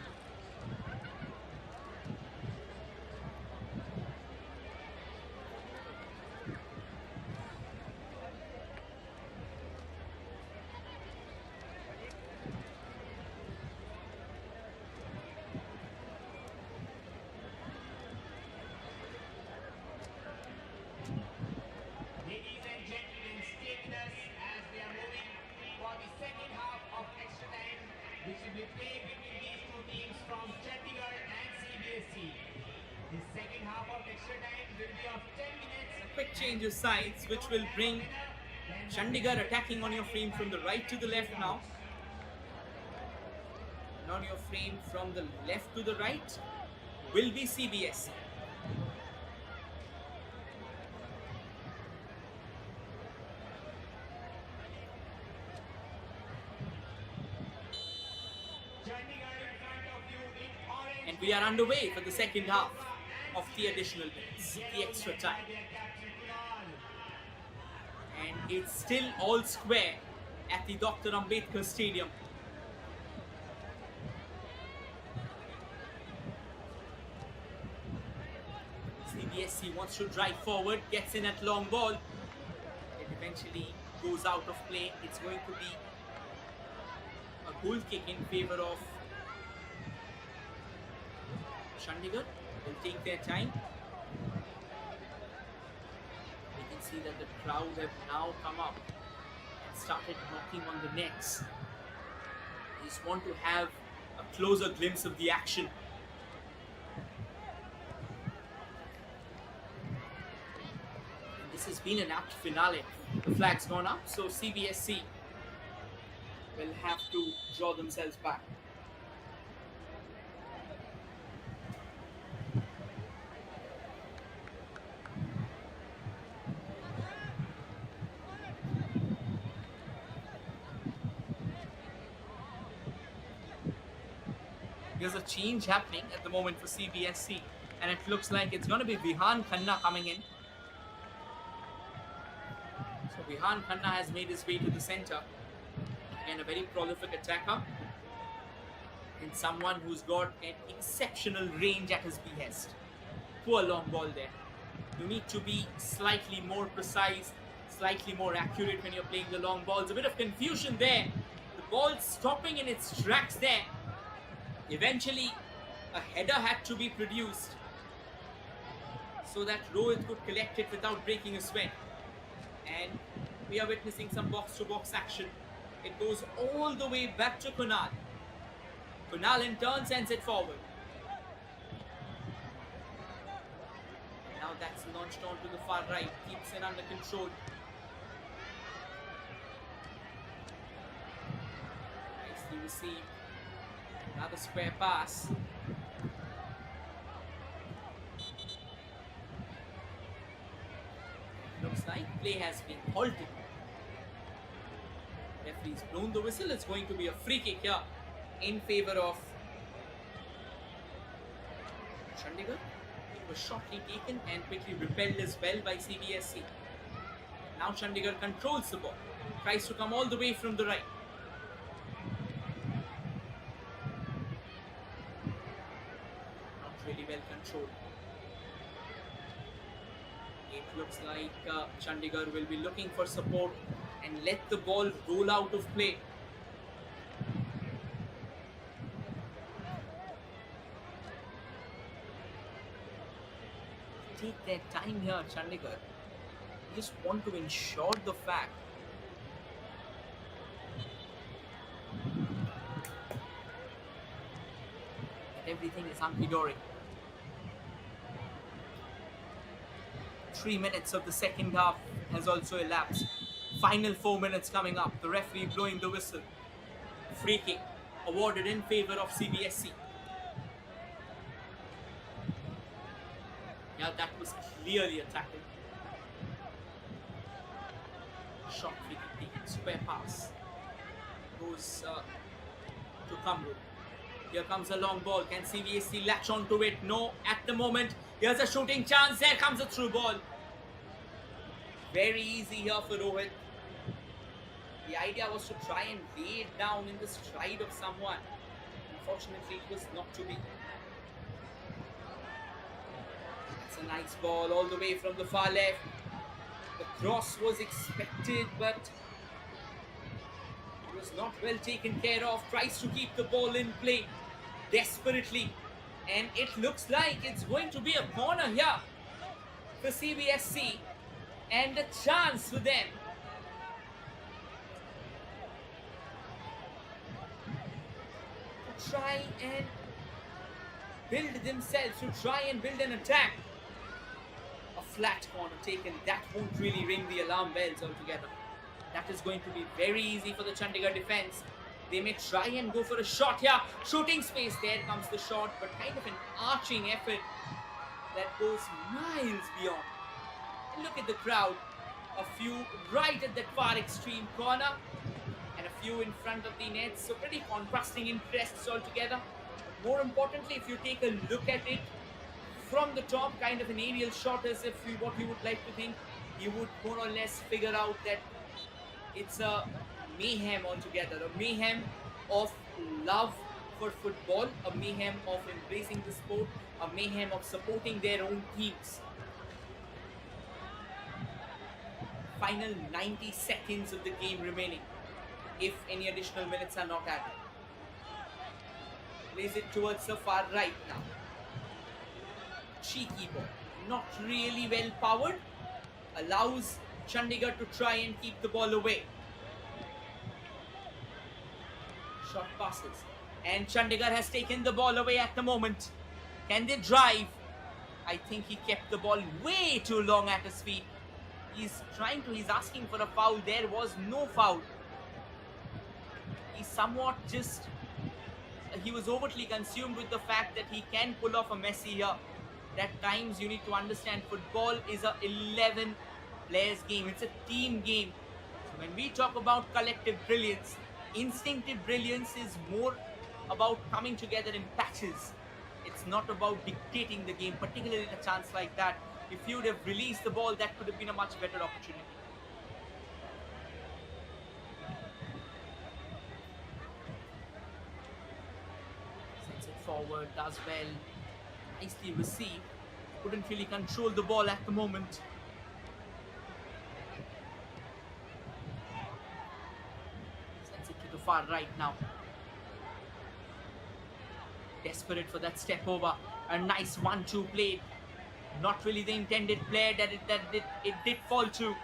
Ladies and gentlemen, stay with us as we are moving for the second half of extra time, which will be played between these two teams from Chandigarh and Cbsewso. The second half of extra time will be of 10 minutes. A quick change of sides, which will bring Chandigarh attacking on your frame from the right to the left now. And on your frame from the left to the right will be Cbsewso. Chandigarh in front of you in orange. And we are underway for the second half of the additional minutes, the extra time. Their captain Kunal. And it's still all square at the Dr. Ambedkar Stadium. Cbsewso wants to drive forward, gets in at long ball. It eventually goes out of play. It's going to be a goal kick in favor of Chandigarh. Will take their time. We can see that the crowd have now come up and started knocking on the nets. They just want to have a closer glimpse of the action. And this has been an apt finale. The flag's gone up, so Cbsewso will have to draw themselves back. There's a change happening at the moment for Cbsewso, and it looks like it's going to be Vihan Khanna coming in. So Vihan Khanna has made his way to the center. Again, a very prolific attacker and someone who's got an exceptional range at his behest. Poor long ball there. You need to be slightly more precise, slightly more accurate when you're playing the long balls. A bit of confusion there. The ball stopping in its tracks there. Eventually, a header had to be produced so that Rohit could collect it without breaking a sweat. And we are witnessing some box-to-box action. It goes all the way back to Kunal. Kunal in turn sends it forward. Now that's launched on to the far right, keeps it under control. Nicely received. Another square pass. Looks like play has been halted. Referee's blown the whistle. It's going to be a free kick here in favor of Chandigarh. It was shortly taken and quickly repelled as well by Cbsewso. Now Chandigarh controls the ball. Tries to come all the way from the right. Really well controlled. It looks like Chandigarh will be looking for support and let the ball roll out of play. Take their time here, Chandigarh. They just want to ensure the fact that everything is hunky-dory. 3 minutes of the second half has also elapsed. Final 4 minutes coming up. The referee blowing the whistle. Free kick awarded in favor of Cbsewso. Yeah, that was clearly a tackle. Shot free kick taken, square pass. Goes to Kamru. Here comes a long ball. Can CBSC latch onto it? No, at the moment. Here's a shooting chance. There comes a through ball. Very easy here for Rohit. The idea was to try and lay it down in the stride of someone. Unfortunately, it was not to be. That's a nice ball all the way from the far left. The cross was expected, but it was not well taken care of. Tries to keep the ball in play desperately. And it looks like it's going to be a corner here for CBSC. And a chance for them to try and build themselves, to try and build an attack. A flat corner taken, that won't really ring the alarm bells altogether. That is going to be very easy for the Chandigarh defense. They may try and go for a shot here. Shooting space, there comes the shot, but kind of an arching effort that goes miles beyond. And look at the crowd. A few right at that far extreme corner and a few in front of the net. So pretty contrasting interests altogether. More importantly, if you take a look at it from the top, kind of an aerial shot as if what you would like to think, you would more or less figure out that it's a mayhem altogether. A mayhem of love for football, a mayhem of embracing the sport, a mayhem of supporting their own teams. Final 90 seconds of the game remaining, if any additional minutes are not added. Plays it towards the far right now. Cheeky ball, not really well powered, allows Chandigarh to try and keep the ball away. Short passes, and Chandigarh has taken the ball away at the moment. Can they drive? I think he kept the ball way too long at his feet. He's asking for a foul. There was no foul. He was overtly consumed with the fact that he can pull off a Messi here. At times you need to understand football is a 11 players game. It's a team game. So when we talk about collective brilliance, instinctive brilliance is more about coming together in patches. It's not about dictating the game, particularly in a chance like that. If you would have released the ball, that could have been a much better opportunity. Sends it forward, does well. Nicely received. Couldn't really control the ball at the moment. Sends it to the far right now. Desperate for that step over. A nice 1-2 play. Not really the intended player that it did fall to.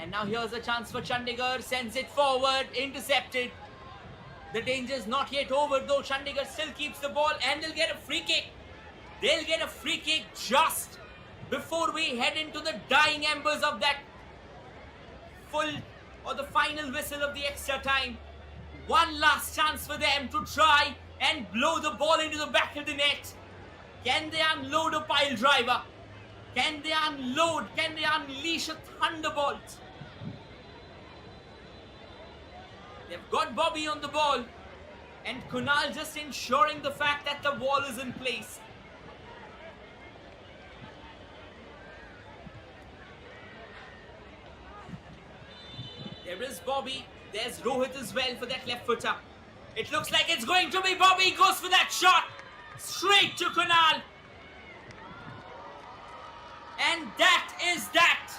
And now here's a chance for Chandigarh. Sends it forward. Intercepted. The danger's not yet over though. Chandigarh still keeps the ball and they'll get a free kick. They'll get a free kick just before we head into the dying embers of that the final whistle of the extra time. One last chance for them to try and blow the ball into the back of the net. Can they unload a pile driver? Can they unleash a thunderbolt? They've got Bobby on the ball and Kunal just ensuring the fact that the wall is in place. There is Bobby. There's Rohit as well for that left footer. It looks like it's going to be Bobby. Goes for that shot. Straight to Kunal. And that is that.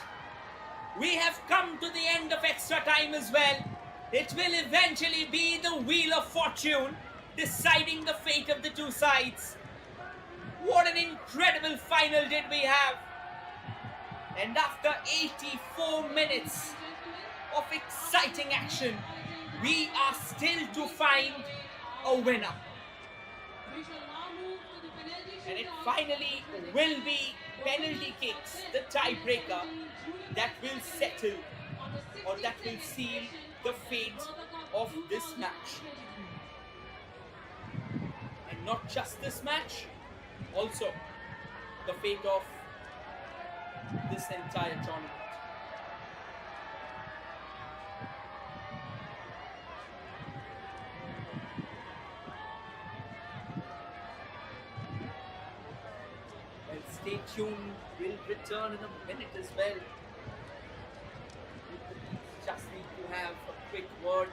We have come to the end of extra time as well. It will eventually be the wheel of fortune deciding the fate of the two sides. What an incredible final did we have. And after 84 minutes of exciting action, we are still to find a winner. And it finally will be penalty kicks, the tiebreaker, that will settle or that will seal the fate of this match. And not just this match, also the fate of this entire tournament. Well, stay tuned. We'll return in a minute as well. Just need to have a quick word.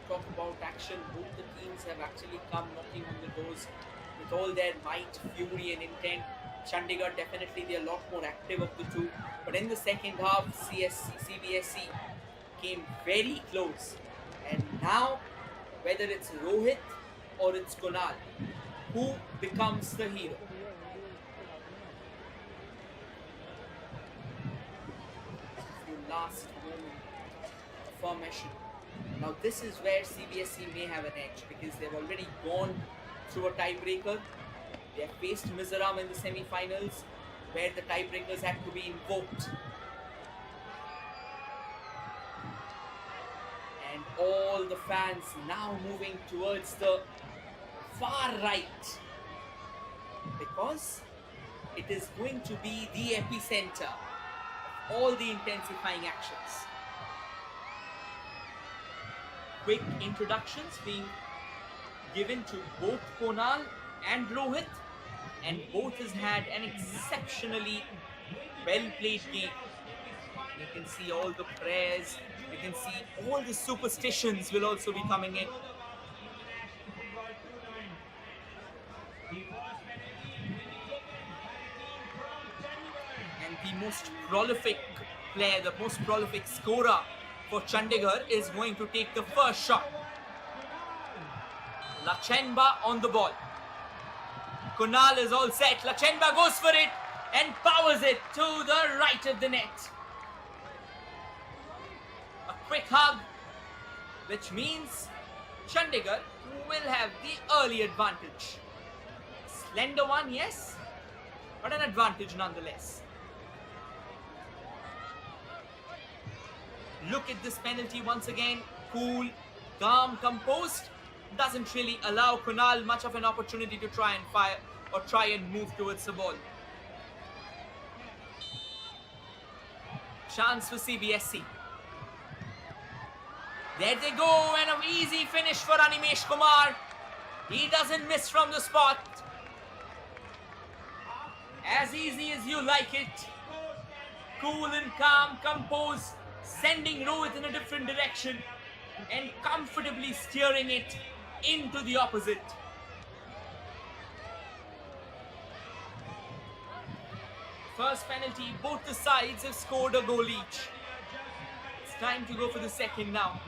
Talk about action, both the teams have actually come knocking on the doors with all their might, fury and intent. Chandigarh definitely the a lot more active of the two, but in the second half CBSE came very close, and now whether it's Rohit or it's Kunal, who becomes the hero? The last moment formation. Now this is where CBSE may have an edge because they've already gone through a tiebreaker. They have faced Mizoram in the semi-finals where the tiebreakers had to be invoked. And all the fans now moving towards the far right because it is going to be the epicenter of all the intensifying actions. Quick introductions being given to both Kunal and Rohit, and both has had an exceptionally well-played game. You can see all the prayers, you can see all the superstitions will also be coming in. And the most prolific player, the most prolific scorer for Chandigarh is going to take the first shot. Lachenba on the ball. Kunal is all set. Lachenba goes for it and powers it to the right of the net. A quick hug, which means Chandigarh will have the early advantage. Slender one, yes, but an advantage nonetheless. Look at this penalty once again. Cool, calm, composed. Doesn't really allow Kunal much of an opportunity to try and fire or try and move towards the ball. Chance for CBSE. There they go, and an easy finish for Animesh Kumar. He doesn't miss from the spot. As easy as you like it. Cool and calm, composed. Sending Rohit in a different direction and comfortably steering it into the opposite. First penalty, both the sides have scored a goal each. It's time to go for the second now.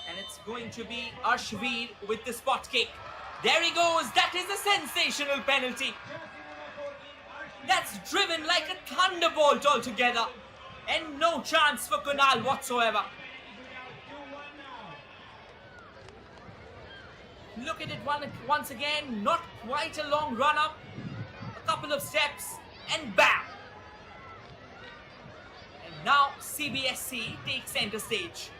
And it's going to be Arshveer with the spot kick. There he goes, that is a sensational penalty. That's driven like a thunderbolt altogether. And no chance for Kunal whatsoever. Look at it once again. Not quite a long run up. A couple of steps and bam. And now CBSE takes center stage.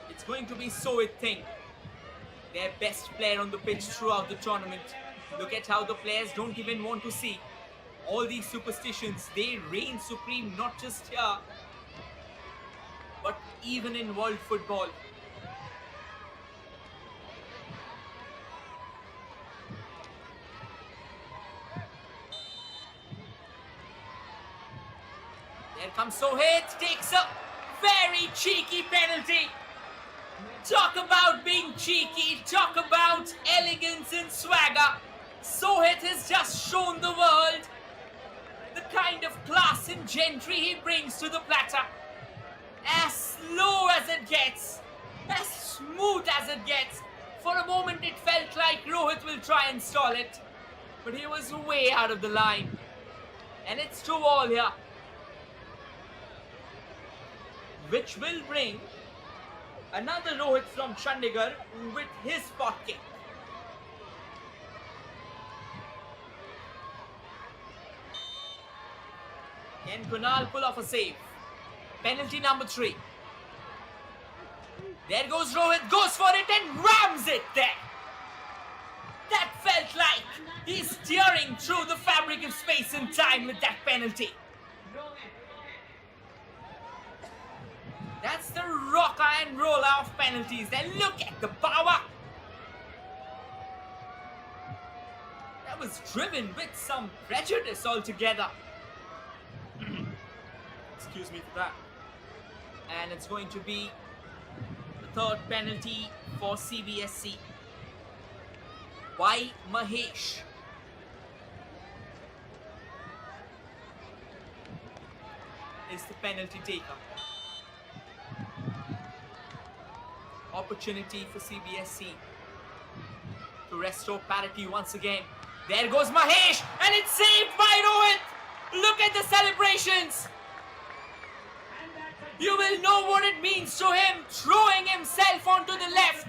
It's going to be Sohit Singh, their best player on the pitch throughout the tournament. Look at how the players don't even want to see. All these superstitions, they reign supreme not just here, but even in world football. There comes Sohit, takes a very cheeky penalty. Talk about being cheeky, talk about elegance and swagger. Sohit has just shown the world the kind of class and gentry he brings to the platter. As slow as it gets, as smooth as it gets, For a moment it felt like Rohit will try and stall it, but he was way out of the line. And it's 2-all here, which will bring another Rohit from Chandigarh with his spot kick. Can Kunal pull off a save? Penalty number 3. There goes Rohit, goes for it and rams it there. That felt like he's tearing through the fabric of space and time with that penalty. That's the rocker and roller of penalties. Then look at the power. That was driven with some prejudice altogether. Excuse me for that. And it's going to be the third penalty for CBSE. Y. Mahesh. Is the penalty taker. Opportunity for CBSE to restore parity once again. There goes Mahesh, and it's saved by Rohit. Look at the celebrations. You will know what it means to him, throwing himself onto the left.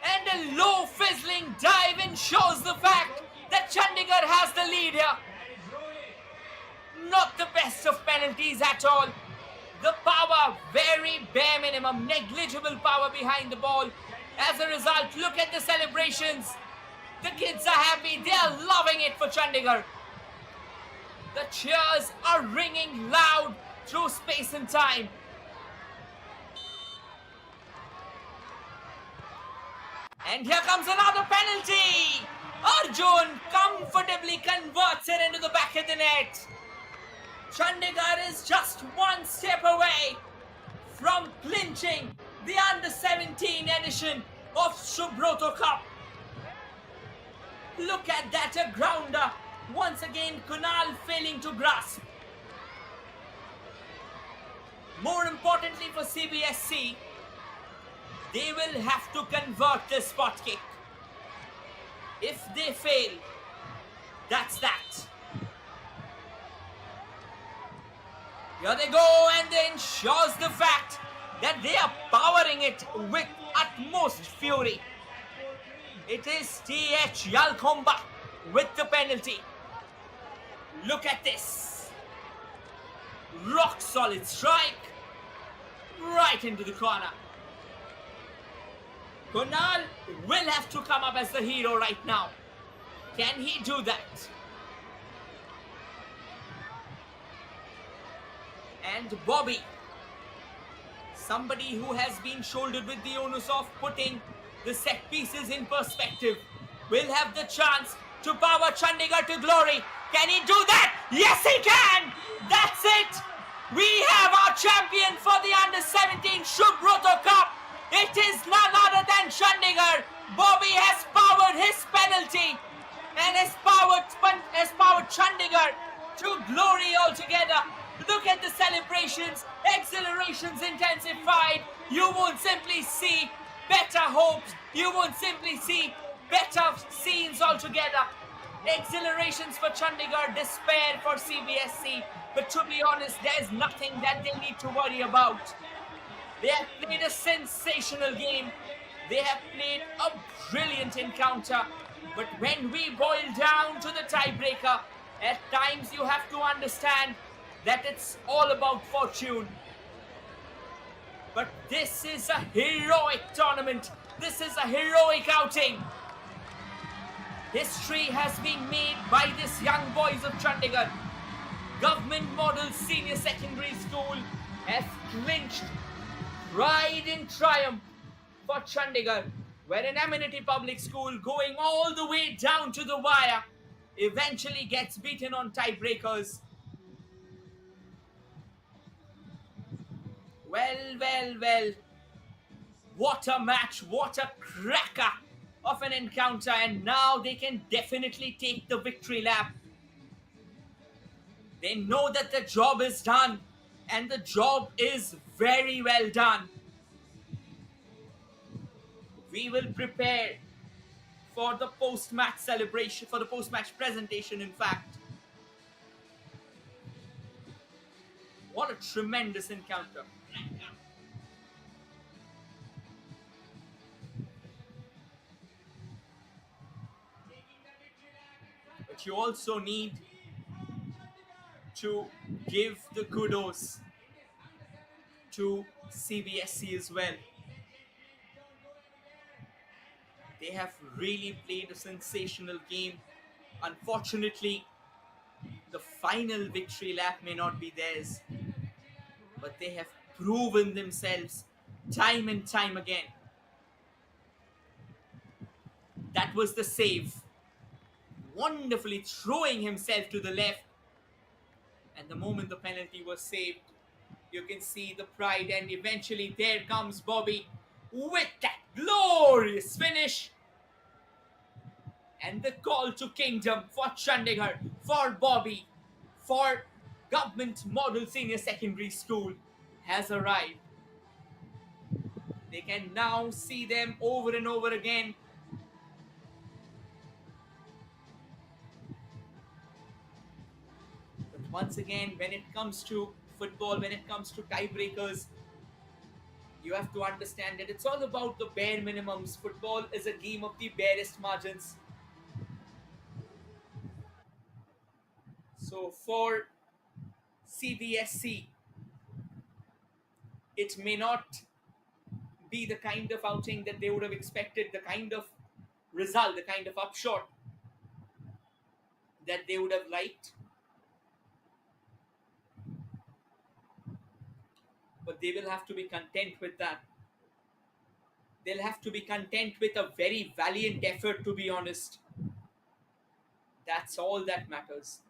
And a low fizzling dive ensures the fact that Chandigarh has the lead here. Not the best of penalties at all. The power, very bare minimum, negligible power behind the ball. As a result, look at the celebrations. The kids are happy, they are loving it for Chandigarh. The cheers are ringing loud through space and time. And here comes another penalty. Arjun comfortably converts it into the back of the net. Chandigarh is just one step away from clinching the under-17 edition of Subroto Cup. Look at that, a grounder. Once again, Kunal failing to grasp. More importantly for CBSE, they will have to convert this spot kick. If they fail, that's that. Here they go, and they ensures the fact that they are powering it with utmost fury. It is T.H. Yalkomba with the penalty. Look at this. Rock solid strike. Right into the corner. Kunal will have to come up as the hero right now. Can he do that? And Bobby, somebody who has been shouldered with the onus of putting the set pieces in perspective, will have the chance to power Chandigarh to glory. Can he do that? Yes, he can! That's it! We have our champion for the Under-17 Subroto Cup. It is none other than Chandigarh. Bobby has powered his penalty and has powered Chandigarh to glory altogether. Look at the celebrations, exhilarations intensified. You won't simply see better hopes. You won't simply see better scenes altogether. Exhilarations for Chandigarh, despair for CBSE. But to be honest, there's nothing that they need to worry about. They have played a sensational game. They have played a brilliant encounter. But when we boil down to the tiebreaker, at times you have to understand that it's all about fortune. But this is a heroic tournament. This is a heroic outing. History has been made by these young boys of Chandigarh. Government Model Senior Secondary School has clinched pride and triumph for Chandigarh, where an amenity public school going all the way down to the wire eventually gets beaten on tiebreakers. Well. What a match, what a cracker of an encounter, and now they can definitely take the victory lap. They know that the job is done, and the job is very well done. We will prepare for the post-match celebration, for the post-match presentation, in fact. What a tremendous encounter. But you also need to give the kudos to CBSE as well. They have really played a sensational game. Unfortunately, the final victory lap may not be theirs, but they have proven themselves time and time again. That was the save. Wonderfully throwing himself to the left. And the moment the penalty was saved, you can see the pride, and eventually there comes Bobby with that glorious finish. And the call to kingdom for Chandigarh, for Bobby, for Government Model Senior Secondary School has arrived. They can now see them over and over again. But once again, when it comes to football, when it comes to tiebreakers, you have to understand that it's all about the bare minimums. Football is a game of the barest margins. So for CBSC, it may not be the kind of outing that they would have expected, the kind of result, the kind of upshot that they would have liked. But they will have to be content with that. They'll have to be content with a very valiant effort, to be honest. That's all that matters.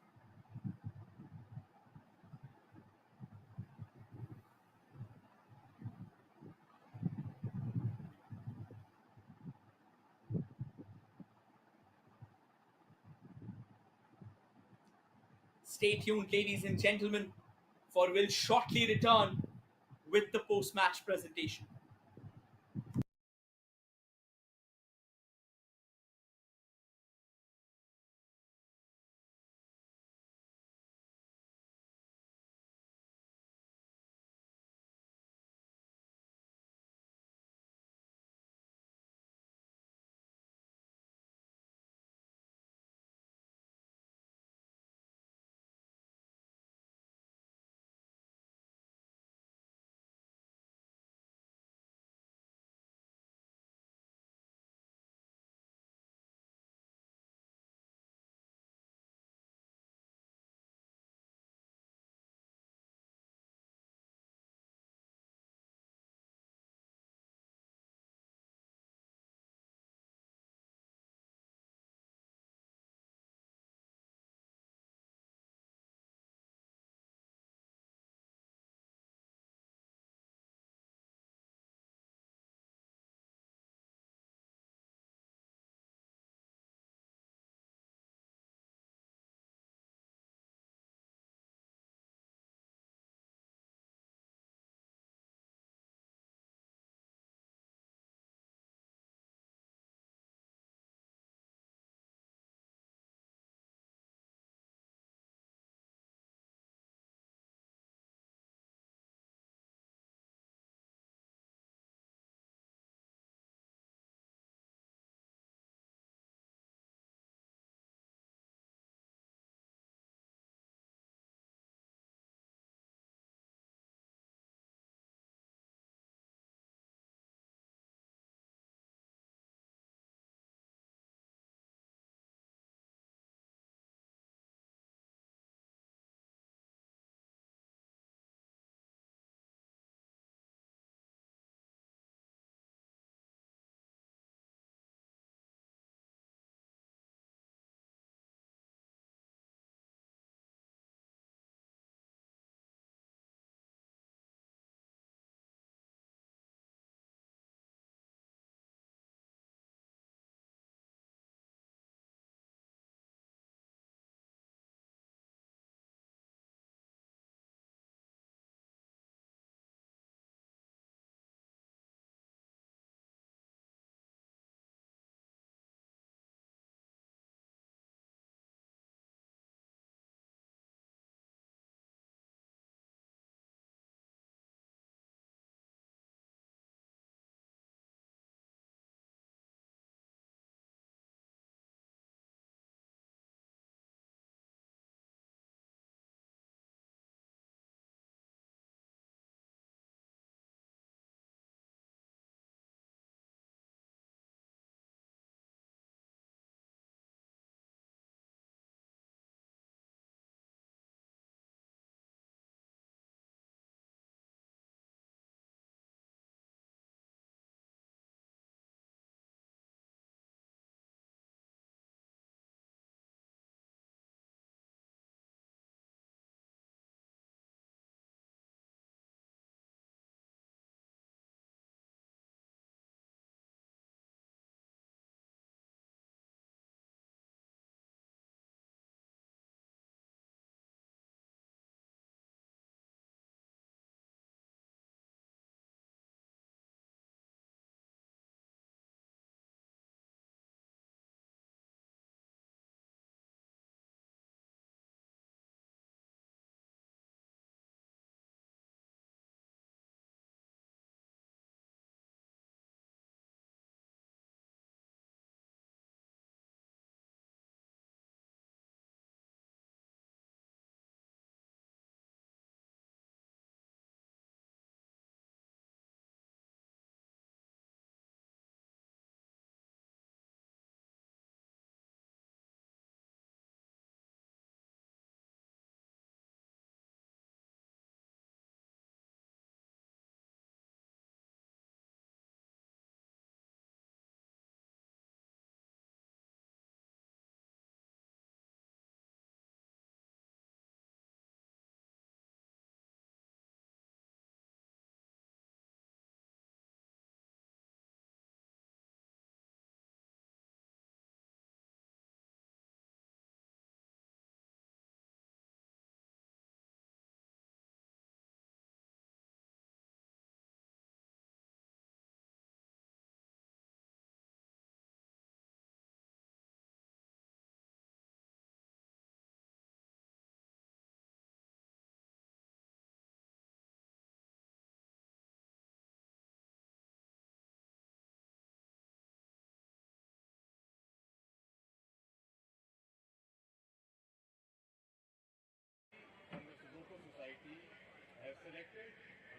Stay tuned, ladies and gentlemen, for we'll shortly return with the post-match presentation.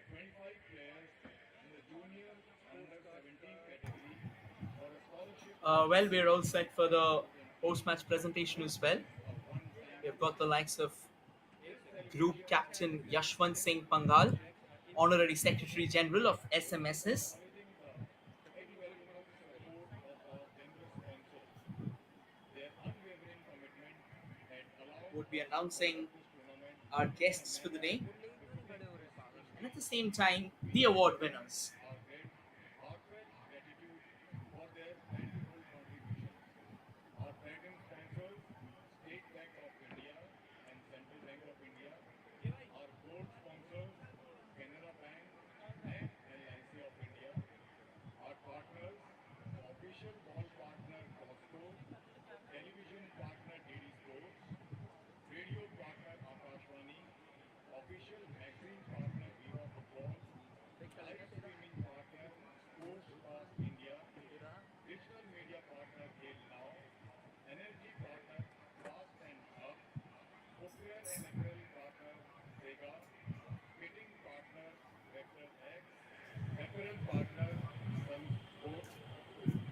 25 players in the junior under 17 category for a scholarship Well, we're all set for the post-match presentation as well. of one We've Sangam got the likes of This Group celebration Captain celebrates Yashwant students Singh who Pangal, reflect Honorary innovation Secretary General of SMSs, acknowledging the invaluable support of our generous sponsors. Their unwavering commitment had allowed would be us to announcing conduct this tournament our in a guests for the manner day, befitting this and at prestige. the same time, We the award extend winners. our heartfelt gratitude for their valuable contributions. Our platinum sponsors, State Bank of India and Central Bank of India. Our gold sponsors, Canara Bank and LIC of India. Our partners, the official ball partner Costco, television partner DD Sports, radio partner Akashvani, official magazine partner Viva Football, live streaming partner Sportscast India, digital media partner Khel Now, energy partner Fast and Hub, footwear and apparel partner Sega, kitting partner Vector X, apparel partner Sunsport,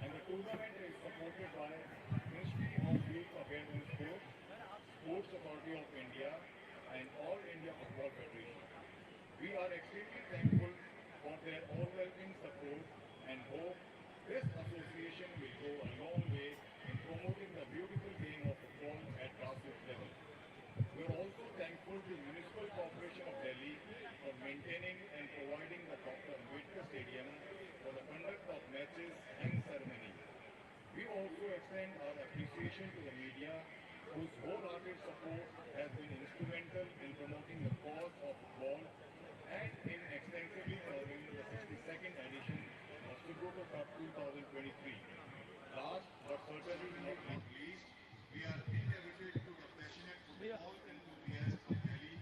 and the tournament is supported by Ministry of Youth Affairs and Sports, Sports Authority of India, and All India Football Federation. We are extremely thankful for their overwhelming support and hope this association will go a long way in promoting the beautiful game of football at grassroots level. We are also thankful to Municipal Corporation of Delhi for maintaining and providing the Dr. Ambedkar Stadium for the conduct of matches and ceremonies. We also extend our appreciation to the media whose wholehearted support has been instrumental in promoting the cause of football and in extensively covering the 62nd edition of Subroto Cup 2023. Last but certainly not least, we are indebted to the passionate football enthusiasts of Delhi,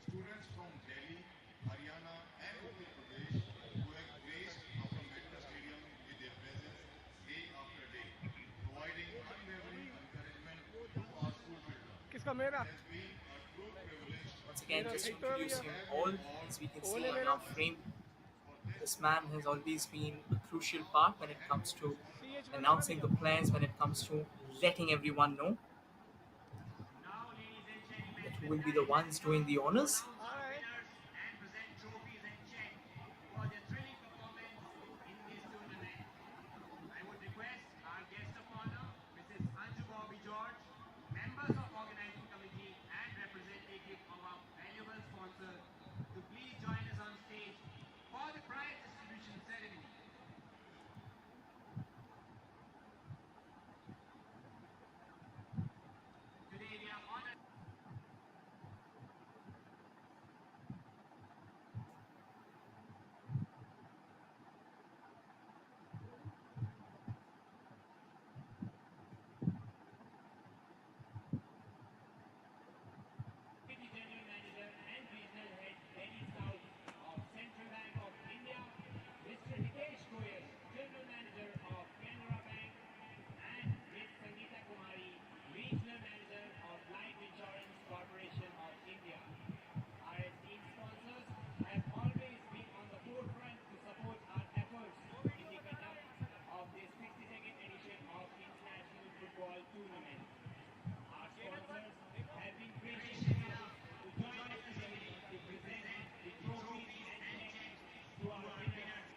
students from Delhi, Haryana and Uttar Pradesh who have graced Dr. Ambedkar Stadium with their presence day after day, providing unwavering encouragement to our school builder. It has been a true privilege Once again, just to introducing have you all, all as we can as see our in our guests frame, for this this man has always been a crucial part when it comes to announcing the players, when it comes to letting everyone know Now, ladies and gentlemen, that who the will be the time has ones come doing the to honors. announce our winners and present trophies and checks for their thrilling performance in this tournament. I would request our guest of honor, Mrs. Anju Bobby George, members of organizing committee and representative of our valuable sponsor to please join us on stage for the prize distribution ceremony. Today we are honored. Deputy General Manager and Regional Head, Delhi South of Central Bank of India, Mr. Hitesh Goyal, General Manager of Canara Bank, and Ms. Sangeeta Kumari, Regional Manager of Life Insurance Corporation of India. Our esteemed sponsors have always been on the forefront to support our efforts in the conduct of this 62nd edition of International Football Tournament. Our sponsors have been gracious enough to join us today to present the trophies and checks to our winners.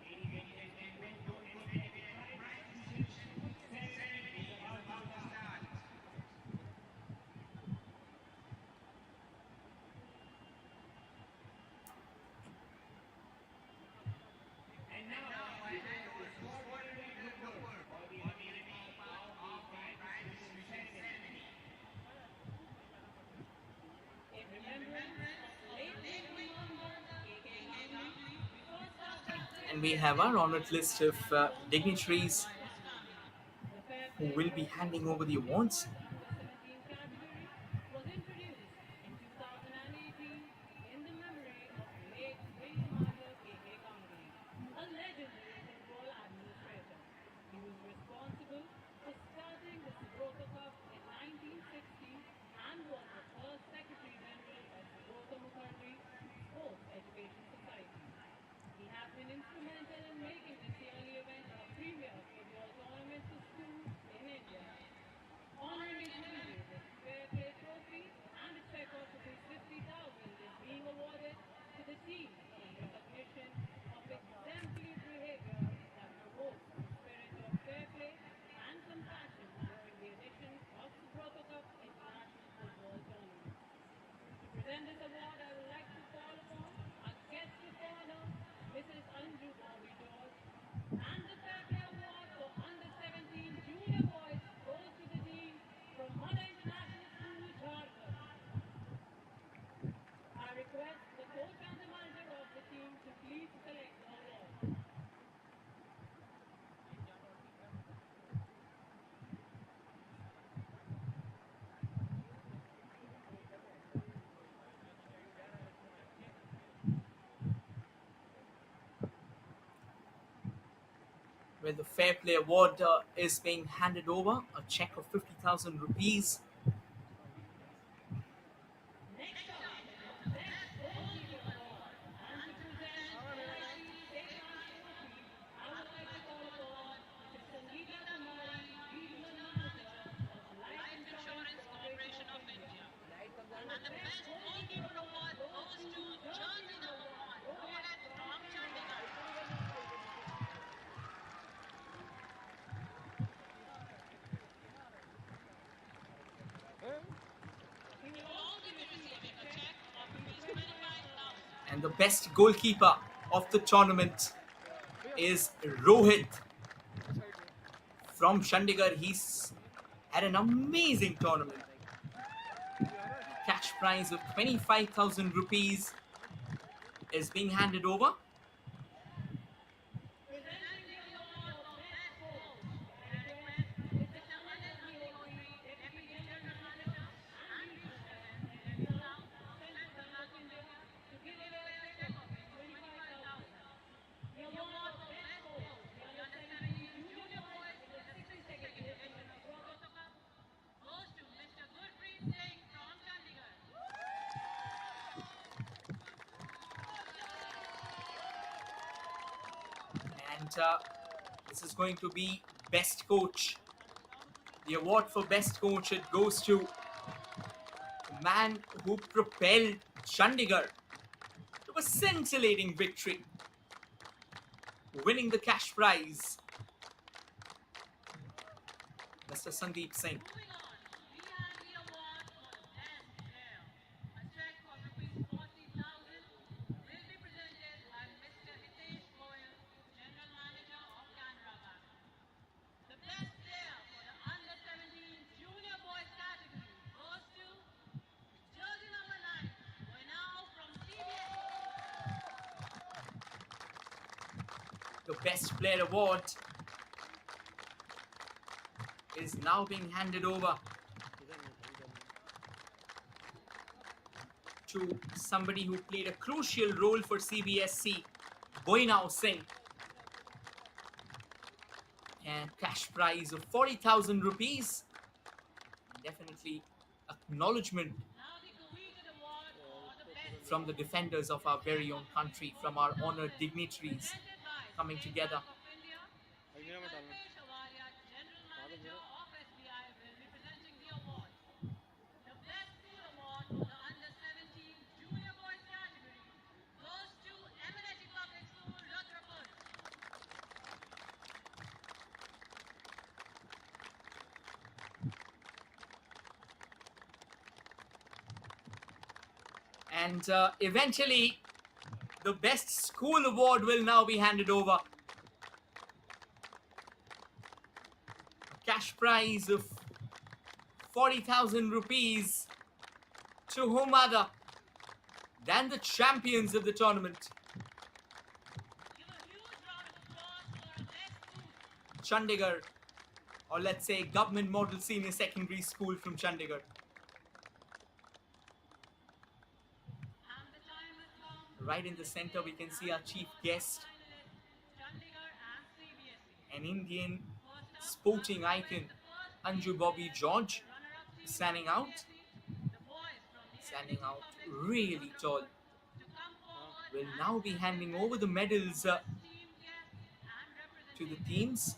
Ladies and gentlemen, don't forget the prize distribution ceremony is about to start. And now I hand over to Coordinator Gupur for the remaining part of the prize distribution ceremony. In remembrance of late Commander K.K. Ganguly, we first started And we have our honored list of dignitaries by his family. The fair who play will be trophy, handing over the awards. awarded under 17 category, was introduced in 2018 in the memory of late Wing Commander K.K. Ganguly, a legendary football administrator. He was responsible for where the Fair Play Award is being handed over, a check of 50,000 rupees. And the best goalkeeper of the tournament is Rohit from Chandigarh. He's had an amazing tournament. Cash prize of 25,000 rupees is being handed over. And this is going to be Best Coach. The award for Best Coach, it goes to the man who propelled Chandigarh to a scintillating victory, winning the cash prize, Mr. Sandeep Singh. The Best Player Award is now being handed over to somebody who played a crucial role for CBSC, Boinav Singh. And cash prize of 40,000 rupees. Definitely acknowledgement from the defenders of our very own country, from our honored dignitaries coming together. And eventually, the Best School Award will now be handed over. A cash prize of 40,000 rupees to whom other than the champions of the tournament, Chandigarh, or let's say Government Model Senior Secondary School from Chandigarh. Right in the center, we can see our chief guest, an Indian sporting icon, Anju Bobby George, standing out really tall. Will now be handing over the medals to the teams.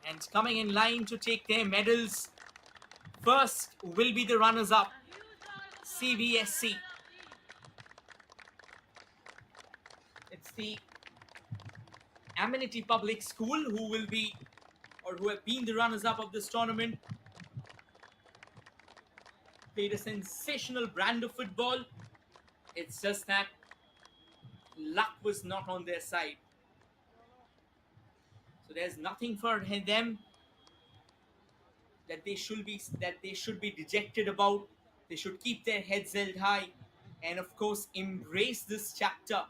And coming in line to take their medals, first will be the runners-up, CBSC. It's the Amenity Public School who will be, or who have been the runners-up of this tournament. Played a sensational brand of football. It's just that luck was not on their side. So there's nothing for them that they should be dejected about. They should keep their heads held high, and of course embrace this chapter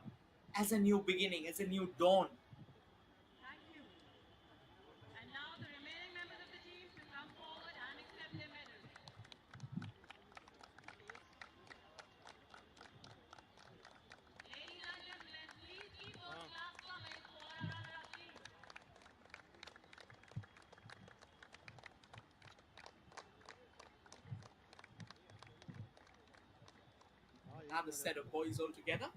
as a new beginning, as a new dawn. Thank you. And now the remaining members of the team to come forward and accept their medals. Ladies and gentlemen, please keep those claps coming for our runner-up team. Another set of boys all together.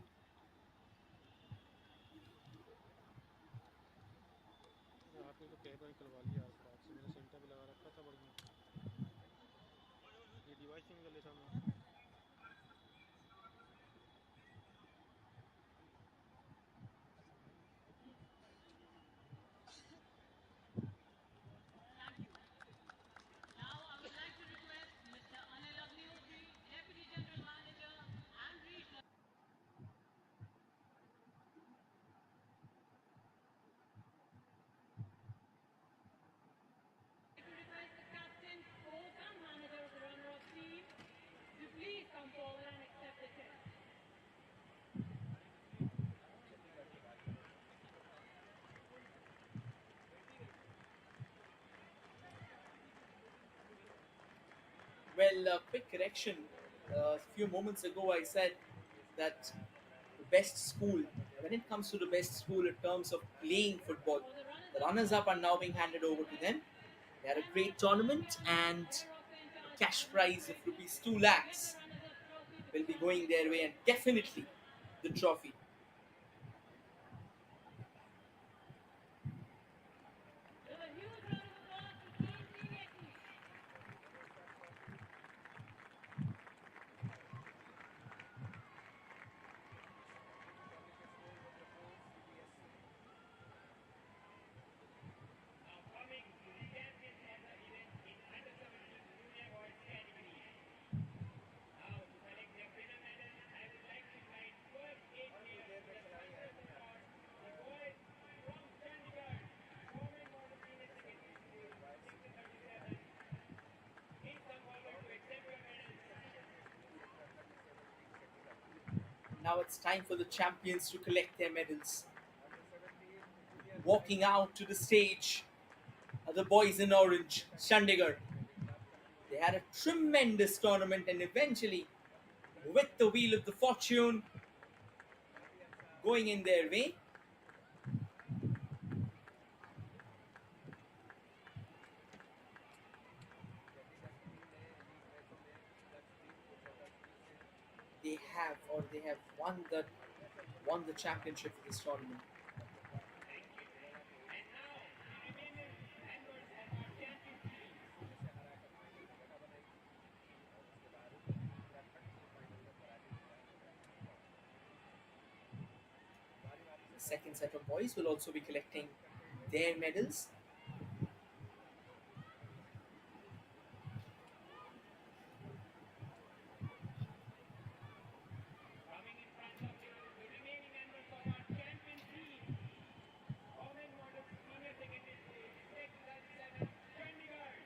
आपने तो कई बार निकलवा लिया यार flag से मैंने centre पे लगा रखा था बढ़िया ये डिवाइस नहीं निकले सामने Thank you. Now I would like to request Mr. Anil Agnihotri, Deputy General Manager and Regional. To request the captain, coach and manager of the runner-up team to please come forward and accept the check. Well, quick correction. A few moments ago, I said that the best school, when it comes to the best school in terms of playing football, the runners up are now being handed over to them. They had a great tournament, and a cash prize of rupees 2 lakhs will be going their way, and definitely the trophy. With a huge round of applause to Team Cbsewso. Now coming to the champions of the event in under 17 junior boys category. Now to collect their winner medal, I would like to invite first 8 players to the sponsor of the sport, the boys from Chandigarh, Government Model Senior Secondary School, Sector 37. Please come forward to accept your medals. Now it's time for the champions to collect their medals. Walking out to the stage are the boys in orange, Chandigarh. They had a tremendous tournament, and eventually, with the wheel of the fortune going in their way, they have won the championship for this tournament. Thank you. And now, the remaining members of our champion team. The second set of boys will also be collecting their medals. Coming in front of you, the remaining members of our champion team. Government Model Senior Secondary School, Sector 37, Chandigarh.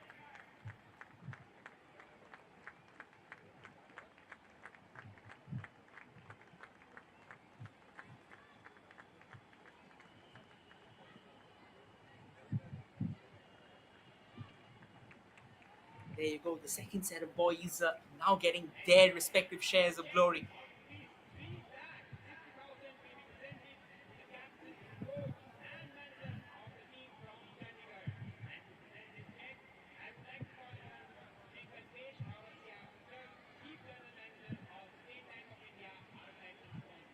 There you go, the second set of boys now getting their respective shares of glory. Please read that 60,000 will be presented to the captain, coach and manager of the team from Chandigarh. And to present this check, I would like to call upon Shri Kalpesh Awasya, Sir, Chief General Manager of State Bank of India, our title sponsor.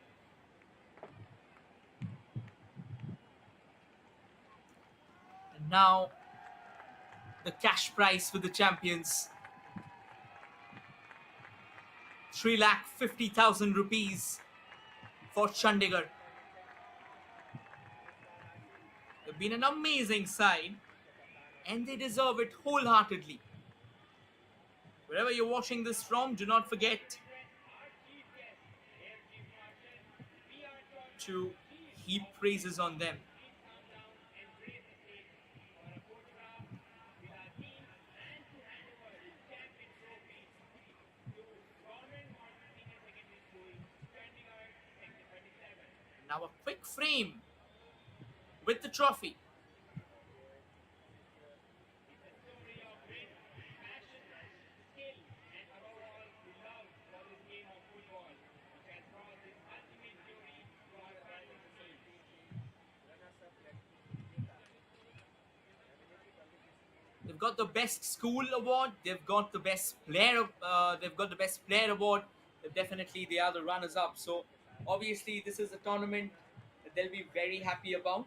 And now, the cash prize for the champions, 3,50,000 rupees for Chandigarh. They've been an amazing side, and they deserve it wholeheartedly. Wherever you're watching this from, do not forget Our chief guest, Air Chief Marshal B.R. Chaudhary, to heap praises on them. please come down and grace the stage for a photograph with our team and to Now a quick frame with the trophy. They've got the best school award. They've got the best player. They've got the best player award. Definitely, they are the runners-up. So, obviously, this is a tournament that they'll be very happy about.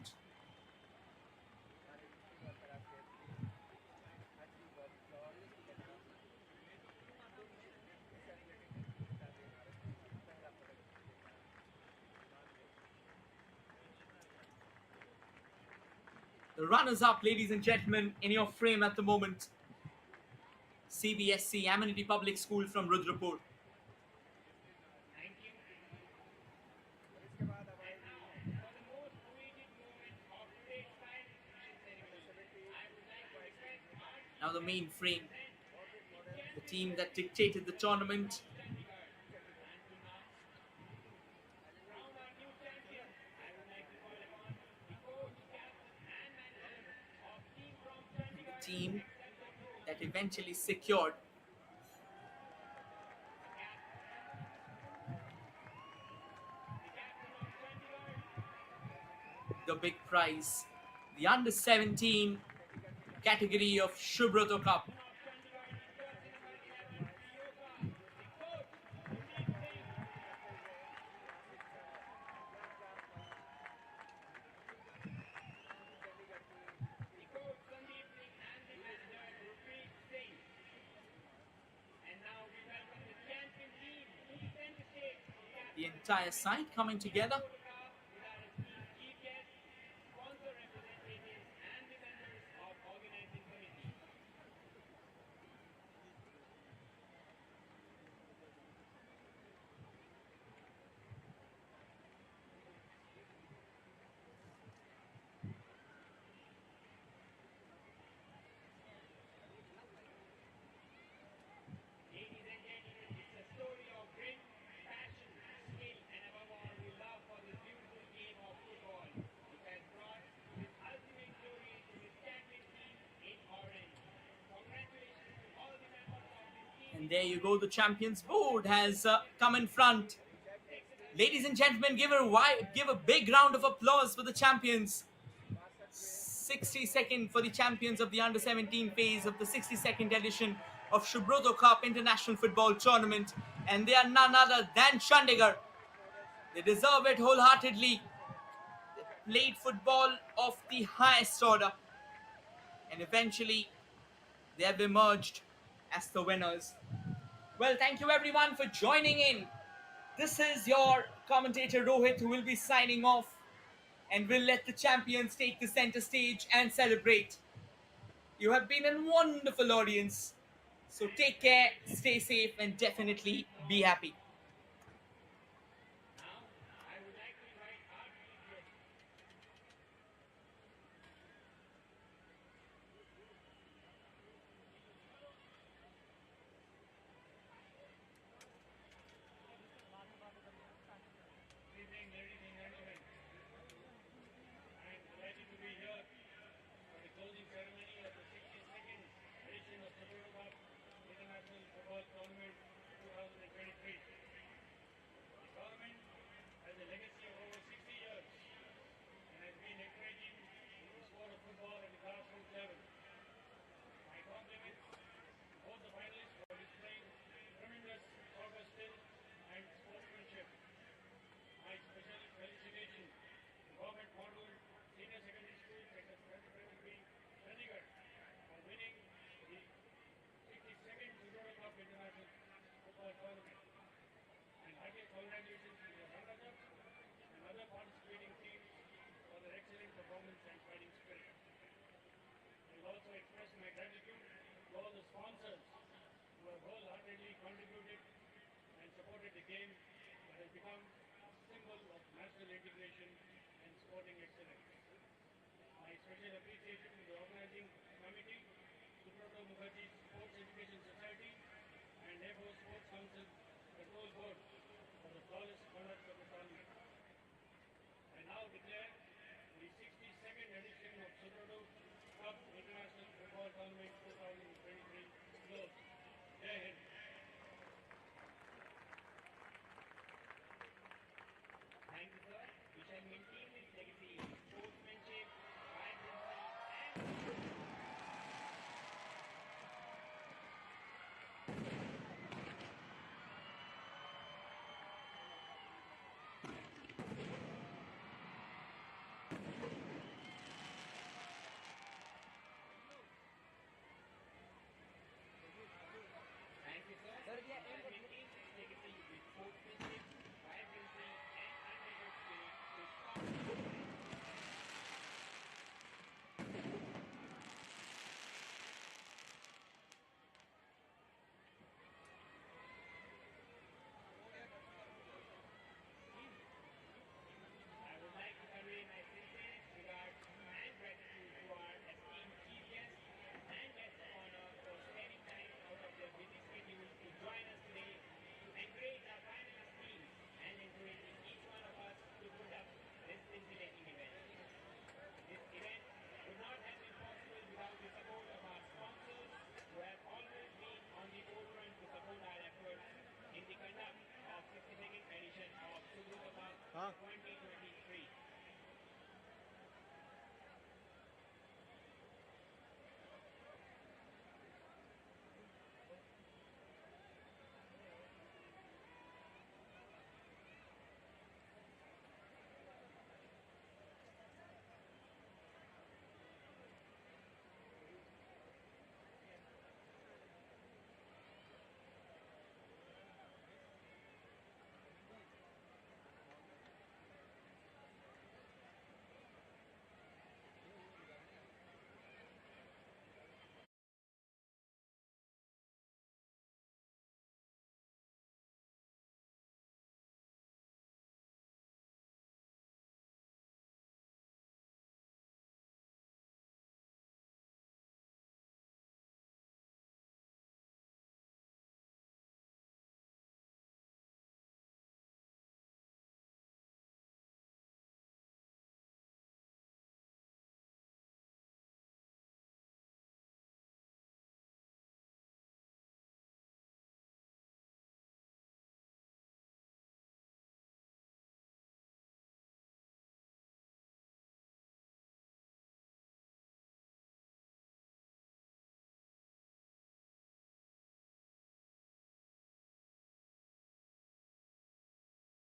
The runners-up, ladies and gentlemen, in your frame at the moment. CBSC, Amenity Public School from Rudrapur. Now the main frame. The team that dictated the tournament. The team that eventually secured the big prize, the under 17 category of Subroto Cup. The entire side coming together. And there you go, the Champions Board has come in front. Ladies and gentlemen, give a big round of applause for the champions. 60-second for the champions of the under-17 phase of the 62nd edition of Subroto Cup International Football Tournament. And they are none other than Chandigarh. They deserve it wholeheartedly. They played football of the highest order. And eventually, they have emerged as the winners. Well, thank you everyone for joining in. This is your commentator Rohit, who will be signing off, and will let the champions take the center stage and celebrate. You have been a wonderful audience. So take care, stay safe, and definitely be happy. Felicitation, government model, senior secondary school, Chandigarh, for winning the 62nd Subroto Cup International Football Tournament. And heartiest congratulations to the runners-up and other participating teams for their excellent performance and fighting spirit. I will also express my gratitude to all the sponsors who have wholeheartedly contributed and supported the game that has become a symbol of national integration and sporting excellence. My special appreciation to the organizing committee, Subroto Mukherjee Sports Education Society, and Neighbour Sports Council Control Board for the flawless conduct of the tournament. Football Tournament 2023 closed. Jai Hind. Thank you, sir. We shall maintain this legacy, sportsmanship, vibrancy, and thank you, sir. Sir, we are We shall maintain this legacy with sportsmanship, vibrancy, and unmeasured spirit to stop. I would like to convey my sincerest regards and gratitude to our esteemed chief guests and guests of honor for sparing time out of their busy schedules to join us today to encourage our finalist teams and encouraging each one of us to put up this scintillating event. This event would not have been possible without the support of our sponsors who have always been on the forefront to support our efforts in the conduct of 62nd edition of Subroto Cup 2023.